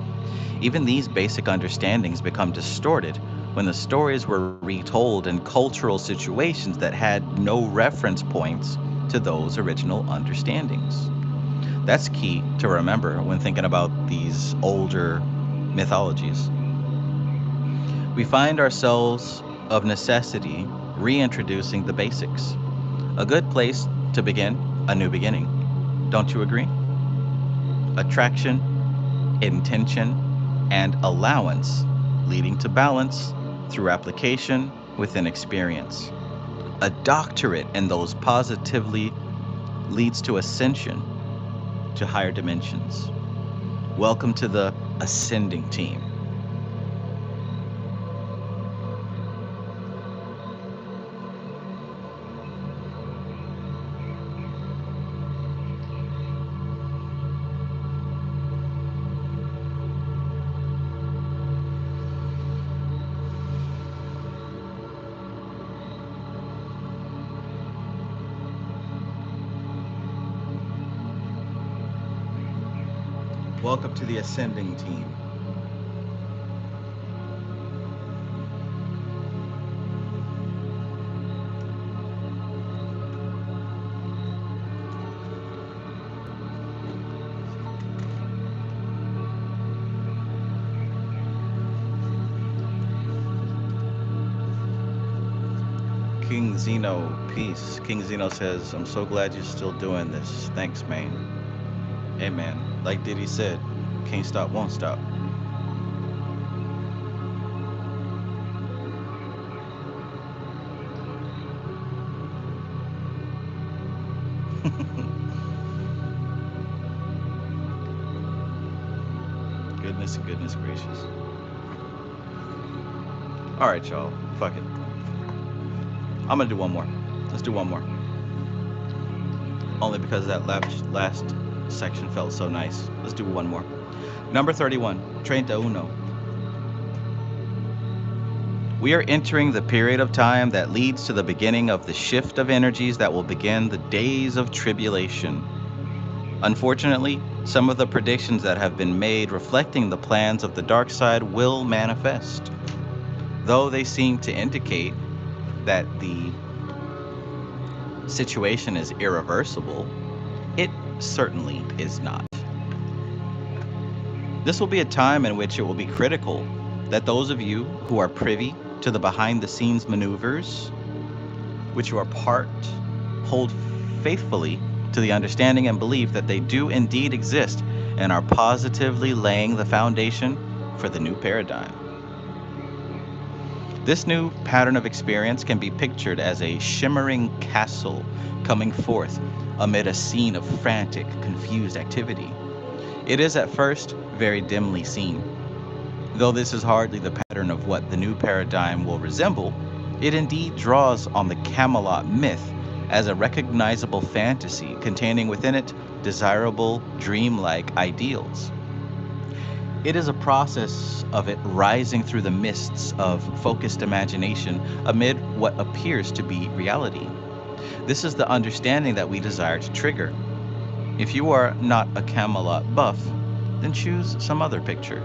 Even these basic understandings become distorted when the stories were retold in cultural situations that had no reference points to those original understandings. That's key to remember when thinking about these older mythologies. We find ourselves, of necessity, reintroducing the basics. A good place to begin a new beginning. Don't you agree? Attraction, intention, and allowance, leading to balance through application within experience. A doctorate in those positively leads to ascension to higher dimensions. Welcome to the ascending team. Welcome to the ascending team. King Zeno, peace. King Zeno says, I'm so glad you're still doing this. Thanks, man. Hey, man. Like Diddy said, can't stop, won't stop. Goodness gracious. All right, y'all. Fuck it. I'm gonna do one more. Let's do one more. Only because that last section felt so nice. Let's do one more. Number 31, Treinta Uno. We are entering the period of time that leads to the beginning of the shift of energies that will begin the days of tribulation. Unfortunately, some of the predictions that have been made reflecting the plans of the dark side will manifest. Though they seem to indicate that the situation is irreversible, it certainly is not. This will be a time in which it will be critical that those of you who are privy to the behind the scenes maneuvers, which you are part, hold faithfully to the understanding and belief that they do indeed exist and are positively laying the foundation for the new paradigm. This new pattern of experience can be pictured as a shimmering castle coming forth amid a scene of frantic, confused activity. It is at first very dimly seen. Though this is hardly the pattern of what the new paradigm will resemble, it indeed draws on the Camelot myth as a recognizable fantasy containing within it desirable, dreamlike ideals. It is a process of it rising through the mists of focused imagination amid what appears to be reality. This is the understanding that we desire to trigger. If you are not a Camelot buff, then choose some other picture.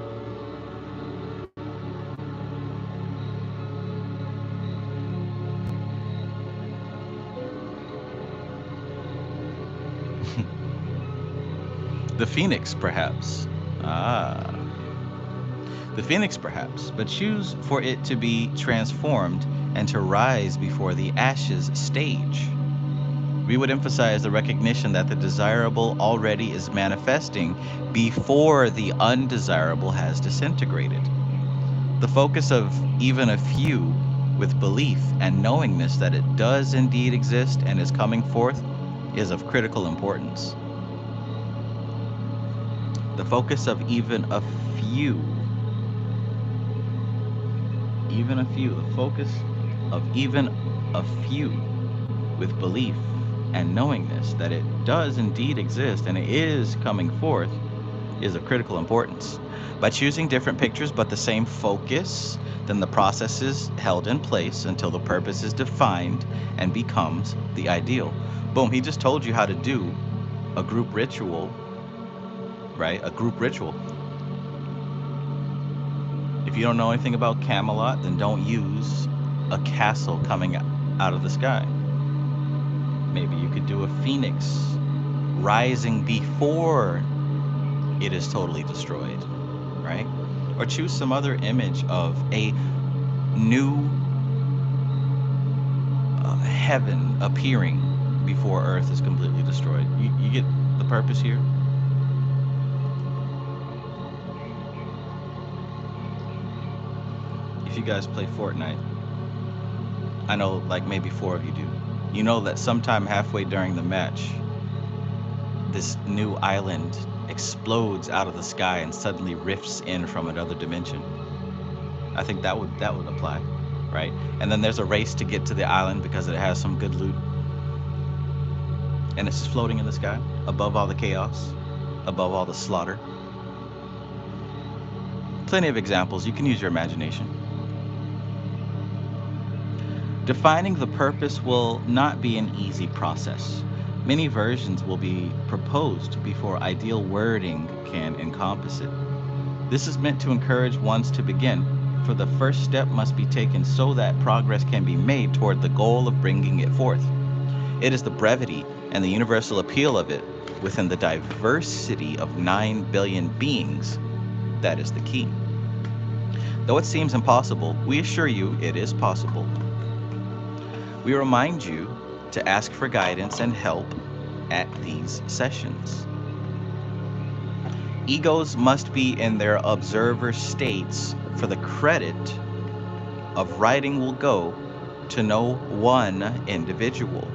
The Phoenix, perhaps. Ah. The Phoenix, perhaps, but choose for it to be transformed and to rise before the ashes stage. We would emphasize the recognition that the desirable already is manifesting before the undesirable has disintegrated. The focus of even a few with belief and knowingness that it does indeed exist and is coming forth is of critical importance. The focus of the focus of even a few with belief and knowingness that it does indeed exist and it is coming forth is of critical importance. By choosing different pictures but the same focus, then the process is held in place until the purpose is defined and becomes the ideal. Boom, he just told you how to do a group ritual, right? A group ritual. If you don't know anything about Camelot, then don't use a castle coming out of the sky. Maybe you could do a phoenix rising before it is totally destroyed, right? Or choose some other image of a new heaven appearing before Earth is completely destroyed. You get the purpose here? If you guys play Fortnite, I know like maybe 4 of you do. You know that sometime halfway during the match, this new island explodes out of the sky and suddenly rifts in from another dimension. I think that would apply, right? And then there's a race to get to the island because it has some good loot. And it's just floating in the sky, above all the chaos, above all the slaughter. Plenty of examples. You can use your imagination. Defining the purpose will not be an easy process. Many versions will be proposed before ideal wording can encompass it. This is meant to encourage ones to begin, for the first step must be taken so that progress can be made toward the goal of bringing it forth. It is the brevity and the universal appeal of it within the diversity of 9 billion beings that is the key. Though it seems impossible, we assure you it is possible. We remind you to ask for guidance and help at these sessions. Egos must be in their observer states, for the credit of writing will go to no one individual.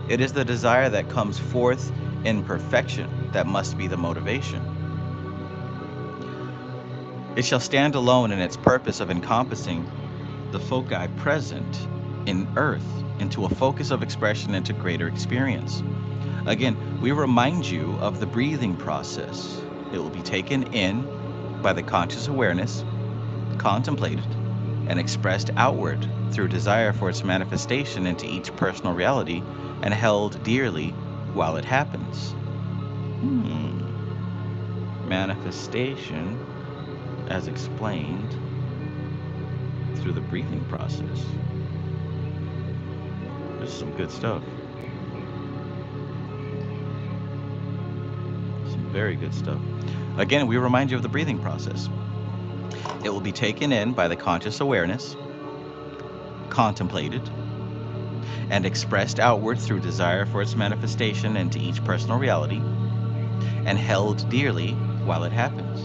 It is the desire that comes forth in perfection that must be the motivation. It shall stand alone in its purpose of encompassing the foci present in earth into a focus of expression into greater experience. Again, we remind you of the breathing process. It will be taken in by the conscious awareness, contemplated, and expressed outward through desire for its manifestation into each personal reality and held dearly while it happens. Manifestation as explained through the breathing process. This is some good stuff. Some very good stuff. Again, we remind you of the breathing process. It will be taken in by the conscious awareness, contemplated, and expressed outward through desire for its manifestation into each personal reality, and held dearly while it happens.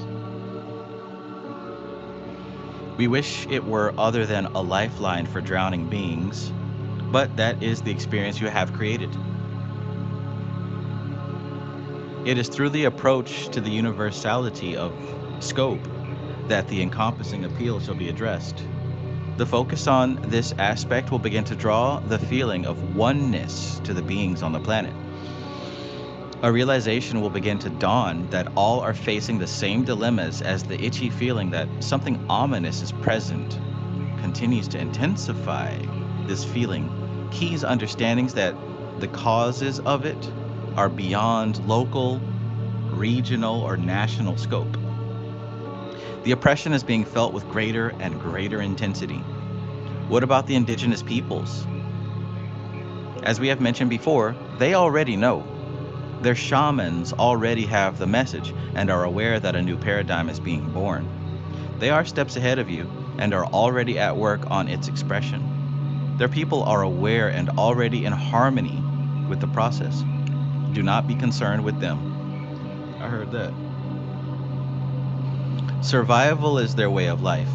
We wish it were other than a lifeline for drowning beings, but that is the experience you have created. It is through the approach to the universality of scope that the encompassing appeal shall be addressed. The focus on this aspect will begin to draw the feeling of oneness to the beings on the planet. A realization will begin to dawn that all are facing the same dilemmas, as the itchy feeling that something ominous is present continues to intensify. This feeling keys understandings that the causes of it are beyond local, regional, or national scope. The oppression is being felt with greater and greater intensity. What about the indigenous peoples? As we have mentioned before, they already know. Their shamans already have the message and are aware that a new paradigm is being born. They are steps ahead of you and are already at work on its expression. Their people are aware and already in harmony with the process. Do not be concerned with them. I heard that. Survival is their way of life.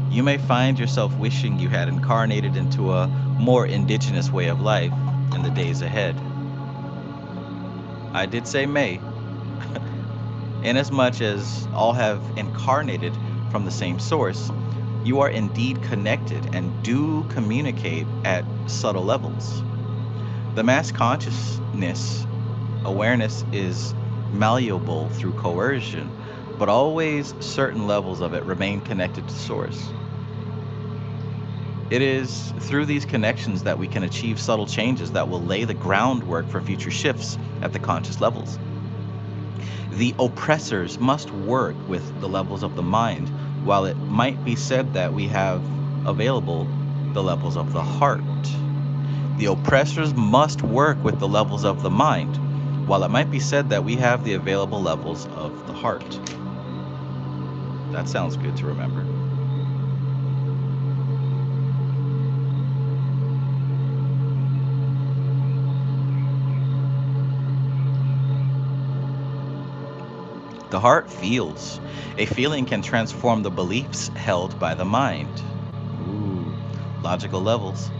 You may find yourself wishing you had incarnated into a more indigenous way of life in the days ahead. I did say may, inasmuch as all have incarnated from the same source. You are indeed connected and do communicate at subtle levels. The mass consciousness awareness is malleable through coercion, but always certain levels of it remain connected to source. It is through these connections that we can achieve subtle changes that will lay the groundwork for future shifts at the conscious levels. The oppressors must work with the levels of the mind, while it might be said that we have available the levels of the heart. The oppressors must work with the levels of the mind, while it might be said that we have the available levels of the heart. That sounds good to remember. The heart feels. A feeling can transform the beliefs held by the mind. Ooh, logical levels.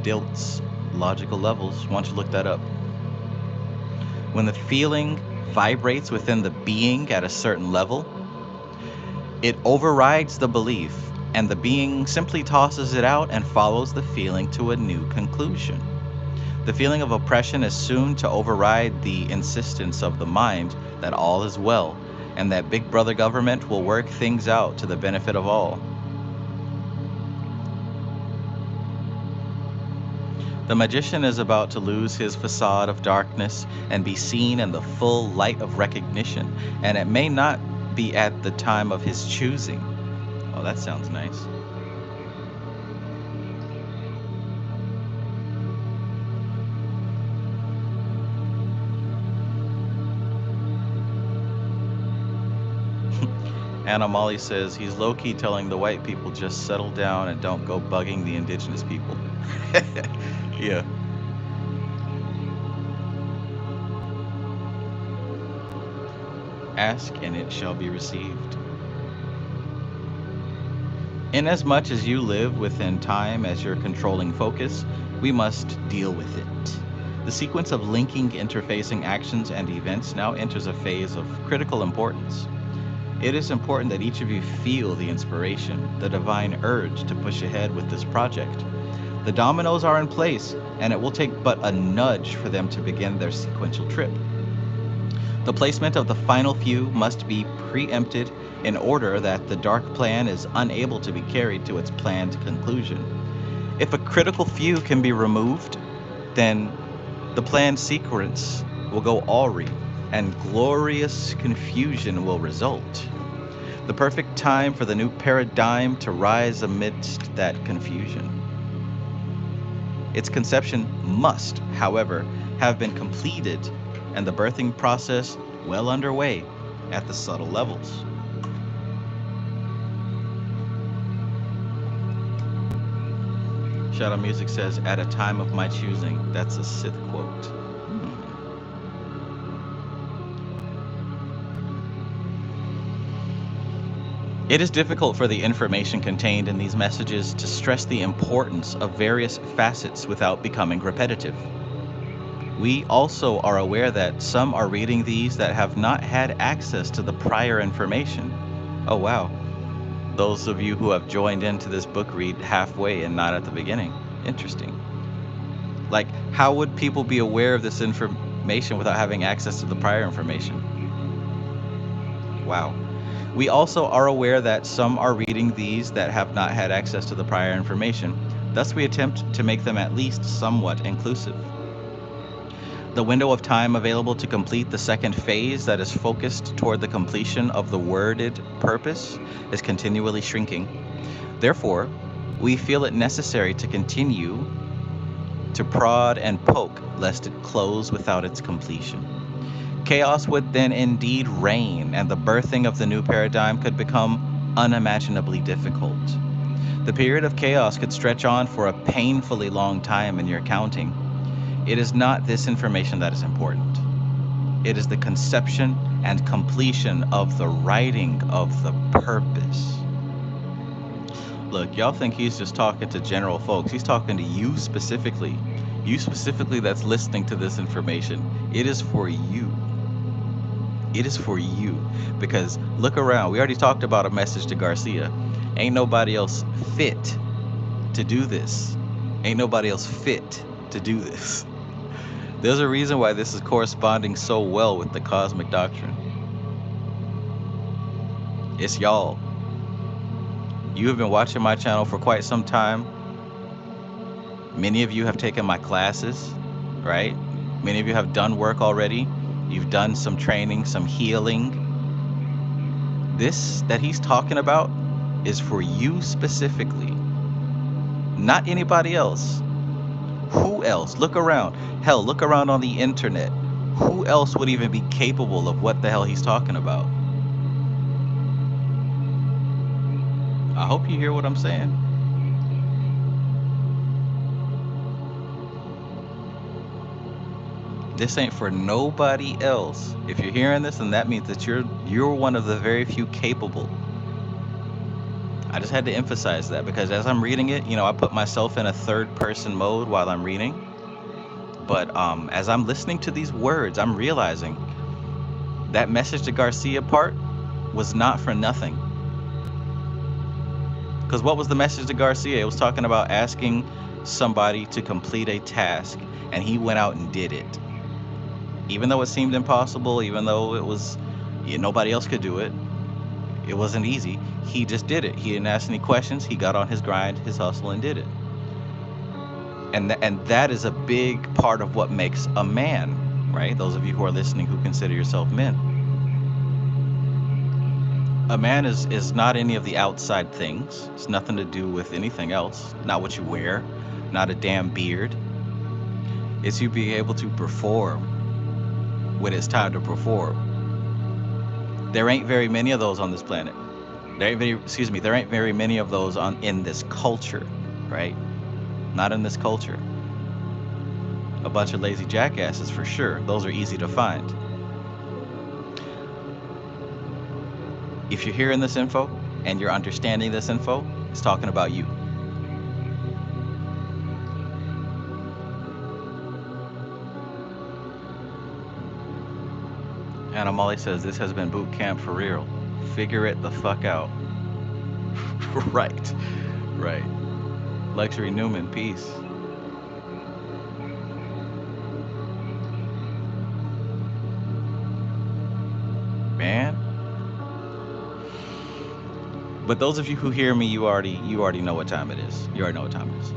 Dilts, logical levels. Why don't you look that up? When the feeling vibrates within the being at a certain level, it overrides the belief, and the being simply tosses it out and follows the feeling to a new conclusion. The feeling of oppression is soon to override the insistence of the mind that all is well, and that Big Brother government will work things out to the benefit of all. The magician is about to lose his facade of darkness and be seen in the full light of recognition, and it may not be at the time of his choosing. Oh, that sounds nice. Anna Molly says he's low-key telling the white people just settle down and don't go bugging the indigenous people. Yeah. Ask and it shall be received. Inasmuch as you live within time as your controlling focus, we must deal with it. The sequence of linking, interfacing actions and events now enters a phase of critical importance. It is important that each of you feel the inspiration, the divine urge to push ahead with this project. The dominoes are in place, and it will take but a nudge for them to begin their sequential trip. The placement of the final few must be preempted in order that the dark plan is unable to be carried to its planned conclusion. If a critical few can be removed, then the planned sequence will go awry, and glorious confusion will result. The perfect time for the new paradigm to rise amidst that confusion. Its conception must, however, have been completed and the birthing process well underway at the subtle levels. Shadow Music says, "At a time of my choosing." That's a Sith quote. It is difficult for the information contained in these messages to stress the importance of various facets without becoming repetitive. We also are aware that some are reading these that have not had access to the prior information. Oh, wow. Those of you who have joined into this book read halfway and not at the beginning. Interesting. Like, how would people be aware of this information without having access to the prior information? Wow. We also are aware that some are reading these that have not had access to the prior information. Thus, we attempt to make them at least somewhat inclusive. The window of time available to complete the second phase that is focused toward the completion of the worded purpose is continually shrinking. Therefore, we feel it necessary to continue to prod and poke lest it close without its completion. Chaos would then indeed reign, and the birthing of the new paradigm could become unimaginably difficult. The period of chaos could stretch on for a painfully long time in your counting. It is not this information that is important. It is the conception and completion of the writing of the purpose. Look, y'all think he's just talking to general folks. He's talking to you specifically. You specifically that's listening to this information. It is for you. It is for you. Because look around. We already talked about a message to Garcia. Ain't nobody else fit to do this. Ain't nobody else fit to do this. There's a reason why this is corresponding so well with the cosmic doctrine. It's y'all. You have been watching my channel for quite some time. Many of you have taken my classes, right? Many of you have done work already. You've done some training, some healing. This that he's talking about is for you specifically, not anybody else. Who else? Look around. Hell, look around on the internet. Who else would even be capable of what the hell he's talking about? I hope you hear what I'm saying. This ain't for nobody else. If you're hearing this, then that means that you're one of the very few capable. I just had to emphasize that because as I'm reading it, I put myself in a third person mode while I'm reading. But as I'm listening to these words, I'm realizing that message to Garcia part was not for nothing. Because what was the message to Garcia? It was talking about asking somebody to complete a task, and he went out and did it. Even though it seemed impossible, even though it was, nobody else could do it, it wasn't easy. He just did it. He didn't ask any questions. He got on his grind, his hustle, and did it. And that is a big part of what makes a man, right? Those of you who are listening who consider yourself men. A man is not any of the outside things. It's nothing to do with anything else. Not what you wear, not a damn beard. It's you being able to perform when it's time to perform. There ain't very many of those on this planet. There ain't very many of those in this culture, right? Not in this culture. A bunch of lazy jackasses for sure. Those are easy to find. If you're hearing this info and you're understanding this info, it's talking about you. Anna Molly says, this has been boot camp for real. Figure it the fuck out. Right. Luxury Newman, peace. Man. But those of you who hear me, you already know what time it is. You already know what time it is.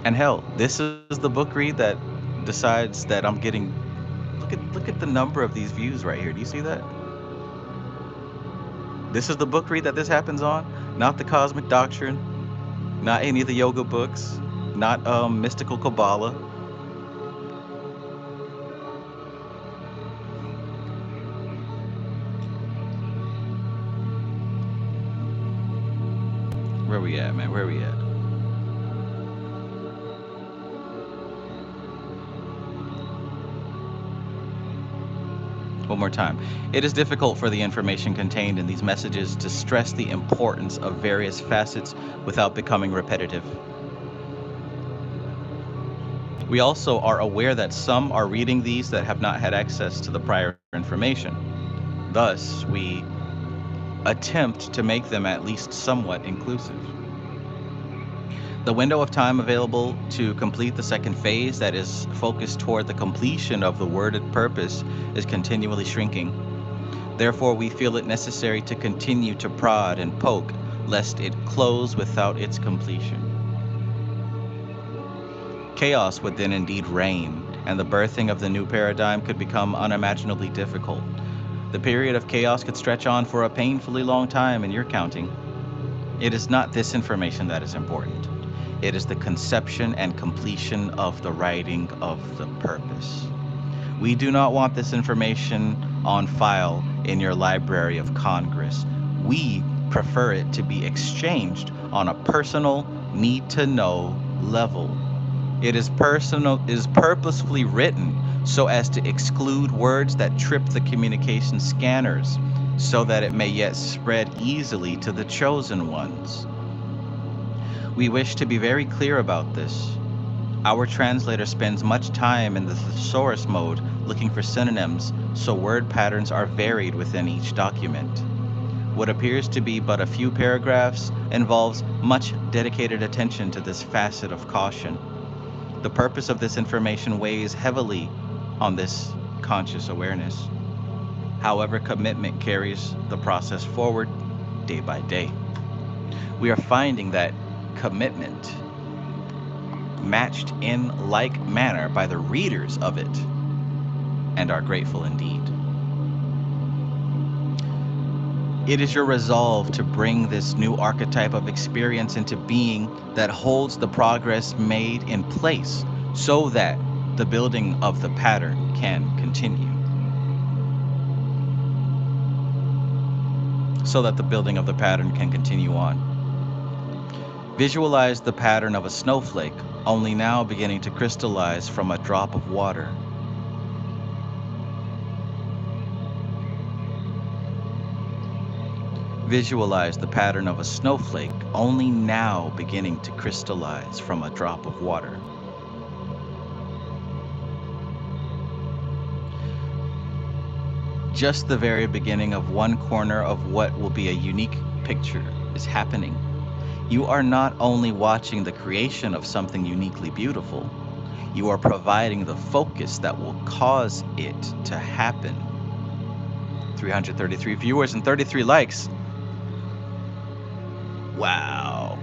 And hell, this is the book read that decides that I'm getting. Look at the number of these views right here. Do you see that? This is the book read that this happens on, not the Cosmic Doctrine, not any of the yoga books, not Mystical Kabbalah. Where we at, man? Where we at? One more time. It is difficult for the information contained in these messages to stress the importance of various facets without becoming repetitive. We also are aware that some are reading these that have not had access to the prior information. Thus, we attempt to make them at least somewhat inclusive. The window of time available to complete the second phase, that is focused toward the completion of the worded purpose, is continually shrinking. Therefore, we feel it necessary to continue to prod and poke, lest it close without its completion. Chaos would then indeed reign, and the birthing of the new paradigm could become unimaginably difficult. The period of chaos could stretch on for a painfully long time in your counting. It is not this information that is important. It is the conception and completion of the writing of the purpose. We do not want this information on file in your Library of Congress. We prefer it to be exchanged on a personal, need-to-know level. It is purposefully written so as to exclude words that trip the communication scanners, so that it may yet spread easily to the chosen ones. We wish to be very clear about this. Our translator spends much time in the thesaurus mode looking for synonyms, so word patterns are varied within each document. What appears to be but a few paragraphs involves much dedicated attention to this facet of caution. The purpose of this information weighs heavily on this conscious awareness. However, commitment carries the process forward day by day. We are finding that commitment matched in like manner by the readers of it, and are grateful indeed. It is your resolve to bring this new archetype of experience into being that holds the progress made in place, so that the building of the pattern can continue. So that the building of the pattern can continue on. Visualize the pattern of a snowflake, only now beginning to crystallize from a drop of water. Visualize the pattern of a snowflake, only now beginning to crystallize from a drop of water. Just the very beginning of one corner of what will be a unique picture is happening. You are not only watching the creation of something uniquely beautiful, you are providing the focus that will cause it to happen. 333 viewers and 33 likes. Wow.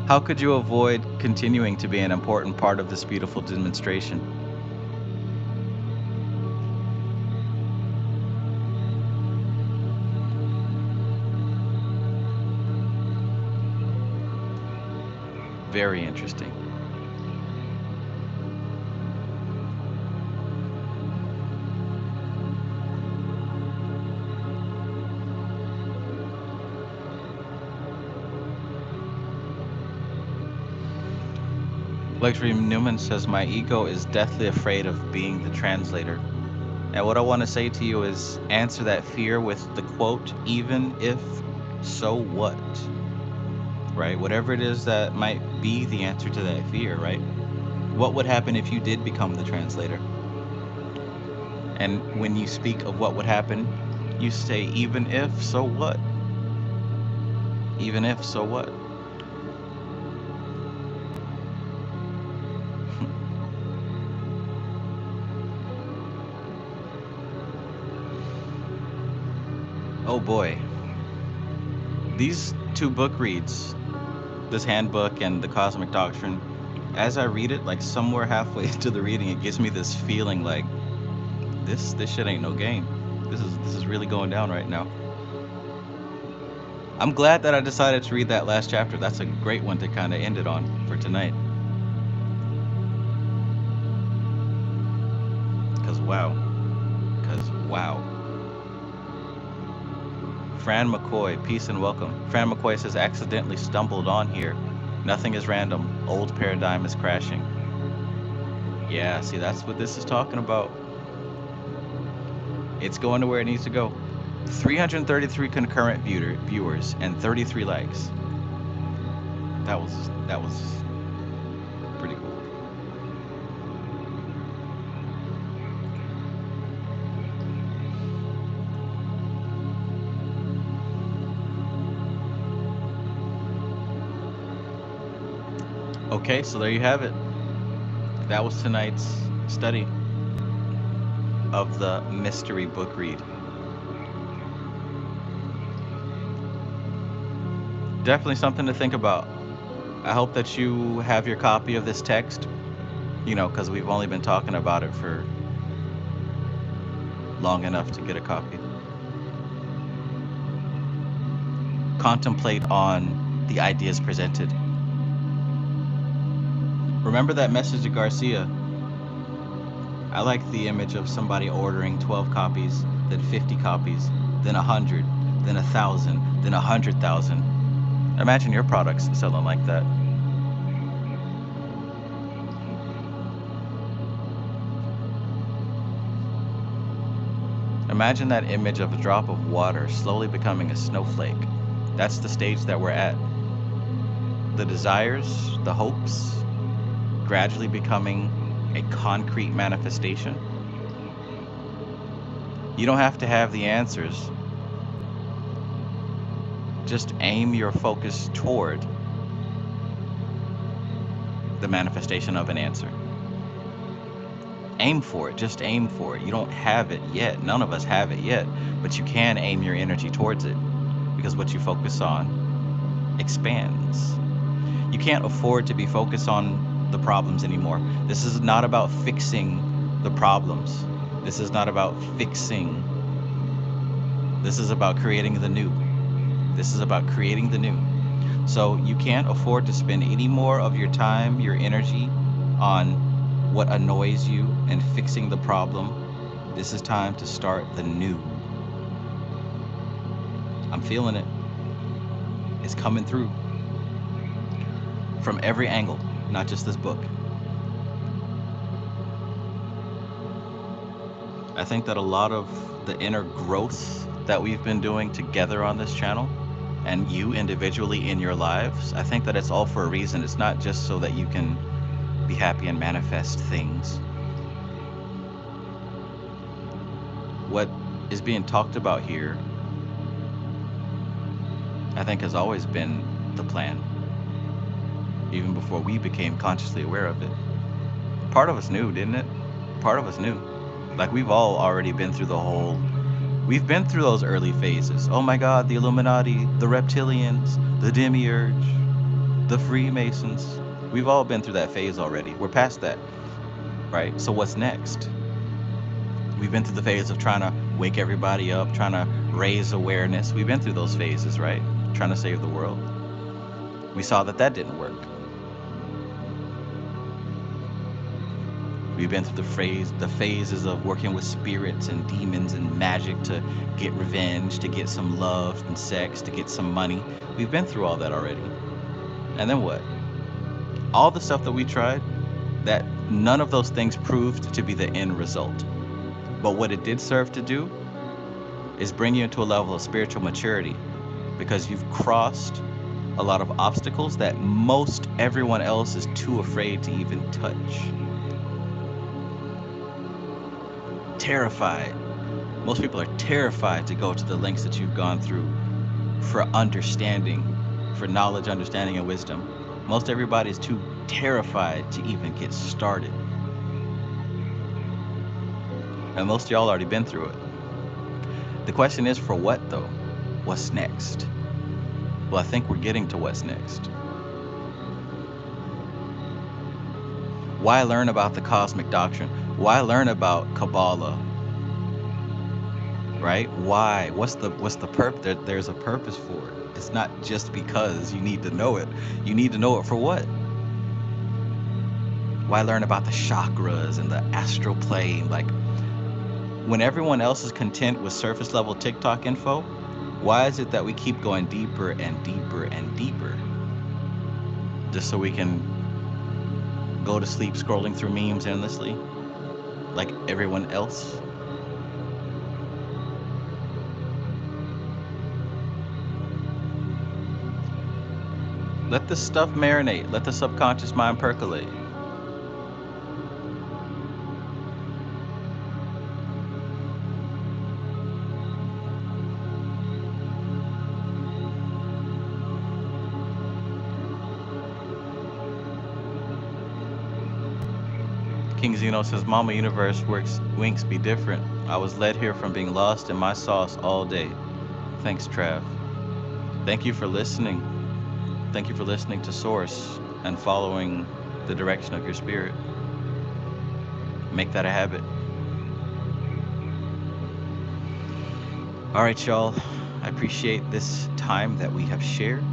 How could you avoid continuing to be an important part of this beautiful demonstration? Very interesting. Luxury Newman says, my ego is deathly afraid of being the translator. And what I want to say to you is answer that fear with the quote, even if, so what? Right? Whatever it is that might be the answer to that fear, right? What would happen if you did become the translator? And when you speak of what would happen, you say, even if, so what? Even if, so what? Oh boy. These two book reads, this handbook and the Cosmic Doctrine, as I read it, like somewhere halfway into the reading, it gives me this feeling like this shit ain't no game. This is really going down right now. I'm glad that I decided to read that last chapter. That's a great one to kind of end it on for tonight. Cause wow. Fran McCoy, peace and welcome. Fran McCoy says, accidentally stumbled on here. Nothing is random. Old paradigm is crashing. Yeah, see, that's what this is talking about. It's going to where it needs to go. 333 concurrent viewers and 33 likes. That was pretty cool. Okay, so there you have it. That was tonight's study of the mystery book read. Definitely something to think about. I hope that you have your copy of this text, because we've only been talking about it for long enough to get a copy. Contemplate on the ideas presented. Remember that message to Garcia. I like the image of somebody ordering 12 copies, then 50 copies, then 100, then 1,000, then 100,000. Imagine your products selling like that. Imagine that image of a drop of water slowly becoming a snowflake. That's the stage that we're at. The desires, the hopes, gradually becoming a concrete manifestation. You don't have to have the answers. Just aim your focus toward the manifestation of an answer. Aim for it. Just aim for it. You don't have it yet. None of us have it yet. But you can aim your energy towards it, because what you focus on expands. You can't afford to be focused on the problems anymore. This is not about fixing the problems. This is not about fixing. This is about creating the new. This is about creating the new. So you can't afford to spend any more of your time, your energy on what annoys you and fixing the problem. This is time to start the new. I'm feeling it. It's coming through from every angle, not just this book. I think that a lot of the inner growth that we've been doing together on this channel, and you individually in your lives, I think that it's all for a reason. It's not just so that you can be happy and manifest things. What is being talked about here, I think, has always been the plan, even before we became consciously aware of it. Part of us knew, didn't it? Part of us knew. Like, we've all already been through we've been through those early phases. Oh my God, the Illuminati, the reptilians, the demiurge, the Freemasons. We've all been through that phase already. We're past that, right? So what's next? We've been through the phase of trying to wake everybody up, trying to raise awareness. We've been through those phases, right? Trying to save the world. We saw that that didn't work. We've been through the phases of working with spirits and demons and magic to get revenge, to get some love and sex, to get some money. We've been through all that already. And then what? All the stuff that we tried, that none of those things proved to be the end result. But what it did serve to do is bring you into a level of spiritual maturity, because you've crossed a lot of obstacles that most everyone else is too afraid to even touch. Terrified. Most people are terrified to go to the lengths that you've gone through for understanding, for knowledge, understanding, and wisdom. Most everybody is too terrified to even get started. And most of y'all already been through it. The question is, for what though? What's next? Well, I think we're getting to what's next. Why learn about the cosmic doctrine? Why learn about Kabbalah? Right? Why? What's the purpose? There's a purpose for it. It's not just because you need to know it. You need to know it for what? Why learn about the chakras and the astral plane? Like, when everyone else is content with surface level TikTok info, Why is it that we keep going deeper and deeper and deeper just so we can go to sleep scrolling through memes endlessly like everyone else? Let this stuff marinate. Let the subconscious mind percolate. King Zeno says, Mama Universe works winks be different. I was led here from being lost in my sauce all day. Thanks, Trav. Thank you for listening. Thank you for listening to Source and following the direction of your spirit. Make that a habit. All right, y'all. I appreciate this time that we have shared,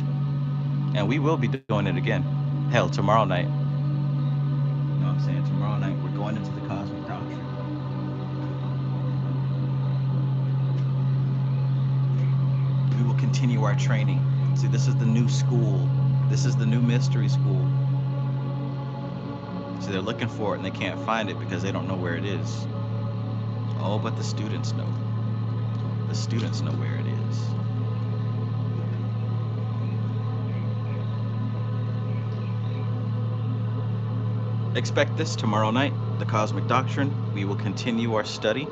and we will be doing it again. Hell, tomorrow night. You know what I'm saying? Tomorrow night, we're going into the cosmic doctrine. We will continue our training. See, this is the new school. This is the new mystery school. So they're looking for it and they can't find it because they don't know where it is. Oh, but the students know. The students know where it is. Expect this tomorrow night, the Cosmic Doctrine. We will continue our study.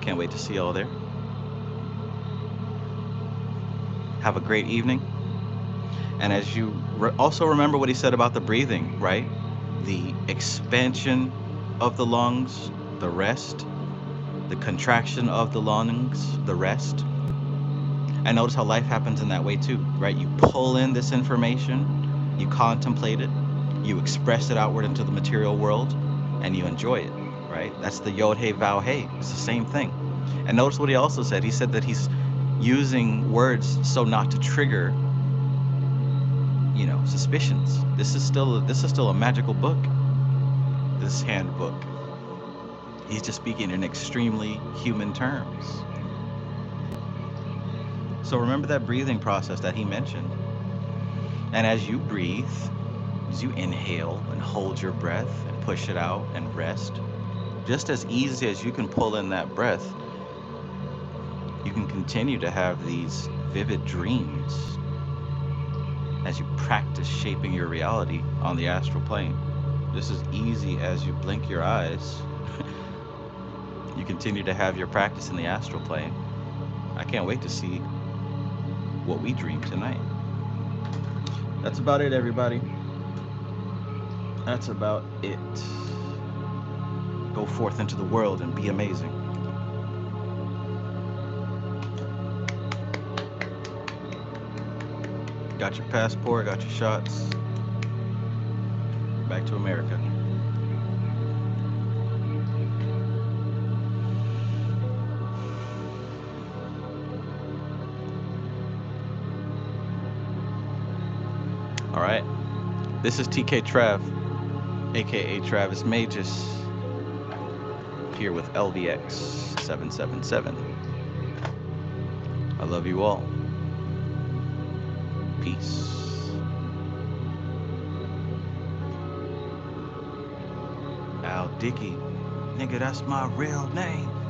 Can't wait to see you all there. Have a great evening. And as you also remember what he said about the breathing, right? The expansion of the lungs, the rest, the contraction of the lungs, the rest. And notice how life happens in that way too, right? You pull in this information, you contemplate it, you express it outward into the material world, and you enjoy it, right? That's the Yod Hey Vow Hey. It's the same thing. And notice what he also said. He said that he's using words so not to trigger, suspicions. This is still a magical book. This handbook. He's just speaking in extremely human terms. So remember that breathing process that he mentioned. And as you breathe, as you inhale and hold your breath and push it out and rest, just as easy as you can pull in that breath, you can continue to have these vivid dreams as you practice shaping your reality on the astral plane. Just as easy as you blink your eyes, you continue to have your practice in the astral plane. I can't wait to see what we dream tonight. That's about it, everybody. That's about it. Go forth into the world and be amazing. Got your passport, got your shots. Back to America. All right. This is TK Trav, aka Travis Magus, here with LVX777. I love you all. Peace. Al Dickey. Nigga, that's my real name.